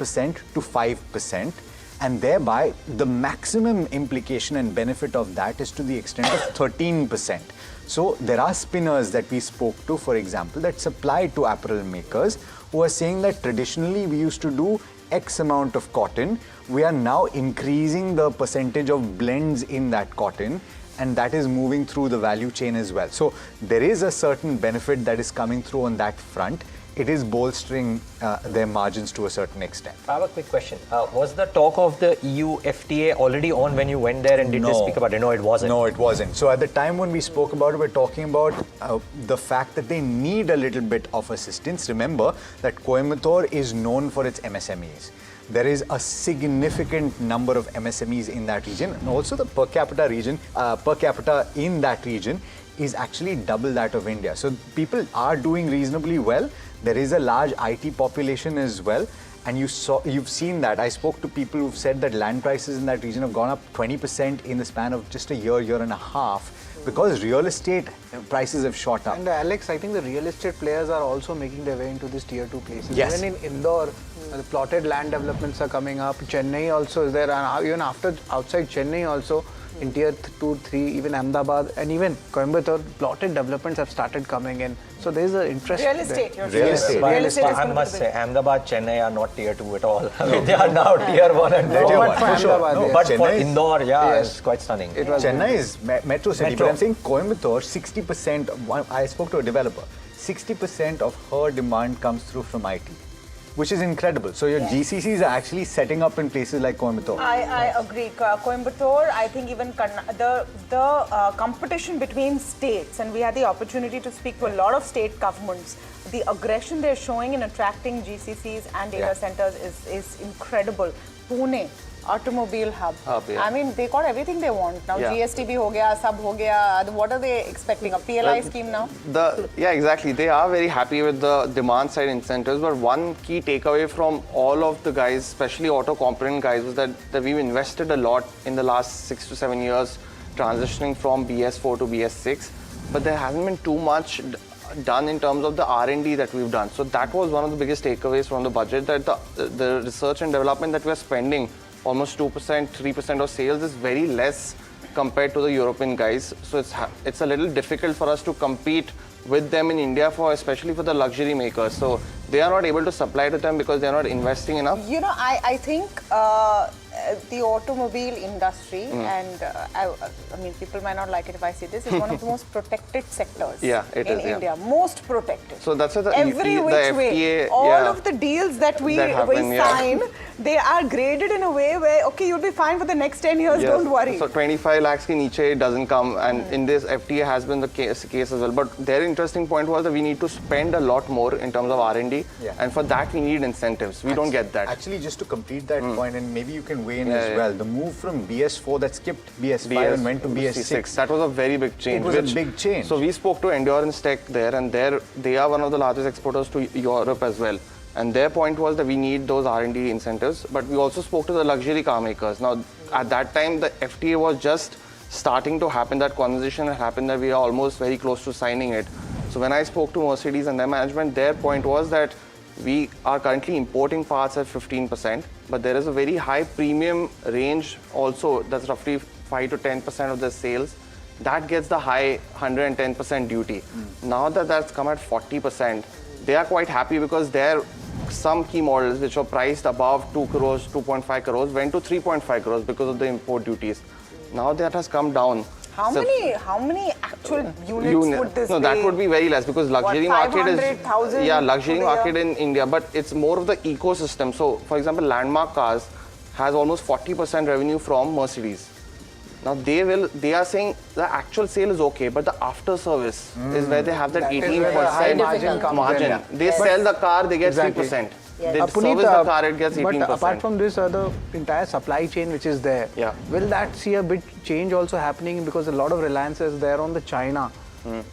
[SPEAKER 3] to 5%, and thereby the maximum implication and benefit of that is to the extent of 13%. So there are spinners that we spoke to, for example, that supply to apparel makers who are saying that traditionally we used to do X amount of cotton. We are now increasing the percentage of blends in that cotton, and that is moving through the value chain as well. So there is a certain benefit that is coming through on that front. It is bolstering their margins to a certain extent.
[SPEAKER 1] I have a quick question. Was the talk of the EU FTA already on when you went there, and did they speak about it? No, it wasn't.
[SPEAKER 3] No, it wasn't. So at the time when we spoke about it, we're talking about the fact that they need a little bit of assistance. Remember that Coimbatore is known for its MSMEs. There is a significant number of MSMEs in that region, and also the per capita in that region is actually double that of India. So people are doing reasonably well. There is a large IT population as well, and you've seen that. I spoke to people who've said that land prices in that region have gone up 20% in the span of just a year and a half, because real estate prices have shot up.
[SPEAKER 19] And Alex, I think the real estate players are also making their way into these tier 2 places.
[SPEAKER 3] Yes.
[SPEAKER 19] Even in Indore, the plotted land developments are coming up. Chennai also is there, and even outside Chennai also, in tier 2, 3, even Ahmedabad and even Coimbatore, plotted developments have started coming in. So there is an interest.
[SPEAKER 11] Real estate,
[SPEAKER 19] there.
[SPEAKER 11] Real estate.
[SPEAKER 1] I must say, Ahmedabad, Chennai are not tier 2 at all. I mean, they are now tier 1 and tier 2.
[SPEAKER 3] For sure.
[SPEAKER 1] No, but for Indore, it's quite stunning.
[SPEAKER 3] Chennai is metro city, but I'm saying Coimbatore, 60%, I spoke to a developer, 60% of her demand comes through from IT, which is incredible. So your GCCs are actually setting up in places like Coimbatore.
[SPEAKER 11] I agree. Coimbatore, I think even the competition between states, and we had the opportunity to speak to a lot of state governments, the aggression they're showing in attracting GCCs and data centers is incredible. Pune, automobile hub. I mean, they got everything they want. Now GST bhi ho gaya, sab ho gaya. What are they expecting? A PLI scheme now?
[SPEAKER 7] Exactly. They are very happy with the demand side incentives, but one key takeaway from all of the guys, especially auto component guys, was that we've invested a lot in the last 6 to 7 years, transitioning from BS4 to BS6, but there hasn't been too much done in terms of the R&D that we've done. So that was one of the biggest takeaways from the budget, that the research and development that we're spending, almost 2%, 3% of sales, is very less compared to the European guys. So it's a little difficult for us to compete with them in India, especially for the luxury makers. So they are not able to supply to them because they are not investing enough.
[SPEAKER 11] You know, I think the automobile industry, and I mean, people might not like it if I say this, is one of the most protected sectors in India. Most protected.
[SPEAKER 7] So that's why
[SPEAKER 11] every which way, all of the deals that we sign, they are graded in a way where, okay, you'll be fine for the next 10 years, don't worry.
[SPEAKER 7] So 25 lakhs ki niche doesn't come, and in this FTA has been the case as well. But their interesting point was that we need to spend a lot more in terms of R&D, and for that we need incentives. We don't get that.
[SPEAKER 3] Actually, just to complete that point, and maybe you can weigh in as well, the move from BS4 that skipped BS5 and went to BS6.
[SPEAKER 7] That was a very big change.
[SPEAKER 3] It was a big change.
[SPEAKER 7] So we spoke to Endurance Tech there, and they are one of the largest exporters to Europe as well. And their point was that we need those R&D incentives. But we also spoke to the luxury car makers. Now, at that time, the FTA was just starting to happen. That conversation had happened, that we are almost very close to signing it. So when I spoke to Mercedes and their management, their point was that we are currently importing parts at 15%, but there is a very high premium range also, that's roughly 5 to 10% of the sales. That gets the high 110% duty. Now that that's come at 40%, they are quite happy, because there some key models which were priced above 2 crores, 2.5 crores went to 3.5 crores because of the import duties. Now that has come down.
[SPEAKER 11] How many actual units would this be?
[SPEAKER 7] No, that would be very less, because luxury market is luxury market in India, but it's more of the ecosystem. So, for example, Landmark Cars has almost 40% revenue from Mercedes. Now they are saying the actual sale is okay, but the after service is where they have that 18% margin. They sell the car, they get 3%. They service the car, it gets 18%.
[SPEAKER 19] But apart from this, the entire supply chain which is there, will that see a bit change also happening, because a lot of reliance is there on the China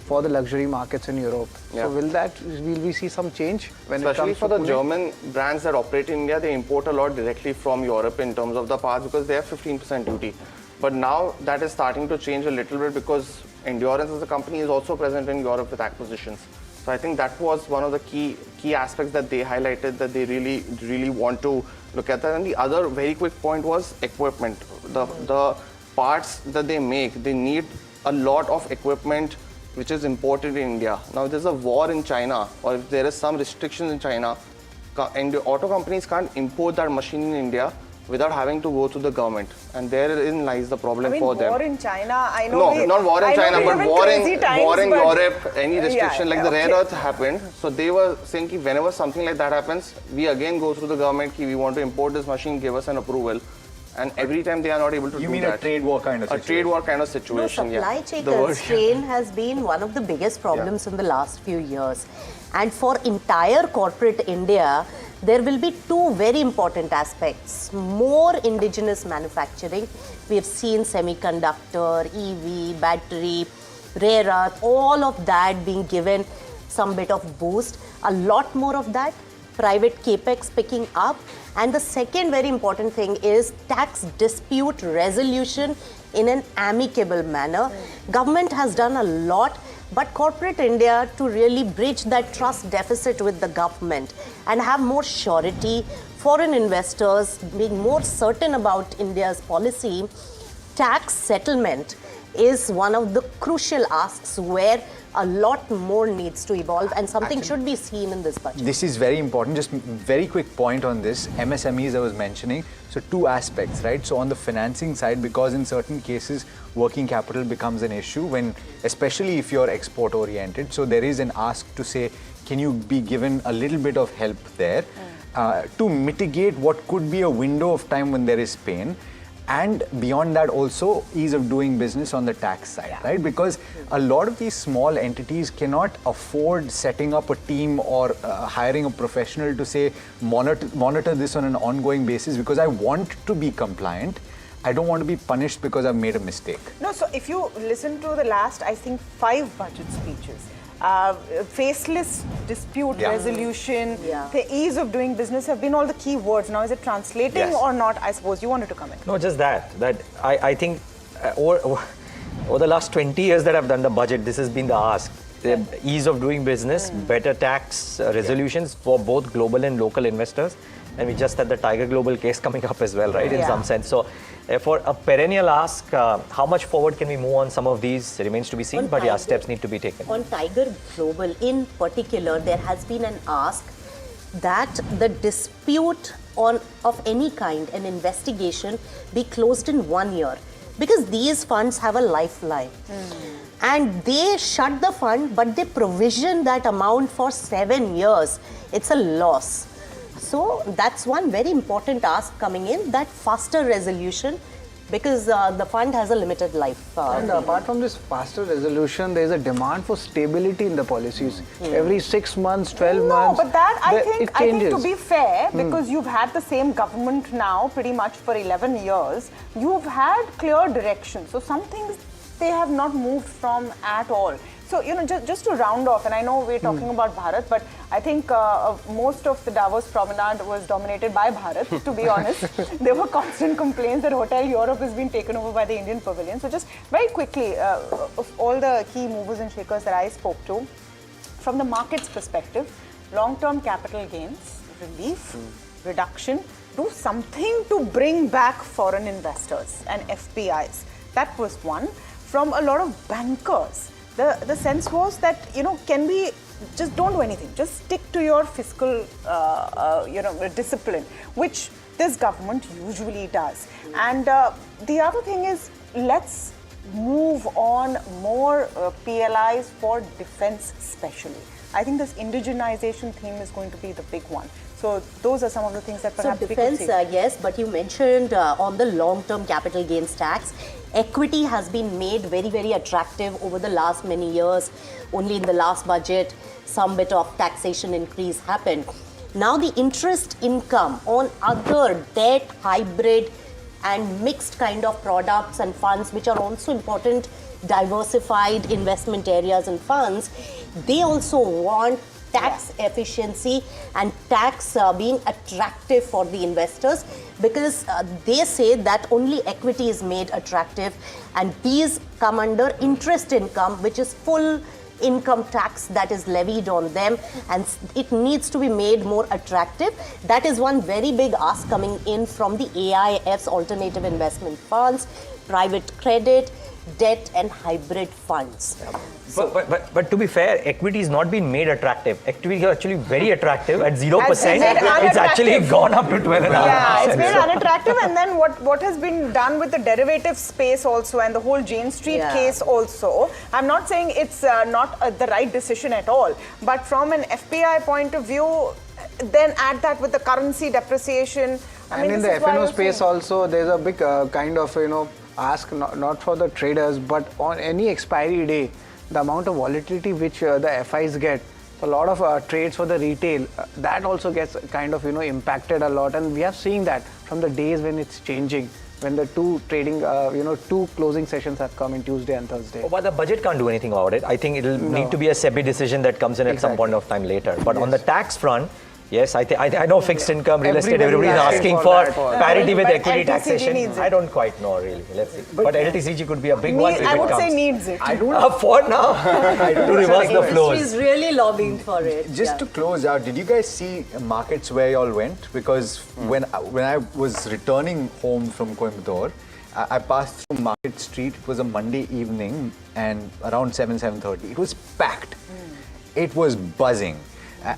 [SPEAKER 19] for the luxury markets in Europe. So will we see some change when
[SPEAKER 7] especially
[SPEAKER 19] it comes
[SPEAKER 7] for the German brands that operate in India, they import a lot directly from Europe in terms of the parts, because they have 15% duty. But now that is starting to change a little bit, because Endurance as a company is also present in Europe with acquisitions. So I think that was one of the key aspects that they highlighted, that they really want to look at that. And the other very quick point was equipment. The parts that they make, they need a lot of equipment which is imported in India. Now if there's a war in China, or if there is some restrictions in China, and the auto companies can't import that machine in India without having to go to the government, and therein lies the problem for them.
[SPEAKER 11] War in China, I know.
[SPEAKER 7] No, not war in China, but war in Europe, any restriction like the rare earth happened. So they were saying that whenever something like that happens, we again go through the government, we want to import this machine, give us an approval. And every time they are not able to do that.
[SPEAKER 3] You mean a trade war kind of situation?
[SPEAKER 7] A trade war kind of situation,
[SPEAKER 10] no, supply chain constraint has been one of the biggest problems in the last few years. And for entire corporate India, there will be two very important aspects. More indigenous manufacturing. We have seen semiconductor, EV, battery, rare earth, all of that being given some bit of boost. A lot more of that. Private capex picking up. And the second very important thing is tax dispute resolution in an amicable manner. Government has done a lot, but corporate India, to really bridge that trust deficit with the government and have more surety, foreign investors being more certain about India's policy, tax settlement is one of the crucial asks where a lot more needs to evolve, and something should be seen in this budget.
[SPEAKER 3] This is very important. Just very quick point on this. MSMEs I was mentioning. So two aspects, right? So on the financing side, because in certain cases, working capital becomes an issue when, especially if you're export oriented. So there is an ask to say, can you be given a little bit of help there to mitigate what could be a window of time when there is pain. And beyond that also ease of doing business on the tax side, right? Because a lot of these small entities cannot afford setting up a team or hiring a professional to say monitor this on an ongoing basis, because I want to be compliant. I don't want to be punished because I've made a mistake.
[SPEAKER 11] No, so if you listen to the last, I think, 5 budget speeches, faceless dispute resolution, the ease of doing business have been all the key words. Now, is it translating or not? I suppose you wanted to comment.
[SPEAKER 1] No, just that I think over the last 20 years that I've done the budget, this has been the ask. The ease of doing business, better tax resolutions for both global and local investors. And we just had the Tiger Global case coming up as well, right, in some sense. So, for a perennial ask, how much forward can we move on some of these remains to be seen, but steps need to be taken.
[SPEAKER 10] On Tiger Global in particular, there has been an ask that the dispute of any kind, an investigation, be closed in 1 year, because these funds have a lifeline. And they shut the fund, but they provision that amount for 7 years. It's a loss. So that's one very important ask coming in, that faster resolution, because the fund has a limited life.
[SPEAKER 19] And apart from this faster resolution, there is a demand for stability in the policies. Every 6 months, 12 months.
[SPEAKER 11] No, but that I think to be fair, because you've had the same government now pretty much for 11 years, you've had clear direction. So some things they have not moved from at all. So, just to round off, and I know we're talking about Bharat, but I think most of the Davos promenade was dominated by Bharat, to be honest. There were constant complaints that Hotel Europe has been taken over by the Indian Pavilion. So just very quickly, of all the key movers and shakers that I spoke to, from the market's perspective, long-term capital gains, relief, reduction, do something to bring back foreign investors and FPIs. That was one. From a lot of bankers, the sense was that, can we just don't do anything, just stick to your fiscal, discipline, which this government usually does. And the other thing is, let's move on more PLIs for defense especially. I think this indigenization theme is going to be the big one. So those are some of the things that perhaps
[SPEAKER 10] defense,
[SPEAKER 11] we could see.
[SPEAKER 10] yes, but you mentioned on the long-term capital gains tax, equity has been made very, very attractive over the last many years. Only in the last budget, some bit of taxation increase happened. Now the interest income on other debt, hybrid and mixed kind of products and funds, which are also important diversified investment areas and funds, they also want tax efficiency and tax being attractive for the investors, because they say that only equity is made attractive, and these come under interest income, which is full income tax that is levied on them, and it needs to be made more attractive. That is one very big ask coming in from the AIFs, alternative investment funds, private credit, debt and hybrid funds.
[SPEAKER 1] But to be fair, equity has not been made attractive. Equity is actually very attractive at 0%. It's actually gone up to 12.5%.
[SPEAKER 11] Yeah, it's made unattractive. And then what has been done with the derivative space also, and the whole Jane Street case also. I'm not saying it's not the right decision at all, but from an FPI point of view, then add that with the currency depreciation.
[SPEAKER 19] I mean, in the F&O space also, there's a big kind of, ask not for the traders, but on any expiry day, the amount of volatility which the FIs get, a lot of trades for the retail, that also gets kind of impacted a lot, and we are seeing that from the days when it's changing, when the two trading, two closing sessions have come in Tuesday and Thursday.
[SPEAKER 1] But the budget can't do anything about it. I think it'll need to be a SEBI decision that comes in at some point of time later. But on the tax front, yes, I know fixed income, real estate, everybody is asking for parity with equity taxation. I don't quite know really. Let's see. But LTCG could be a big one if it comes.
[SPEAKER 11] I would say needs it.
[SPEAKER 3] I don't
[SPEAKER 1] for now. To reverse the flows.
[SPEAKER 10] Industry is really lobbying for it.
[SPEAKER 3] Just to close out, did you guys see markets where you all went? Because when I was returning home from Coimbatore, I passed through Market Street. It was a Monday evening and around 7:30. It was packed. It was buzzing.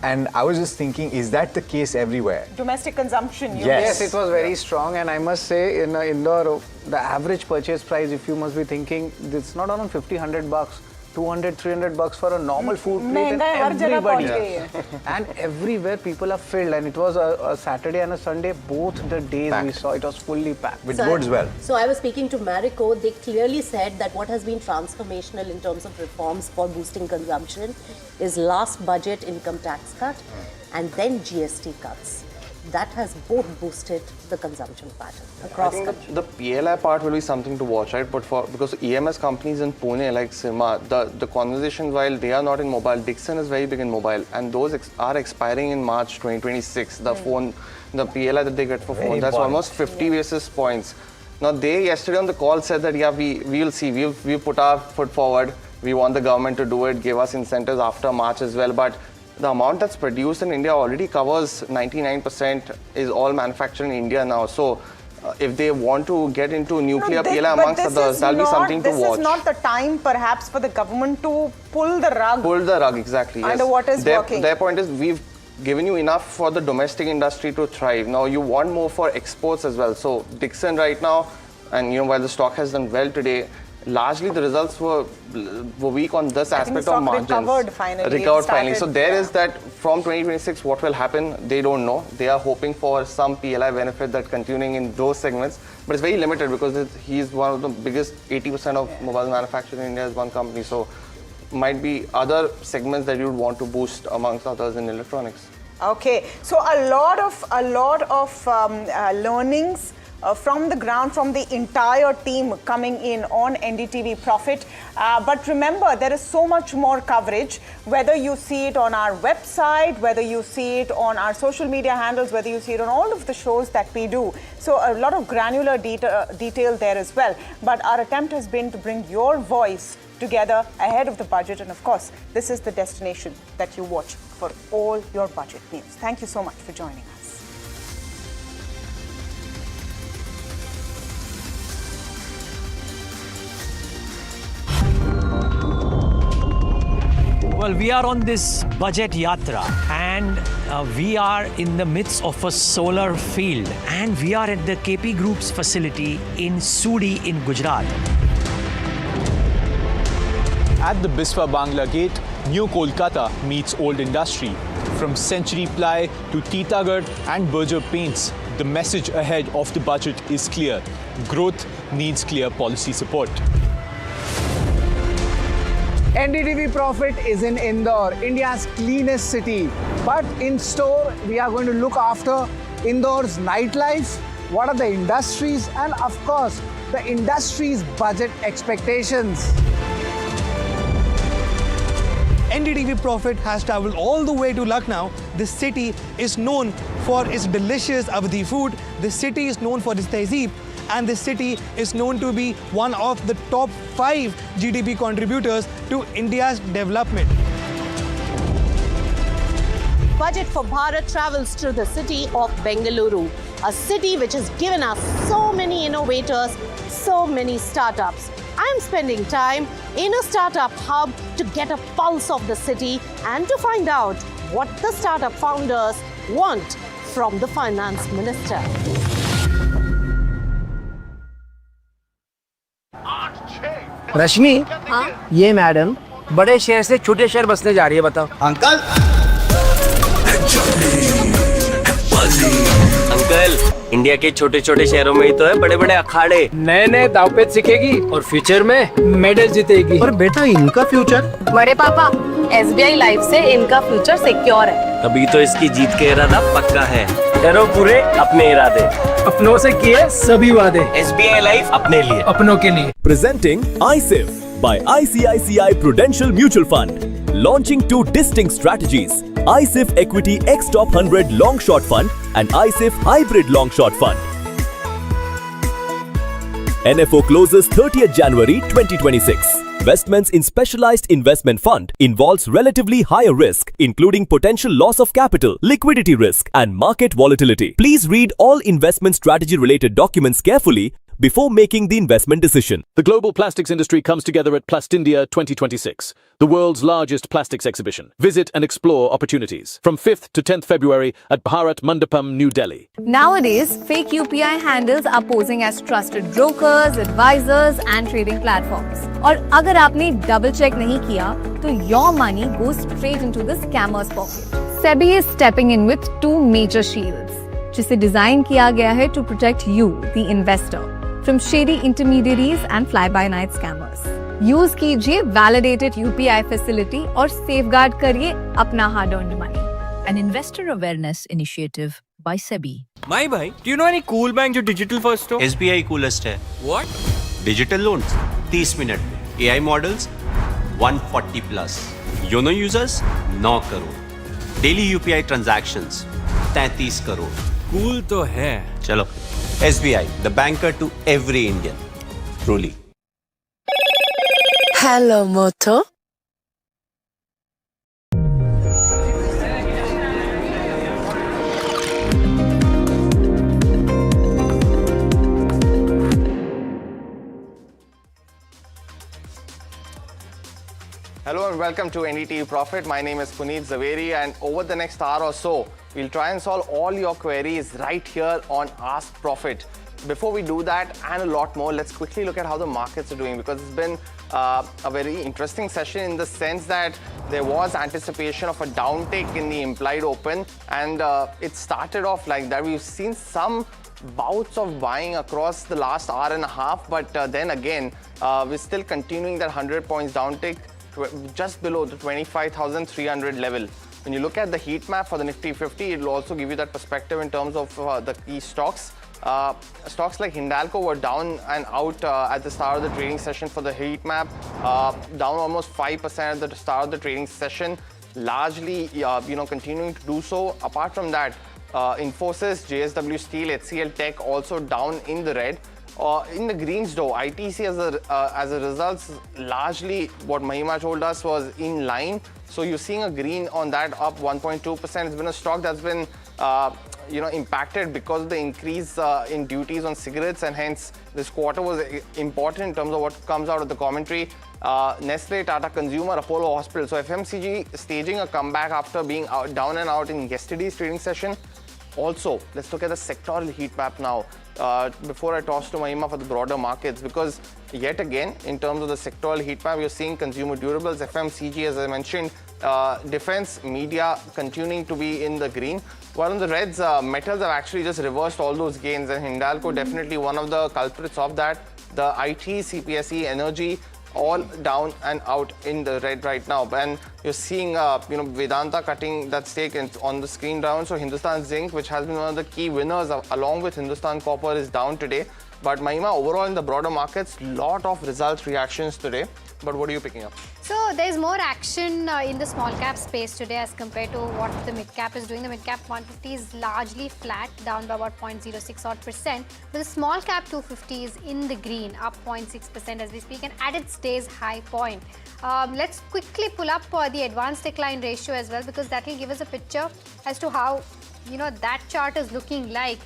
[SPEAKER 3] And I was just thinking, is that the case everywhere?
[SPEAKER 11] Domestic consumption.
[SPEAKER 19] Yes, it was very strong, and I must say, in Indore, the average purchase price, if you must be thinking, it's not around 50-100 bucks, 200-300 bucks for a normal food plate, and everybody. And everywhere people are filled, and it was a Saturday and a Sunday, both the days we saw, it was fully packed.
[SPEAKER 3] Which bodes well.
[SPEAKER 10] So I was speaking to Marico, they clearly said that what has been transformational in terms of reforms for boosting consumption is last budget income tax cut and then GST cuts. That has both boosted the consumption pattern across country.
[SPEAKER 7] The PLI part will be something to watch, right? But because EMS companies in Pune like Syrma, the conversation, while they are not in mobile, Dixon is very big in mobile, and those are expiring in March 2026. The PLI that they get for phones, that's almost 50 basis points. Now they yesterday on the call said that we will see, we'll put our foot forward. We want the government to do it, give us incentives after March as well. But the amount that's produced in India already covers 99% is all manufactured in India now. So if they want to get into nuclear PLI amongst others, that'll be something to watch.
[SPEAKER 11] This is not the time perhaps for the government to pull the rug.
[SPEAKER 7] Pull the rug, exactly. Yes.
[SPEAKER 11] Under what is working.
[SPEAKER 7] Their point is we've given you enough for the domestic industry to thrive. Now you want more for exports as well. So Dixon right now, and while the stock has done well today, largely the results were weak on this aspect of margins.
[SPEAKER 11] Recovered finally.
[SPEAKER 7] So there is that from 2026, what will happen, they don't know. They are hoping for some PLI benefit that continuing in those segments, but it's very limited because he's one of the biggest, 80% of mobile manufacturing in India is one company. So might be other segments that you would want to boost amongst others in electronics.
[SPEAKER 11] Okay, so a lot of learnings from the ground, from the entire team coming in on NDTV Profit. But remember, there is so much more coverage, whether you see it on our website, whether you see it on our social media handles, whether you see it on all of the shows that we do. So a lot of granular detail there as well. But our attempt has been to bring your voice together ahead of the budget. And of course, this is the destination that you watch for all your budget news. Thank you so much for joining us.
[SPEAKER 12] Well, we are on this budget yatra, and we are in the midst of a solar field, and we are at the KP Group's facility in Sudi in Gujarat.
[SPEAKER 13] At the Biswa Bangla Gate, New Kolkata meets old industry. From Century Ply to Titagarh and Berger Paints, the message ahead of the budget is clear. Growth needs clear policy support.
[SPEAKER 19] NDTV Profit is in Indore, India's cleanest city. But in store, we are going to look after Indore's nightlife, what are the industries, and of course, the industry's budget expectations.
[SPEAKER 5] NDTV Profit has travelled all the way to Lucknow. This city is known for its delicious Awadhi food. This city is known for its tehzeeb. And this city is known to be one of the top 5 GDP contributors to India's development.
[SPEAKER 10] Budget for Bharat travels to the city of Bengaluru, a city which has given us so many innovators, so many startups. I'm spending time in a startup hub to get a pulse of the city and to find out what the startup founders want from the finance minister.
[SPEAKER 8] रश्मि,
[SPEAKER 10] हाँ?
[SPEAKER 8] ये madam बड़े शहर से छोटे शहर बसने जा रही है, बताओ।
[SPEAKER 2] अंकल इंडिया के छोटे छोटे शहरों में ही तो है बड़े बड़े अखाड़े।
[SPEAKER 8] नए नए दावपेच सीखेगी और फ्यूचर में मेडल जीतेगी। और बेटा इनका फ्यूचर?
[SPEAKER 22] बड़े पापा, SBI लाइफ से इनका फ्यूचर सिक्योर है।
[SPEAKER 2] तभी तो इसकी जीत के इरादा पक्का है। डरो पूरे अपने इरादे,
[SPEAKER 8] अपनों से किए सभी वादे।
[SPEAKER 2] SBI लाइफ अपने लिए,
[SPEAKER 8] अपनों के लिए।
[SPEAKER 24] Presenting iSIF by ICICI Prudential Mutual Fund. Launching 2 distinct strategies, iSIF Equity X Top 100 Long Short Fund and iSIF Hybrid Long Short Fund. NFO closes 30th January 2026. Investments in specialized investment fund involves relatively higher risk, including potential loss of capital, liquidity risk, and market volatility. Please read all investment strategy related documents carefully before making the investment decision.
[SPEAKER 20] The global plastics industry comes together at Plastindia 2026, the world's largest plastics exhibition. Visit and explore opportunities from 5th to 10th February at Bharat Mandapam, New Delhi.
[SPEAKER 15] Nowadays, fake UPI handles are posing as trusted brokers, advisors and trading platforms. और अगर आपने double check नहीं किया, तो your money goes straight into the scammer's pocket. SEBI is stepping in with 2 major shields, जिसे design किया गया है to protect you, the investor, from shady intermediaries and fly-by-night scammers. Use कीजिए validated UPI facility और safeguard करिए अपना hard-earned money.
[SPEAKER 16] An investor awareness initiative by SEBI.
[SPEAKER 6] My bhai, do you know any cool bank जो digital first हो? SBI coolest है. What? Digital loans 30 minute में. AI models 140 plus. YONO users 9 crore. Daily UPI transactions 33 crore. Cool तो है. चलो. SBI, the banker to every Indian. Truly.
[SPEAKER 17] Hello, Moto.
[SPEAKER 7] Hello and welcome to NDTV Profit. My name is Puneet Zaveri, and over the next hour or so, we'll try and solve all your queries right here on Ask Profit. Before we do that and a lot more, let's quickly look at how the markets are doing, because it's been a very interesting session in the sense that there was anticipation of a downtick in the implied open, and it started off like that. We've seen some bouts of buying across the last hour and a half, but then again, we're still continuing that 100 points downtick just below the 25,300 level. When you look at the heat map for the Nifty 50, it will also give you that perspective in terms of the key stocks. Stocks like Hindalco were down and out at the start of the trading session for the heat map, down almost 5% at the start of the trading session, largely continuing to do so. Apart from that, Infosys, JSW Steel, HCL Tech also down in the red. In the greens though, ITC as a result, largely what Mahima told us was in line. So you're seeing a green on that, up 1.2%. It's been a stock that's been impacted because of the increase in duties on cigarettes, and hence this quarter was important in terms of what comes out of the commentary. Nestle, Tata Consumer, Apollo Hospital. So FMCG staging a comeback after being down and out in yesterday's trading session. Also, let's look at the sectoral heat map now. Before I toss to Mahima for the broader markets, because yet again, in terms of the sectoral heat map, you're seeing consumer durables, FMCG, as I mentioned, defense, media continuing to be in the green. While on the reds, metals have actually just reversed all those gains, and Hindalco definitely one of the culprits of that. The IT, CPSE, energy, all down and out in the red right now, and you're seeing Vedanta cutting that stake on the screen down. So Hindustan Zinc, which has been one of the key winners along with Hindustan Copper, is down today. But Mahima, overall in the broader markets, lot of results reactions today. But what are you picking up?
[SPEAKER 9] So there's more action in the small cap space today as compared to what the mid cap is doing. The mid cap 150 is largely flat, down by about 0.06 odd %. But the small cap 250 is in the green, up 0.6% as we speak, and at its day's high point. Let's quickly pull up the advanced decline ratio as well, because that will give us a picture as to how that chart is looking like.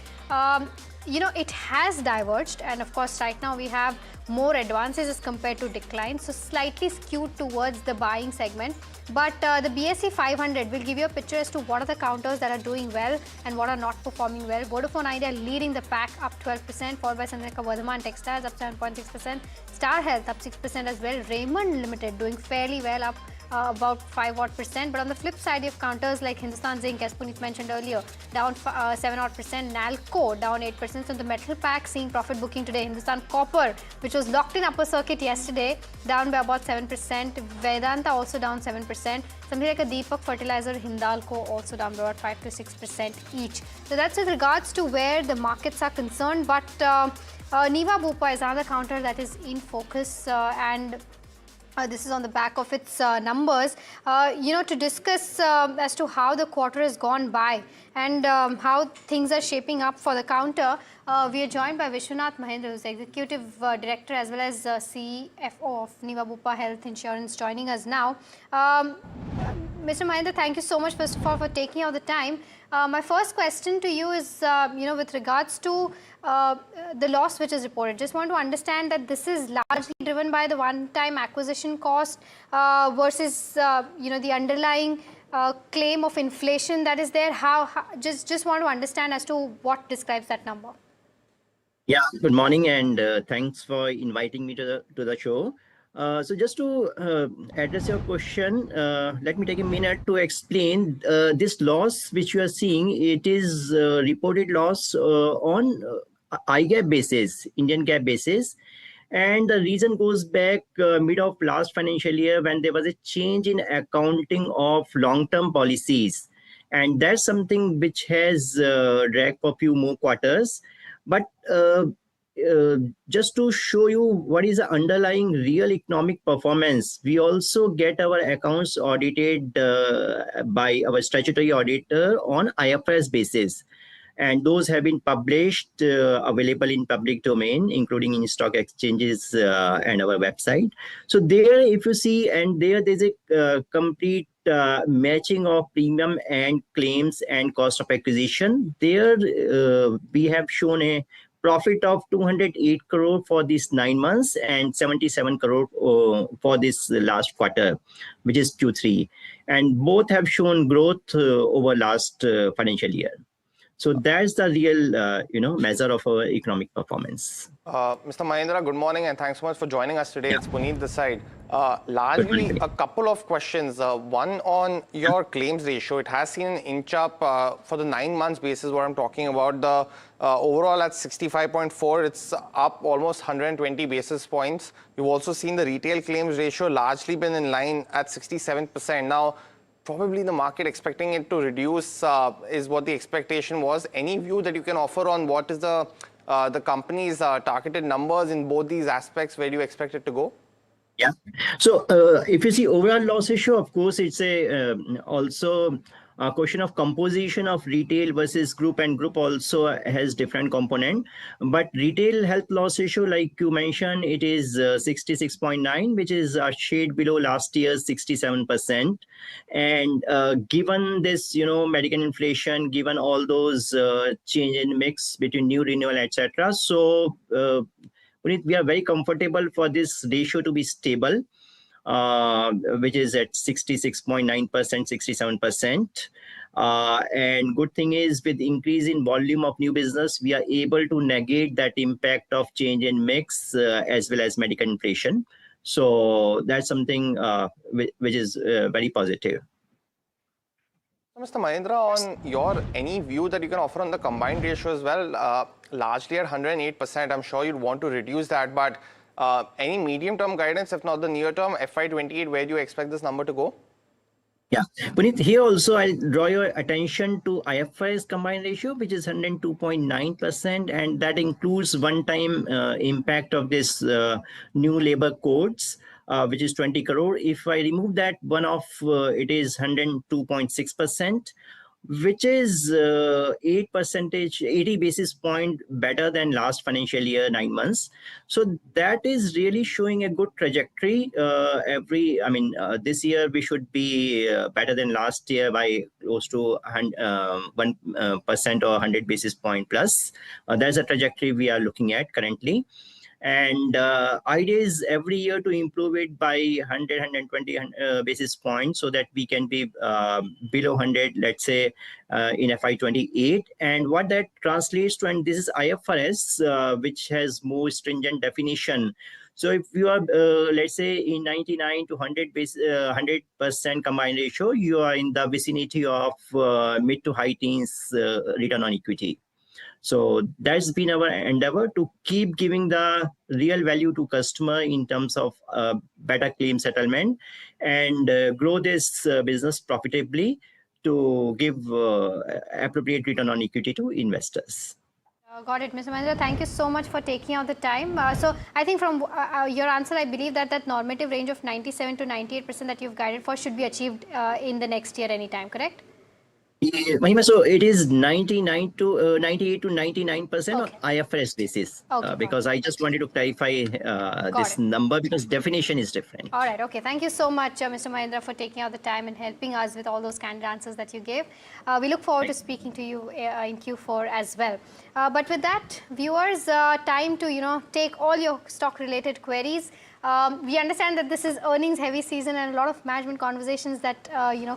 [SPEAKER 9] It has diverged, and of course right now we have more advances as compared to declines, so slightly skewed towards the buying segment. But the BSE 500 will give you a picture as to what are the counters that are doing well and what are not performing well. Vodafone Idea leading the pack, up 12%, followed by something like Vedanta Textiles, up 7.6%. Star Health up 6% as well. Raymond Limited doing fairly well, up about 5 odd %. But on the flip side, you have counters like Hindustan Zinc, as Puneet mentioned earlier, down 7 odd %. Nalco down 8%. So the metal pack seeing profit booking today. Hindustan Copper, which was locked in upper circuit yesterday, down by about 7%. Vedanta also down 7%. Something like a Deepak Fertilizer, Hindalco also down by about 5 to 6% each. So that's with regards to where the markets are concerned. But Niva bupa is another counter that is in focus, and this is on the back of its numbers. To discuss as to how the quarter has gone by and how things are shaping up for the counter, we are joined by Vishwanath Mahendra, who's Executive Director as well as CFO of Niva bupa Health Insurance, joining us now. Mr. Mahendra, thank you so much, first of all, for taking out the time. My first question to you is, with regards to the loss which is reported. Just want to understand that this is largely driven by the one-time acquisition cost versus, the underlying claim of inflation that is there. Just want to understand as to what describes that number.
[SPEAKER 14] Yeah, good morning, and thanks for inviting me to the show. So just to address your question, let me take a minute to explain this loss which you are seeing. It is reported loss on IGAAP basis, Indian GAAP basis. And the reason goes back mid of last financial year, when there was a change in accounting of long-term policies. And that's something which has dragged for a few more quarters. But just to show you what is the underlying real economic performance, we also get our accounts audited by our statutory auditor on IFRS basis. And those have been published, available in public domain, including in stock exchanges and our website. So there, if you see, and there's a complete matching of premium and claims and cost of acquisition. There we have shown a profit of 208 crore for these 9 months and 77 crore for this last quarter, which is Q3. And both have shown growth over last financial year. So that's the real, measure of our economic performance.
[SPEAKER 7] Mr. Mahendra, good morning, and thanks so much for joining us today. It's Puneet this side. Largely, a couple of questions. One on your claims ratio. It has seen an inch up for the 9 months basis, what I'm talking about. The overall at 65.4, it's up almost 120 basis points. You've also seen the retail claims ratio largely been in line at 67%. Now, probably the market expecting it to reduce is what the expectation was. Any view that you can offer on what is the company's targeted numbers in both these aspects? Where do you expect it to go?
[SPEAKER 14] Yeah. So if you see overall loss ratio, of course, it's also a question of composition of retail versus group, and group also has different component. But retail health loss ratio, like you mentioned, it is 66.9, which is a shade below last year's 67%. And given this, medical inflation, given all those change in mix between new renewal, etc. So we are very comfortable for this ratio to be stable, which is at 66.9%, 67%. And good thing is, with increase in volume of new business, we are able to negate that impact of change in mix as well as medical inflation. So that's something which is very positive.
[SPEAKER 7] Mr. Mahendra, on your any view that you can offer on the combined ratio as well, largely at 108%, I'm sure you'd want to reduce that, but any medium-term guidance, if not the near-term, FY28, where do you expect this number to go?
[SPEAKER 14] Yeah, Puneet, here also I'll draw your attention to IFRS combined ratio, which is 102.9%, and that includes one-time impact of this new labor codes, which is 20 crore. If I remove that one off, it is 102.6%, which is 80 basis point better than last financial year, 9 months. So that is really showing a good trajectory. This year we should be better than last year by close to 1% or 100 basis point plus. That's a trajectory we are looking at currently. And idea is every year to improve it by 120 basis points so that we can be below 100, let's say, in FY28. And what that translates to, and this is IFRS, which has more stringent definition. So if you are, let's say, in 99 to 100% combined ratio, you are in the vicinity of mid to high teens return on equity. So that's been our endeavor to keep giving the real value to customer in terms of better claim settlement and grow this business profitably to give appropriate return on equity to investors.
[SPEAKER 9] Got it, Mr. Mahindra. Thank you so much for taking out the time. So I think from your answer, I believe that normative range of 97 to 98% that you've guided for should be achieved in the next year anytime, correct?
[SPEAKER 14] Mahima, so it is 98 to 99% on IFRS basis, because I just wanted to clarify this number because definition is different.
[SPEAKER 9] All right, okay. Thank you so much, Mr. Mahindra, for taking out the time and helping us with all those candid answers that you gave. We look forward to speaking to you in Q4 as well. But with that, viewers, time to take all your stock-related queries. We understand that this is earnings heavy season and a lot of management conversations that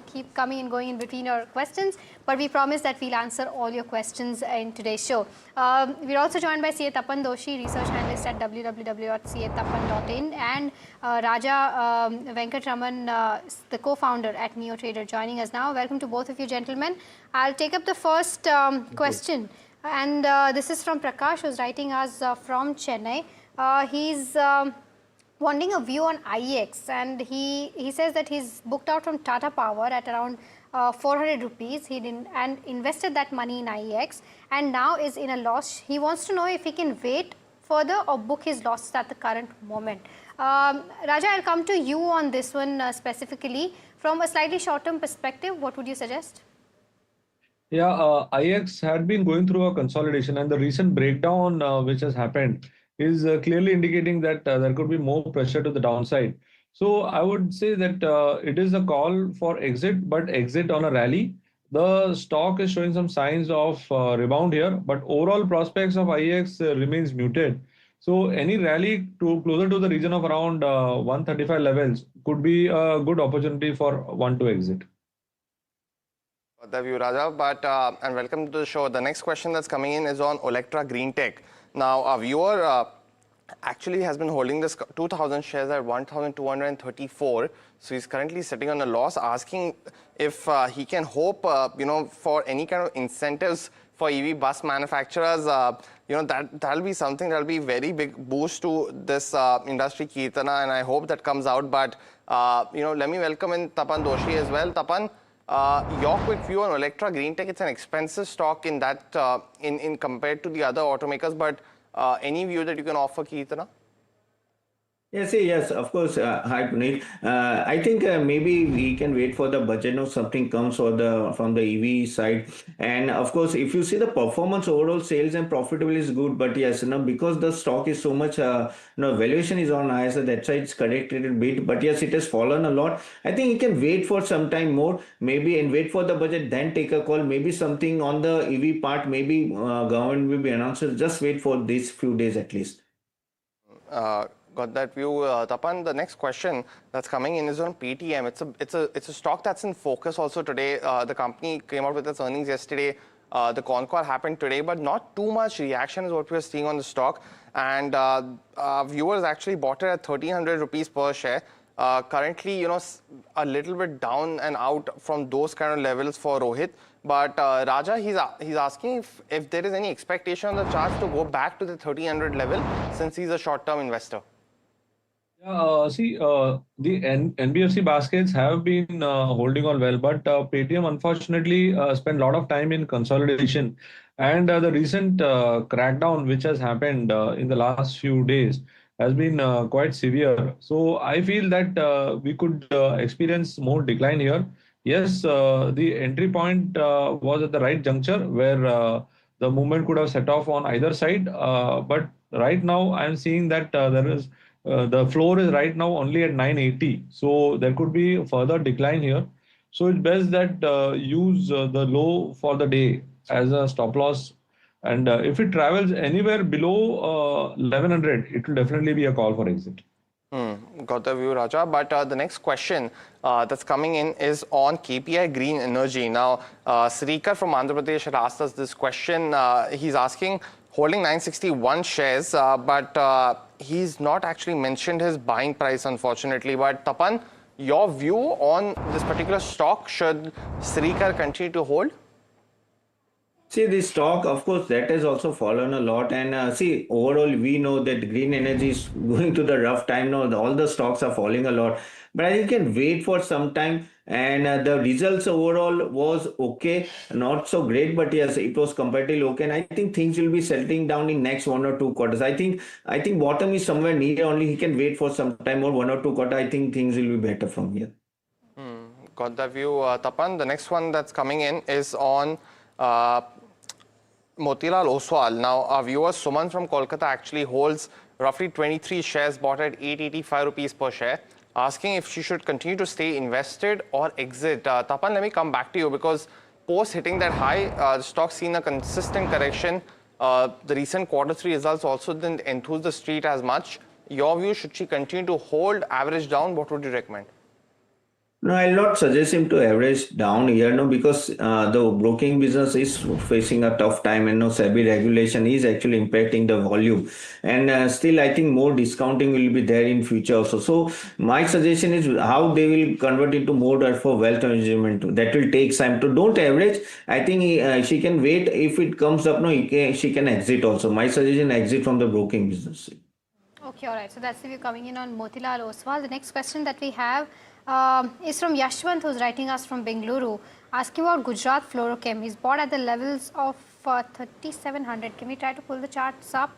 [SPEAKER 9] keep coming and going in between your questions, but we promise that we'll answer all your questions in today's show. We're also joined by CA Tapan Doshi, research analyst at www.catapan.in, and Raja Venkatraman, the co-founder at NeoTrader, joining us now. Welcome to both of you, gentlemen. I'll take up the first question, and this is from Prakash, who's writing us from Chennai. He's wanting a view on IEX, and he says that he's booked out from Tata Power at around 400 rupees. He invested that money in IEX and now is in a loss. He wants to know if he can wait further or book his losses at the current moment. Raja, I'll come to you on this one specifically. From a slightly short-term perspective, what would you suggest?
[SPEAKER 4] Yeah, IEX had been going through a consolidation, and the recent breakdown which has happened is clearly indicating that there could be more pressure to the downside. So I would say that it is a call for exit, but exit on a rally. The stock is showing some signs of rebound here, but overall prospects of IEX remains muted. So any rally to closer to the region of around 135 levels could be a good opportunity for one to exit.
[SPEAKER 7] The view, Raja, and welcome to the show. The next question that's coming in is on Olectra Green Tech. Now, our viewer actually has been holding this 2,000 shares at 1,234. So he's currently sitting on a loss, asking if he can hope, for any kind of incentives for EV bus manufacturers. That'll be something that'll be very big boost to this industry, Kirtana, and I hope that comes out. But let me welcome in Tapan Doshi as well. Tapan, your quick view on Olectra Green Tech. It's an expensive stock in that in compared to the other automakers, but any view that you can offer, Kirtana?
[SPEAKER 18] Yes, of course. Hi, Puneet. I think maybe we can wait for the budget or something comes from the EV side. And of course, if you see the performance, overall sales and profitability is good. But yes, because the stock is so much, valuation is on high, so that's why it's corrected a bit. But yes, it has fallen a lot. I think you can wait for some time more, maybe, and wait for the budget, then take a call. Maybe something on the EV part, maybe government will be announced. Just wait for these few days at least.
[SPEAKER 7] Got that view, Tapan. The next question that's coming in is on Paytm. It's a stock that's in focus also today. The company came out with its earnings yesterday. The con call happened today, but not too much reaction is what we're seeing on the stock. And viewers actually bought it at 1,300 rupees per share. Currently, a little bit down and out from those kind of levels for Rohit. But Raja, he's asking if there is any expectation on the charts to go back to the 1,300 level since he's a short-term investor.
[SPEAKER 4] The NBFC baskets have been holding on well, but Paytm unfortunately spent a lot of time in consolidation. And the recent crackdown, which has happened in the last few days, has been quite severe. So I feel that we could experience more decline here. Yes, the entry point was at the right juncture where the movement could have set off on either side. But right now, I'm seeing that the floor is right now only at 980, so there could be further decline here. So it's best that use the low for the day as a stop loss, and if it travels anywhere below 1100, it will definitely be a call for exit.
[SPEAKER 7] Got the view, Raja. But the next question that's coming in is on KPI Green Energy. Now, Srikar from Andhra Pradesh had asked us this question. He's asking, holding 961 shares, but he's not actually mentioned his buying price, unfortunately. But Tapan, your view on this particular stock, should Srikar continue to hold?
[SPEAKER 18] See, the stock, of course, that has also fallen a lot. And see, overall, we know that green energy is going to the rough time now. All the stocks are falling a lot. But I think you can wait for some time. And the results overall was okay, not so great, but yes, it was comparatively okay. And I think things will be settling down in next 1 or 2 quarters. I think bottom is somewhere near only. He can wait for some time or 1 or 2 quarters. I think things will be better from here.
[SPEAKER 7] Got that view, Tapan. The next one that's coming in is on Motilal Oswal. Now, our viewer Suman from Kolkata actually holds roughly 23 shares bought at 885 rupees per share, asking if she should continue to stay invested or exit. Tapan, let me come back to you, because post hitting that high, the stock's seen a consistent correction. The recent Q3 results also didn't enthuse the street as much. Your view, should she continue to hold, average down? What would you recommend?
[SPEAKER 18] No, I'll not suggest him to average down here, no, because the broking business is facing a tough time, and no SEBI regulation is actually impacting the volume. And still, I think more discounting will be there in future also. So my suggestion is how they will convert into more for wealth management. That will take time. To don't average. I think she can wait. If it comes up, no, she can exit also. My suggestion: exit from the broking business.
[SPEAKER 9] Okay, all right. So that's the view coming in on Motilal Oswal. The next question that we have is from Yashwant, who's writing us from Bengaluru, asking about Gujarat Fluorochem. He's bought at the levels of 3,700. Can we try to pull the charts up?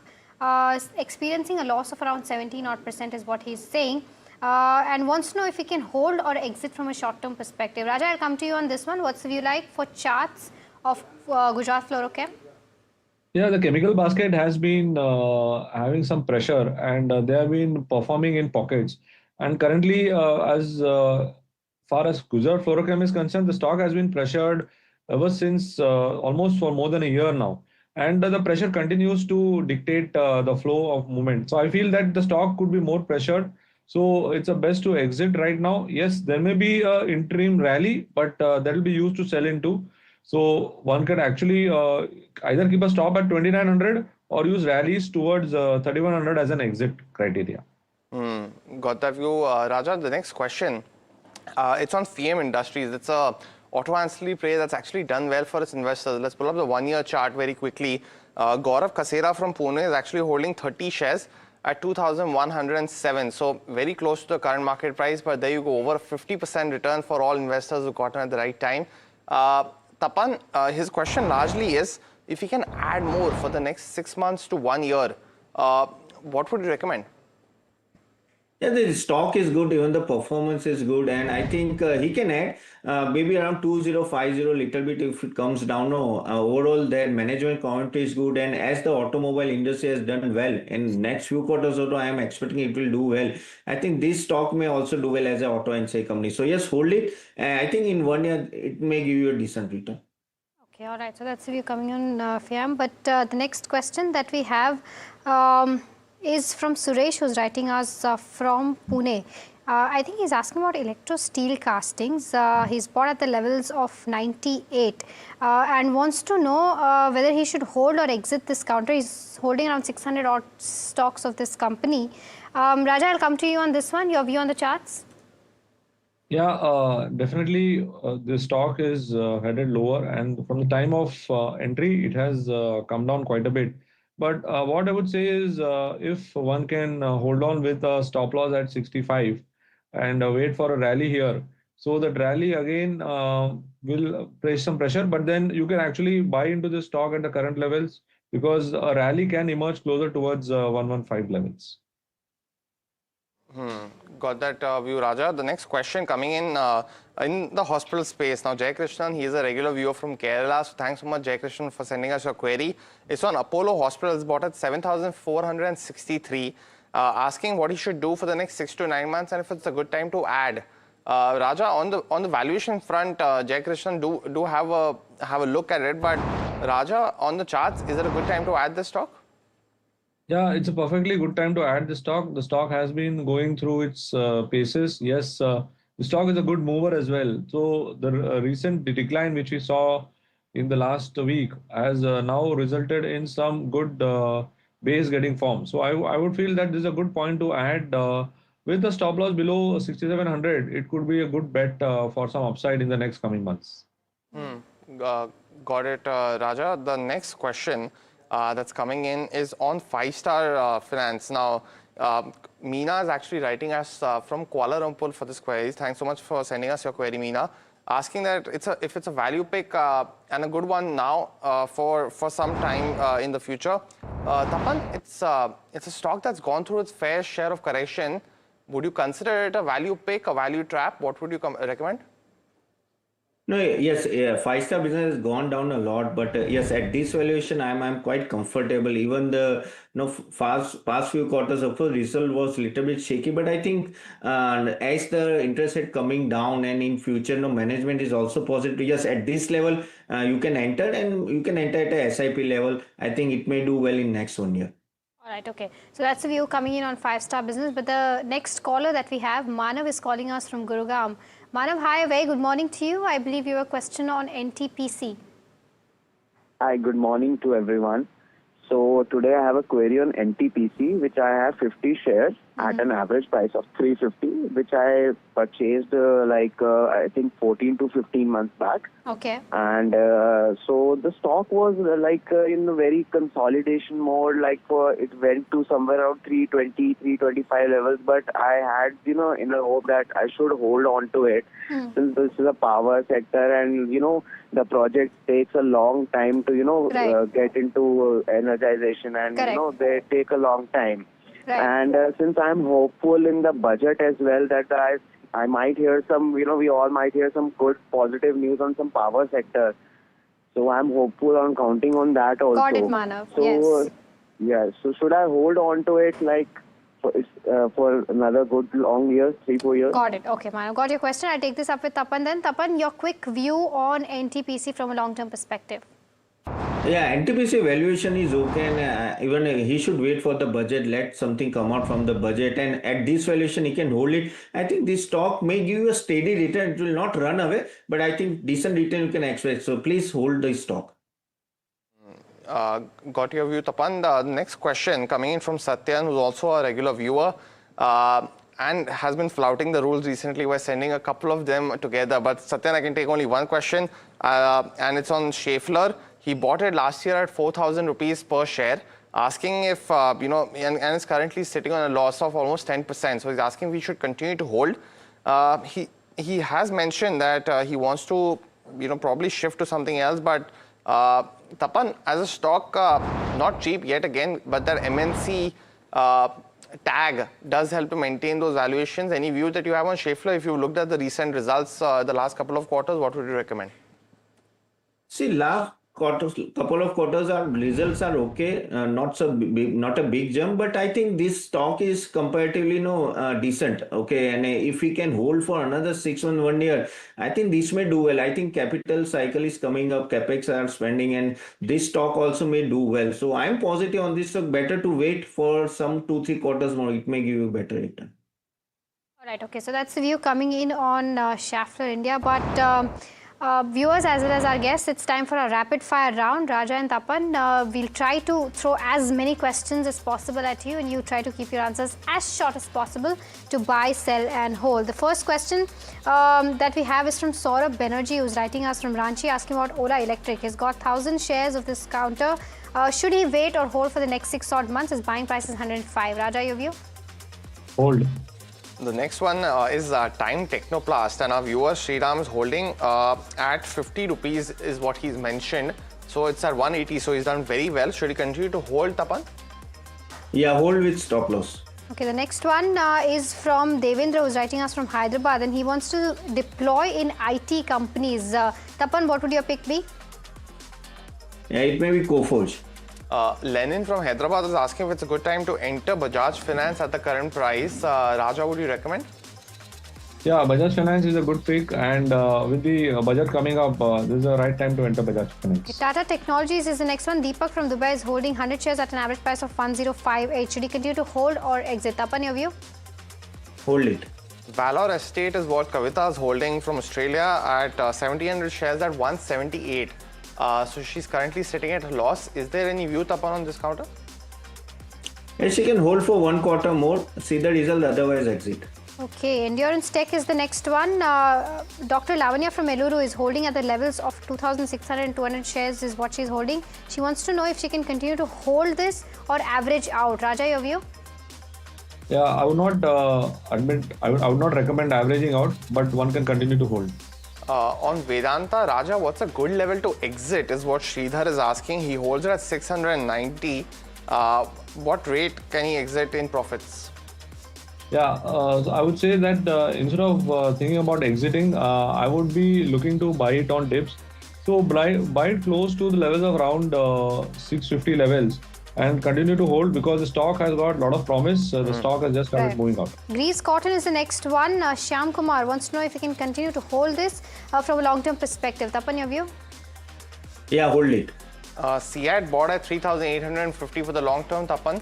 [SPEAKER 9] Experiencing a loss of around 17% is what he's saying, and wants to know if he can hold or exit from a short-term perspective. Raja, I'll come to you on this one. What's the view like for charts of Gujarat Fluorochem?
[SPEAKER 4] Yeah, the chemical basket has been having some pressure, and they have been performing in pockets. And currently, as far as Gujarat Fluorochem is concerned, the stock has been pressured ever since almost for more than a year now. And the pressure continues to dictate the flow of movement. So I feel that the stock could be more pressured. So it's a best to exit right now. Yes, there may be an interim rally, but that will be used to sell into. So one can actually either keep a stop at 2,900 or use rallies towards 3,100 as an exit criteria.
[SPEAKER 7] Got that view, Raja. The next question, it's on FMCG Industries. It's a auto ancillary play that's actually done well for its investors. Let's pull up the one-year chart very quickly. Gaurav Kasera from Pune is actually holding 30 shares at 2,107. So very close to the current market price, but there you go, over 50% return for all investors who got in at the right time. Tapan, his question largely is, if he can add more for the next 6 months to 1 year, what would you recommend?
[SPEAKER 18] Yeah, the stock is good, even the performance is good, and I think he can add maybe around 2050 little bit if it comes down. No, overall their management commentary is good, and as the automobile industry has done well in next few quarters or so, I am expecting it will do well. I think this stock may also do well as an auto and say company. So yes, hold it. I think in 1 year it may give you a decent return.
[SPEAKER 9] Okay, all right. So that's the view coming on FIAM. But the next question that we have is from Suresh, who's writing us from Pune. I think he's asking about electro steel castings. He's bought at the levels of 98 and wants to know whether he should hold or exit this counter. He's holding around 600 odd stocks of this company. Raja, I'll come to you on this one. Your view on the charts?
[SPEAKER 4] Yeah, definitely the stock is headed lower, and from the time of entry, it has come down quite a bit. But what I would say is if one can hold on with a stop loss at 65 and wait for a rally here, so that rally again will place some pressure, but then you can actually buy into the stock at the current levels because a rally can emerge closer towards 115 levels.
[SPEAKER 7] Got that view, Raja. The next question coming in the hospital space. Now, Jay Krishnan, he is a regular viewer from Kerala. So thanks so much, Jay Krishnan, for sending us your query. It's on Apollo Hospitals, bought at 7,463, asking what he should do for the next 6 to 9 months and if it's a good time to add. Raja, on the valuation front, Jay Krishnan, do have a look at it. But Raja, on the charts, is it a good time to add this stock?
[SPEAKER 4] Yeah, it's a perfectly good time to add the stock. The stock has been going through its paces. Yes, the stock is a good mover as well. So the recent decline which we saw in the last week has now resulted in some good base getting formed. So I would feel that this is a good point to add. With the stop loss below 6,700, it could be a good bet for some upside in the next coming months.
[SPEAKER 7] Got it, Raja. The next question that's coming in is on 5-Star Finance. Now, Meena is actually writing us from Kuala Lumpur for this query. Thanks so much for sending us your query, Meena. Asking that if it's a value pick and a good one now for some time in the future. Tapan, it's a stock that's gone through its fair share of correction. Would you consider it a value pick, a value trap? What would you recommend?
[SPEAKER 18] No, yes, 5-Star business has gone down a lot, but yes, at this valuation, I'm quite comfortable. Even the past few quarters, of course, result was a little bit shaky, but I think as the interest rate coming down and in future, management is also positive. Yes, at this level, you can enter and you can enter at a SIP level. I think it may do well in next 1 year.
[SPEAKER 9] All right, okay. So that's the view coming in on 5-Star business. But the next caller that we have, Manav, is calling us from Gurugram. Manav, hi, a very good morning to you. I believe you have a question on NTPC.
[SPEAKER 1] Hi, good morning to everyone. So today I have a query on NTPC, which I have 50 shares at an average price of 350, which I purchased I think 14 to 15 months back.
[SPEAKER 9] Okay.
[SPEAKER 1] And so the stock was in a very consolidation mode, it went to somewhere around 320, 325 levels, but I had, in the hope that I should hold on to it since this is a power sector and, the project takes a long time to, get into energization and, they take a long time. Right. And since I'm hopeful in the budget as well that I might hear some, we all might hear some good positive news on some power sector. So I'm hopeful on counting on that also.
[SPEAKER 9] Got it, Manav.
[SPEAKER 1] So,
[SPEAKER 9] yes.
[SPEAKER 1] Yeah, so should I hold on to it for another good long years, 3-4 years?
[SPEAKER 9] Got it. Okay, Manav. Got your question. I'll take this up with Tapan then. Tapan, your quick view on NTPC from a long-term perspective.
[SPEAKER 18] Yeah, NTPC valuation is okay, and even he should wait for the budget, let something come out from the budget, and at this valuation he can hold it. I think this stock may give you a steady return. It will not run away, but I think decent return you can expect. So please hold the stock.
[SPEAKER 7] Got your view, Tapan. The next question coming in from Satyan, who's also a regular viewer and has been flouting the rules recently by sending a couple of them together. But Satyan, I can take only one question, and it's on Schaeffler. He bought it last year at 4,000 rupees per share, asking if, and it's currently sitting on a loss of almost 10%. So he's asking if we should continue to hold. He has mentioned that he wants to, probably shift to something else. But Tapan, as a stock, not cheap yet again, but that MNC tag does help to maintain those valuations. Any view that you have on Schaeffler? If you looked at the recent results the last couple of quarters, what would you recommend?
[SPEAKER 18] See, last couple of quarters results are okay, not a big jump, but I think this stock is comparatively decent. Okay, and if we can hold for another 6 months, 1 year, I think this may do well. I think capital cycle is coming up, capex are spending, and this stock also may do well. So I'm positive on this stock. Better to wait for some 2-3 quarters more. It may give you better return.
[SPEAKER 9] All right. Okay. So that's the view coming in on Schaeffler India, but. Viewers as well as our guests, it's time for a rapid fire round. Raja and Tapan, we'll try to throw as many questions as possible at you, and you try to keep your answers as short as possible to buy, sell and hold. The first question that we have is from Saurabh Banerjee, who's writing us from Ranchi, asking about Ola Electric. He's got 1,000 shares of this counter. Should he wait or hold for the next 6 odd months? His buying price is 105. Raja, your view?
[SPEAKER 4] Hold.
[SPEAKER 7] The next one is Time Technoplast, and our viewer Sriram is holding at 50 rupees is what he's mentioned. So it's at 180, so he's done very well. Should he continue to hold, Tapan?
[SPEAKER 18] Yeah, hold with stop loss.
[SPEAKER 9] Okay, the next one is from Devendra, who's writing us from Hyderabad, and he wants to deploy in IT companies. Tapan, what would your pick be?
[SPEAKER 18] Yeah, it may be Coforge.
[SPEAKER 7] Lenin from Hyderabad is asking if it's a good time to enter Bajaj Finance at the current price. Raja, would you recommend?
[SPEAKER 4] Yeah, Bajaj Finance is a good pick, and with the budget coming up, this is the right time to enter Bajaj Finance.
[SPEAKER 9] Tata Technologies is the next one. Deepak from Dubai is holding 100 shares at an average price of 1058. Should he continue to hold or exit? Tapan, your view?
[SPEAKER 18] Hold it.
[SPEAKER 7] Valor Estate is what Kavita is holding from Australia at 1,700 shares at 178. So she's currently sitting at a loss. Is there any view, Tapan, on this counter?
[SPEAKER 18] Yes, she can hold for 1 quarter more, see the result, otherwise exit.
[SPEAKER 9] Okay, Endurance Tech is the next one. Dr. Lavanya from Eluru is holding at the levels of 2,600 and 200 shares is what she's holding. She wants to know if she can continue to hold this or average out. Raja, your view?
[SPEAKER 4] Yeah, I would not I would not recommend averaging out, but one can continue to hold.
[SPEAKER 7] On Vedanta, Raja, what's a good level to exit is what Sridhar is asking. He holds it at 690. What rate can he exit in profits?
[SPEAKER 4] Yeah, so I would say that instead of thinking about exiting, I would be looking to buy it on dips. So buy it close to the levels of around 650 levels and continue to hold because the stock has got a lot of promise. The stock has just started moving out.
[SPEAKER 9] Grease Cotton is the next one. Shyam Kumar wants to know if he can continue to hold this from a long-term perspective. Tapan, your view?
[SPEAKER 18] Yeah, hold it.
[SPEAKER 7] CIAT bought at 3,850 for the long term, Tapan?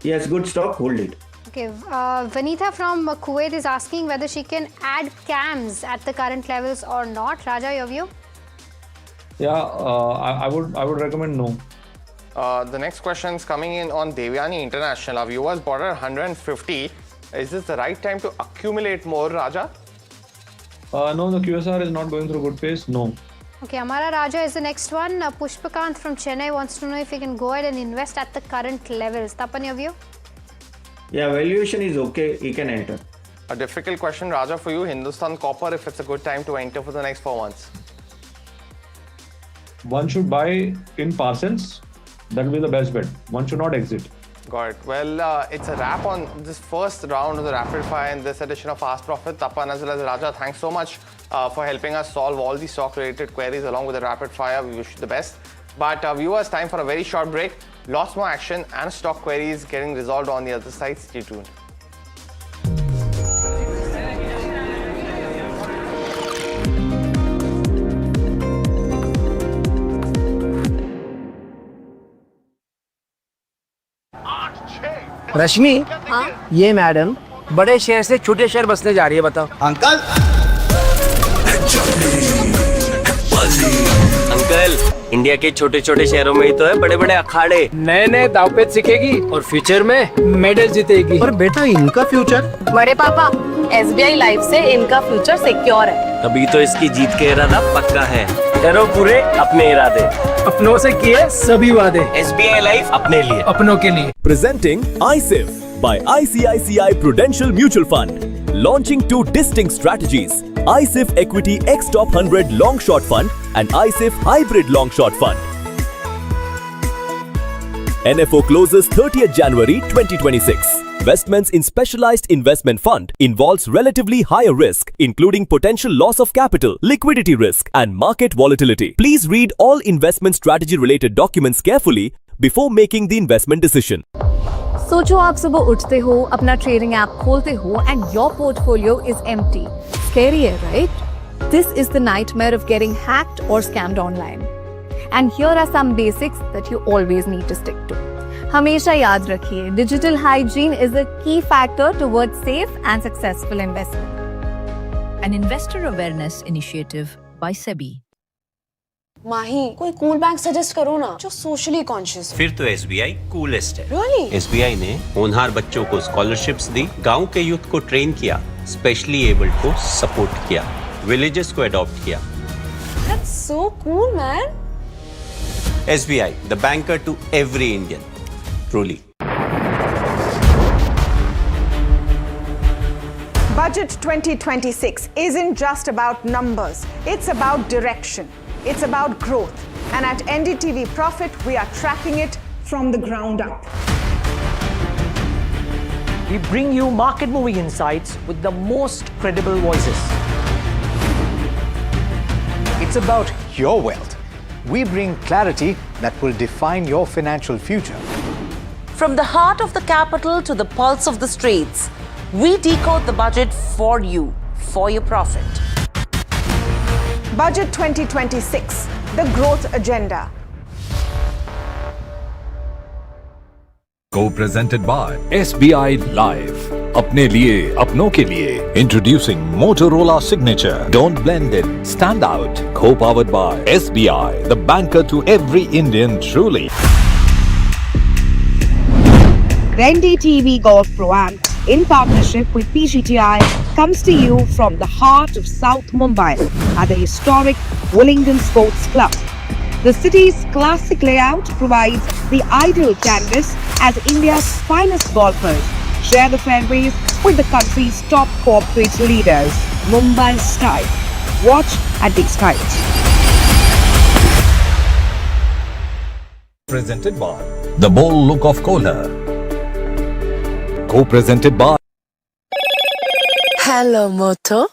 [SPEAKER 18] Yes, good stock, hold it.
[SPEAKER 9] Okay, Vanitha from Kuwait is asking whether she can add cams at the current levels or not. Raja, your view?
[SPEAKER 4] Yeah, I would recommend no.
[SPEAKER 7] The next question is coming in on Devyani International. Our viewers bought at 150. Is this the right time to accumulate more, Raja?
[SPEAKER 4] No, the QSR is not going through good pace. No.
[SPEAKER 9] Okay, Amara Raja is the next one. Pushpakant from Chennai wants to know if he can go ahead and invest at the current levels. Tapan, your view?
[SPEAKER 18] Yeah, valuation is okay. He can enter.
[SPEAKER 7] A difficult question, Raja, for you. Hindustan Copper, if it's a good time to enter for the next 4 months.
[SPEAKER 4] One should buy in parcels. That will be the best bet. One should not exit.
[SPEAKER 7] Got it. Well, it's a wrap on this first round of the Rapid Fire in this edition of Fast Profit. Tapan as well as Raja, thanks so much for helping us solve all the stock-related queries along with the Rapid Fire. We wish you the best. But viewers, time for a very short break. Lots more action and stock queries getting resolved on the other side. Stay tuned.
[SPEAKER 8] रश्मि, हाँ? ये madam बड़े शहर से छोटे शहर बसने जा रही है, बताओ।
[SPEAKER 2] अंकल अंकल, इंडिया के छोटे छोटे शहरों में ही तो है बड़े बड़े अखाड़े।
[SPEAKER 8] नए नए दावपेच सीखेगी और फ्यूचर में मेडल जीतेगी। और बेटा, इनका फ्यूचर?
[SPEAKER 17] बड़े पापा, SBI लाइफ से इनका फ्यूचर सिक्योर है।
[SPEAKER 2] तभी तो इसकी जीत का इरादा पक्का है। करो पूरे अपने इरादे,
[SPEAKER 8] अपनों से किए सभी वादे।
[SPEAKER 2] SBI लाइफ अपने लिए,
[SPEAKER 8] अपनों के लिए।
[SPEAKER 24] Presenting iSIF by ICICI Prudential Mutual Fund. Launching 2 distinct strategies, iSIF Equity X Top 100 Long Short Fund and iSIF Hybrid Long Short Fund. NFO closes 30th January 2026. Investments in specialized investment fund involves relatively higher risk, including potential loss of capital, liquidity risk, and market volatility. Please read all investment strategy related documents carefully before making the investment decision.
[SPEAKER 15] सोचो आप सुबह उठते हो, अपना trading app खोलते हो and your portfolio is empty. Scary, right? This is the nightmare of getting hacked or scammed online. And here are some basics that you always need to stick to. हमेशा याद रखिए, digital hygiene is a key factor towards safe and successful investment.
[SPEAKER 16] an investor awareness initiative by SEBI.
[SPEAKER 17] माही कोई cool bank suggest करो ना जो socially conscious
[SPEAKER 6] फिर तो SBI coolest है।
[SPEAKER 17] Really?
[SPEAKER 6] SBI ने होनहार बच्चों को स्कॉलरशिप्स दी, गांव के यूथ को ट्रेन किया, स्पेशली एबल्ड को सपोर्ट किया, विलेजेस को अडॉप्ट किया।
[SPEAKER 17] That's so cool, man.
[SPEAKER 6] SBI, the banker to every Indian. Truly.
[SPEAKER 3] Budget 2026 isn't just about numbers, it's about direction. It's about growth. And at NDTV Profit, we are tracking it from the ground up.
[SPEAKER 12] We bring you market-moving insights with the most credible voices.
[SPEAKER 11] It's about your wealth. We bring clarity that will define your financial future.
[SPEAKER 22] From the heart of the capital to the pulse of the streets, we decode the budget for you, for your profit.
[SPEAKER 3] Budget 2026, the growth agenda.
[SPEAKER 21] Co-presented by SBI Live. अपने लिए, अपनों के लिए. Introducing Motorola Signature. Don't blend in, stand out. Co-powered by SBI, the banker to every Indian truly.
[SPEAKER 23] NDTV Golf Pro-Am, in partnership with PGTI, comes to you from the heart of South Mumbai at the historic Willingdon Sports Club. The city's classic layout provides the ideal canvas as India's finest golfers share the fairways with the country's top corporate leaders. Mumbai style. Watch at these times.
[SPEAKER 21] Presented by The Bold Look of Kohler. Co-presented by
[SPEAKER 17] Hello, Moto.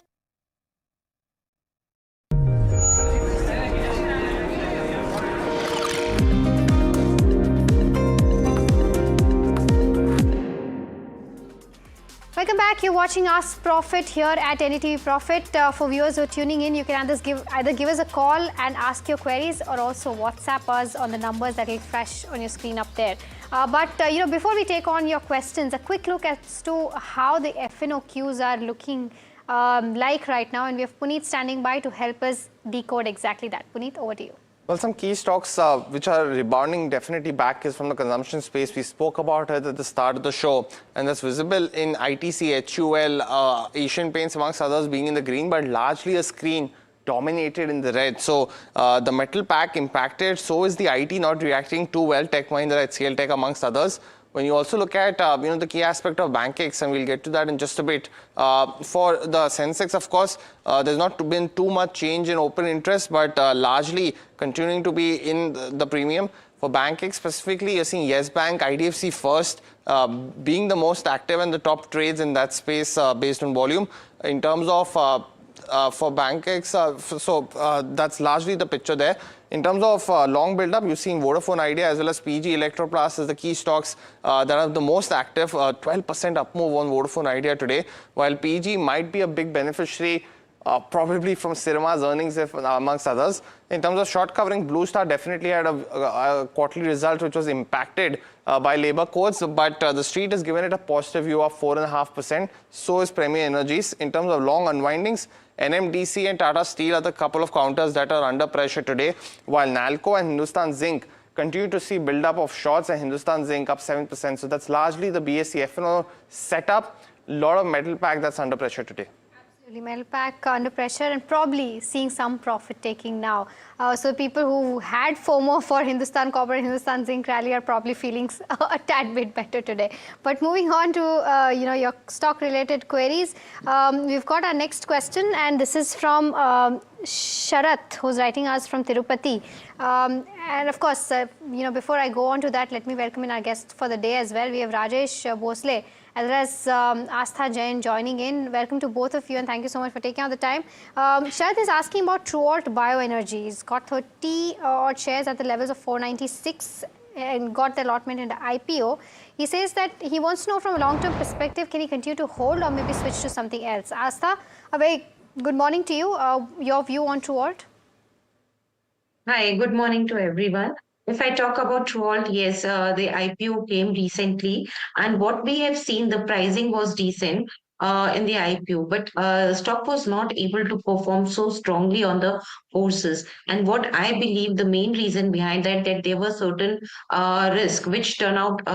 [SPEAKER 9] Welcome back. You're watching Us Profit here at NDTV Profit. For viewers who are tuning in, you can either give us a call and ask your queries, or also WhatsApp us on the numbers that will flash on your screen up there. Before we take on your questions, a quick look as to how the FNOQs are looking like right now, and we have Puneet standing by to help us decode exactly that. Puneet, over to you.
[SPEAKER 7] Well, some key stocks which are rebounding definitely back is from the consumption space. We spoke about it at the start of the show, and that's visible in ITC, HUL, Asian Paints amongst others being in the green, but largely a screen dominated in the red. So the metal pack impacted, so is the IT not reacting too well, Tech Mahindra, HCL Tech amongst others. When you also look at the key aspect of BankX, and we'll get to that in just a bit. For the Sensex, of course, there's not been too much change in open interest, but largely continuing to be in the premium. For BankX specifically, you're seeing Yes Bank, IDFC First being the most active and the top trades in that space based on volume. In terms of for BankX, that's largely the picture there. In terms of long build-up, you've seen Vodafone Idea as well as PG Electroplast as the key stocks that are the most active. 12% up move on Vodafone Idea today, while PG might be a big beneficiary probably from Syrma's earnings amongst others. In terms of short covering, Blue Star definitely had a quarterly result which was impacted by labor codes, but the street has given it a positive view of 4.5%. So is Premier Energies. In terms of long unwindings, NMDC and Tata Steel are the couple of counters that are under pressure today, while Nalco and Hindustan Zinc continue to see build-up of shorts, and Hindustan Zinc up 7%. So that's largely the BSE FNO setup. A lot of metal pack that's under pressure today.
[SPEAKER 9] Metal pack under pressure and probably seeing some profit taking now. So people who had FOMO for Hindustan Copper and Hindustan Zinc rally are probably feeling a tad bit better today. But moving on to your stock related queries, we've got our next question, and this is from Sharat, who's writing us from Tirupati. And of course, before I go on to that, let me welcome in our guest for the day as well. We have Rajesh Bhosle as well as Astha Jain joining in. Welcome to both of you, and thank you so much for taking out the time. Sharat is asking about TrueAlt Bioenergy. He's got 30 odd shares at the levels of 496 and got the allotment in the IPO. He says that he wants to know from a long-term perspective, can he continue to hold or maybe switch to something else? Astha, a very good morning to you. Your view on TrueAlt?
[SPEAKER 25] Hi, good morning to everyone. If I talk about TrueAlt, yes, the IPO came recently, and what we have seen, the pricing was decent. in the IPO, but stock was not able to perform so strongly on the forces. And what I believe the main reason behind that there were certain risk which turn out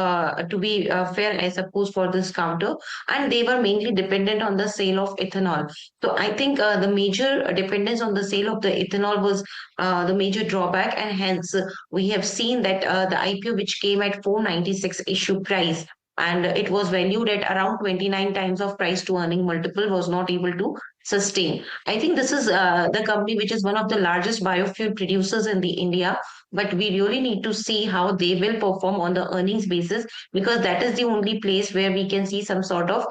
[SPEAKER 25] to be fair, I suppose, for this counter, and they were mainly dependent on the sale of ethanol. So I think the major dependence on the sale of the ethanol was the major drawback, and hence we have seen that the IPO, which came at 496 issue price, and it was valued at around 29 times of price to earning multiple, was not able to sustain. I think this is the company which is one of the largest biofuel producers in the India, but we really need to see how they will perform on the earnings basis, because that is the only place where we can see some sort of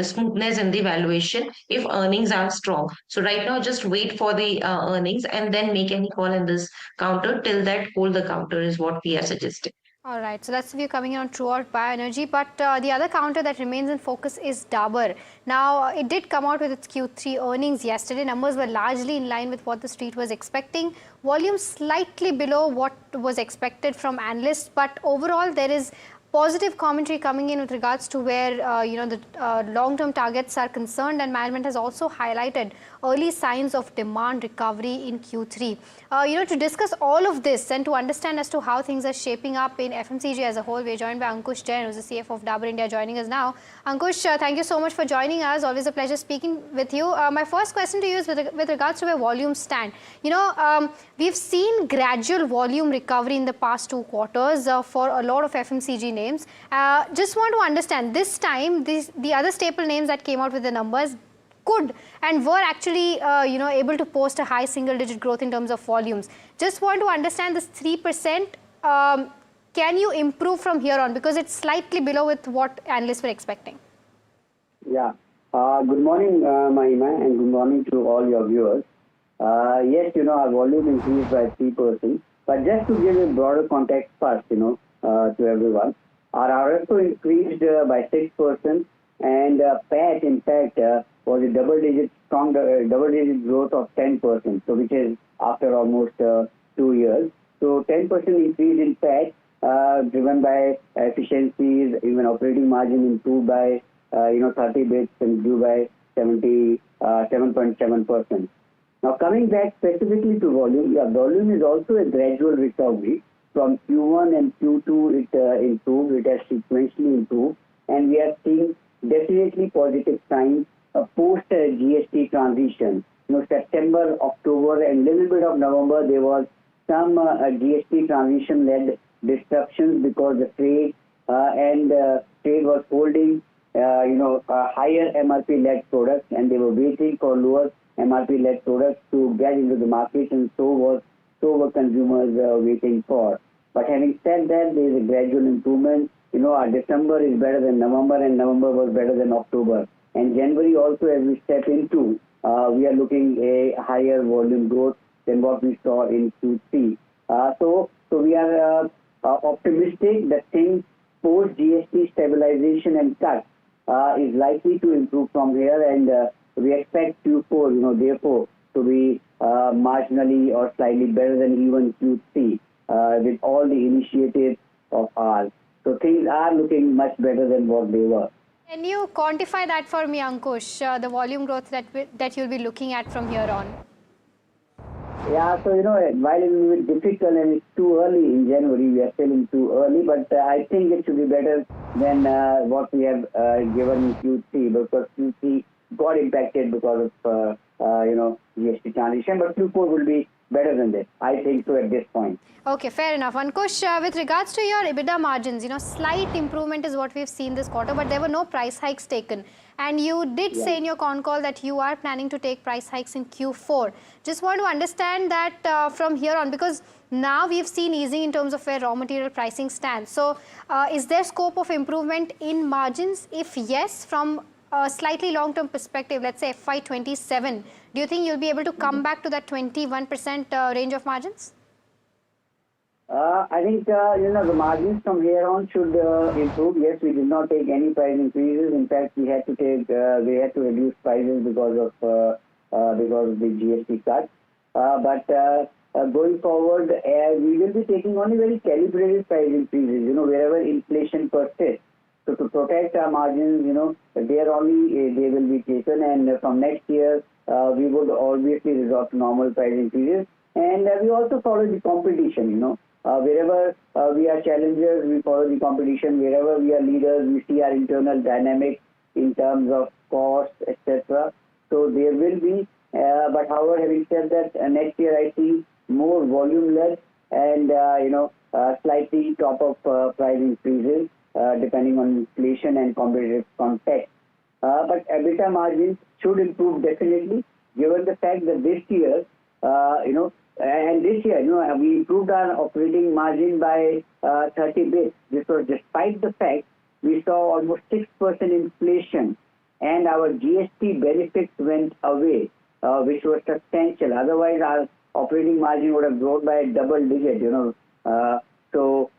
[SPEAKER 25] smoothness in the valuation if earnings are strong. So right now, just wait for the earnings and then make any call in this counter. Till that, hold the counter is what we are suggesting.
[SPEAKER 9] All right, so that's the view coming in on True or Bioenergy. But the other counter that remains in focus is Dabur. Now, it did come out with its Q3 earnings yesterday. Numbers were largely in line with what the street was expecting. Volume slightly below what was expected from analysts. But overall, there is positive commentary coming in with regards to where the long-term targets are concerned, and management has also highlighted early signs of demand recovery in Q3. To discuss all of this and to understand as to how things are shaping up in FMCG as a whole, we are joined by Ankush Jain, who's the CFO of Dabur India, joining us now. Ankush, thank you so much for joining us. Always a pleasure speaking with you. My first question to you is with regards to where volumes stand. We've seen gradual volume recovery in the past 2 quarters for a lot of FMCG names. Just want to understand, this time, the other staple names that came out with the numbers could and were actually able to post a high single-digit growth in terms of volumes. Just want to understand this 3%. Can you improve from here on, because it's slightly below with what analysts were expecting?
[SPEAKER 5] Yeah. Good morning, Mahima, and good morning to all your viewers. Yes, our volume increased by 3%. But just to give a broader context first, to everyone, our RSO increased by 6%, and PAT, in fact, was a strong double-digit growth of 10%, so which is after almost 2 years. So 10% increase in PAT, driven by efficiencies, even operating margin improved by 30 bits and grew by 7.7%. Now coming back specifically to volume, volume is also a gradual recovery. From Q1 and Q2, it improved. It has sequentially improved, and we are seeing definitely positive signs post GST transition. September, October, and little bit of November, there was some GST transition-led disruptions because the trade was holding, higher MRP-led products, and they were waiting for lower MRP-led products to get into the market, and so were consumers waiting for. But having said that, there is a gradual improvement. Our December is better than November, and November was better than October. And January also, as we step into, we are looking a higher volume growth than what we saw in Q3. So we are optimistic that things post GST stabilization and cut is likely to improve from here, and we expect Q4, therefore, to be marginally or slightly better than even Q3 with all the initiatives of ours. So things are looking much better than what they were.
[SPEAKER 9] Can you quantify that for me, Ankush, the volume growth that you'll be looking at from here on?
[SPEAKER 5] Yeah, so while it will be difficult and it's too early in January, we are still in too early, but I think it should be better than what we have given in Q3, because Q3 got impacted because of GST transition, but Q4 will be better than this. I think so at this point.
[SPEAKER 9] Okay, fair enough. Ankush, with regards to your EBITDA margins, slight improvement is what we've seen this quarter, but there were no price hikes taken. And you did say in your con call that you are planning to take price hikes in Q4. Just want to understand that from here on, because now we've seen easing in terms of where raw material pricing stands. So is there scope of improvement in margins? If yes, from a slightly long-term perspective, let's say FY27, do you think you'll be able to come back to that 21% range of margins?
[SPEAKER 5] I think the margins from here on should improve. Yes, we did not take any price increases. In fact, we had to reduce prices because of the GST cut. But going forward, we will be taking only very calibrated price increases. Wherever inflation persists, So to protect our margins, there only they will be taken, and from next year we would obviously resort to normal price increases. And we also follow the competition. Wherever we are challengers, we follow the competition. Wherever we are leaders, we see our internal dynamics in terms of cost, etc. So there will be, but however, having said that, next year I see more volume-led and slightly top of price increases depending on inflation and competitive context. But EBITDA margins should improve definitely, given the fact that this year, and this year, we improved our operating margin by 30 bits. This was despite the fact we saw almost 6% inflation, and our GST benefits went away, which was substantial. Otherwise, our operating margin would have grown by double digit. So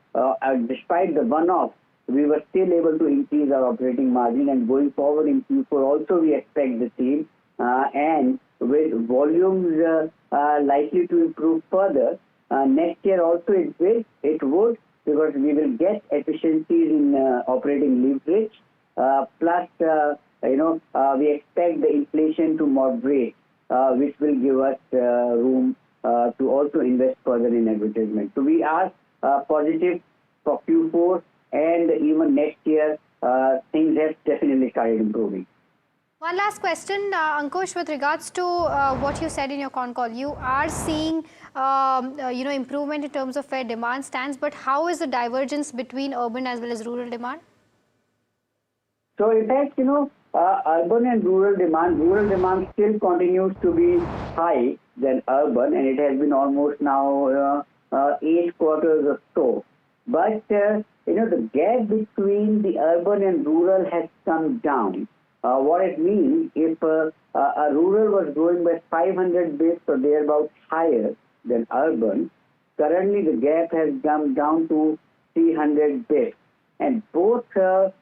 [SPEAKER 5] despite the one-off, we were still able to increase our operating margin, and going forward in Q4 also we expect the same. And with volumes likely to improve further, next year also it would, because we will get efficiencies in operating leverage. Plus, we expect the inflation to moderate, which will give us room to also invest further in advertisement. So we are positive for Q4, and even next year, things have definitely started improving.
[SPEAKER 9] One last question, Ankush, with regards to what you said in your con call. You are seeing, improvement in terms of where demand stands, but how is the divergence between urban as well as rural demand?
[SPEAKER 5] So in fact, urban and rural demand still continues to be high than urban, and it has been almost now 8 quarters or so. But, the gap between the urban and rural has come down. What it means, if a rural was growing by 500 bits or thereabouts higher than urban, currently the gap has come down to 300 bits. And both, from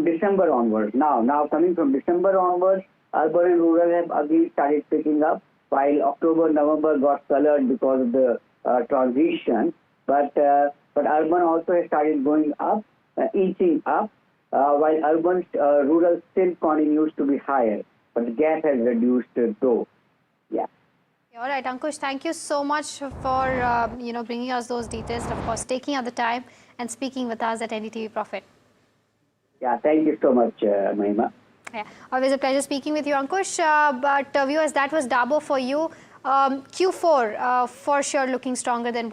[SPEAKER 5] December onwards, now coming from December onwards, urban and rural have again started picking up, while October, November got colored because of the transition. But urban also has started going up, inching up, while rural still continues to be higher, but the gap has reduced though. Yeah.
[SPEAKER 9] All right, Ankush, thank you so much for bringing us those details, and of course taking out the time and speaking with us at NDTV Profit.
[SPEAKER 5] Yeah, thank you so much, Mahima.
[SPEAKER 9] Yeah, always a pleasure speaking with you, Ankush. But viewers, that was Dabo for you. Q4 for sure looking stronger than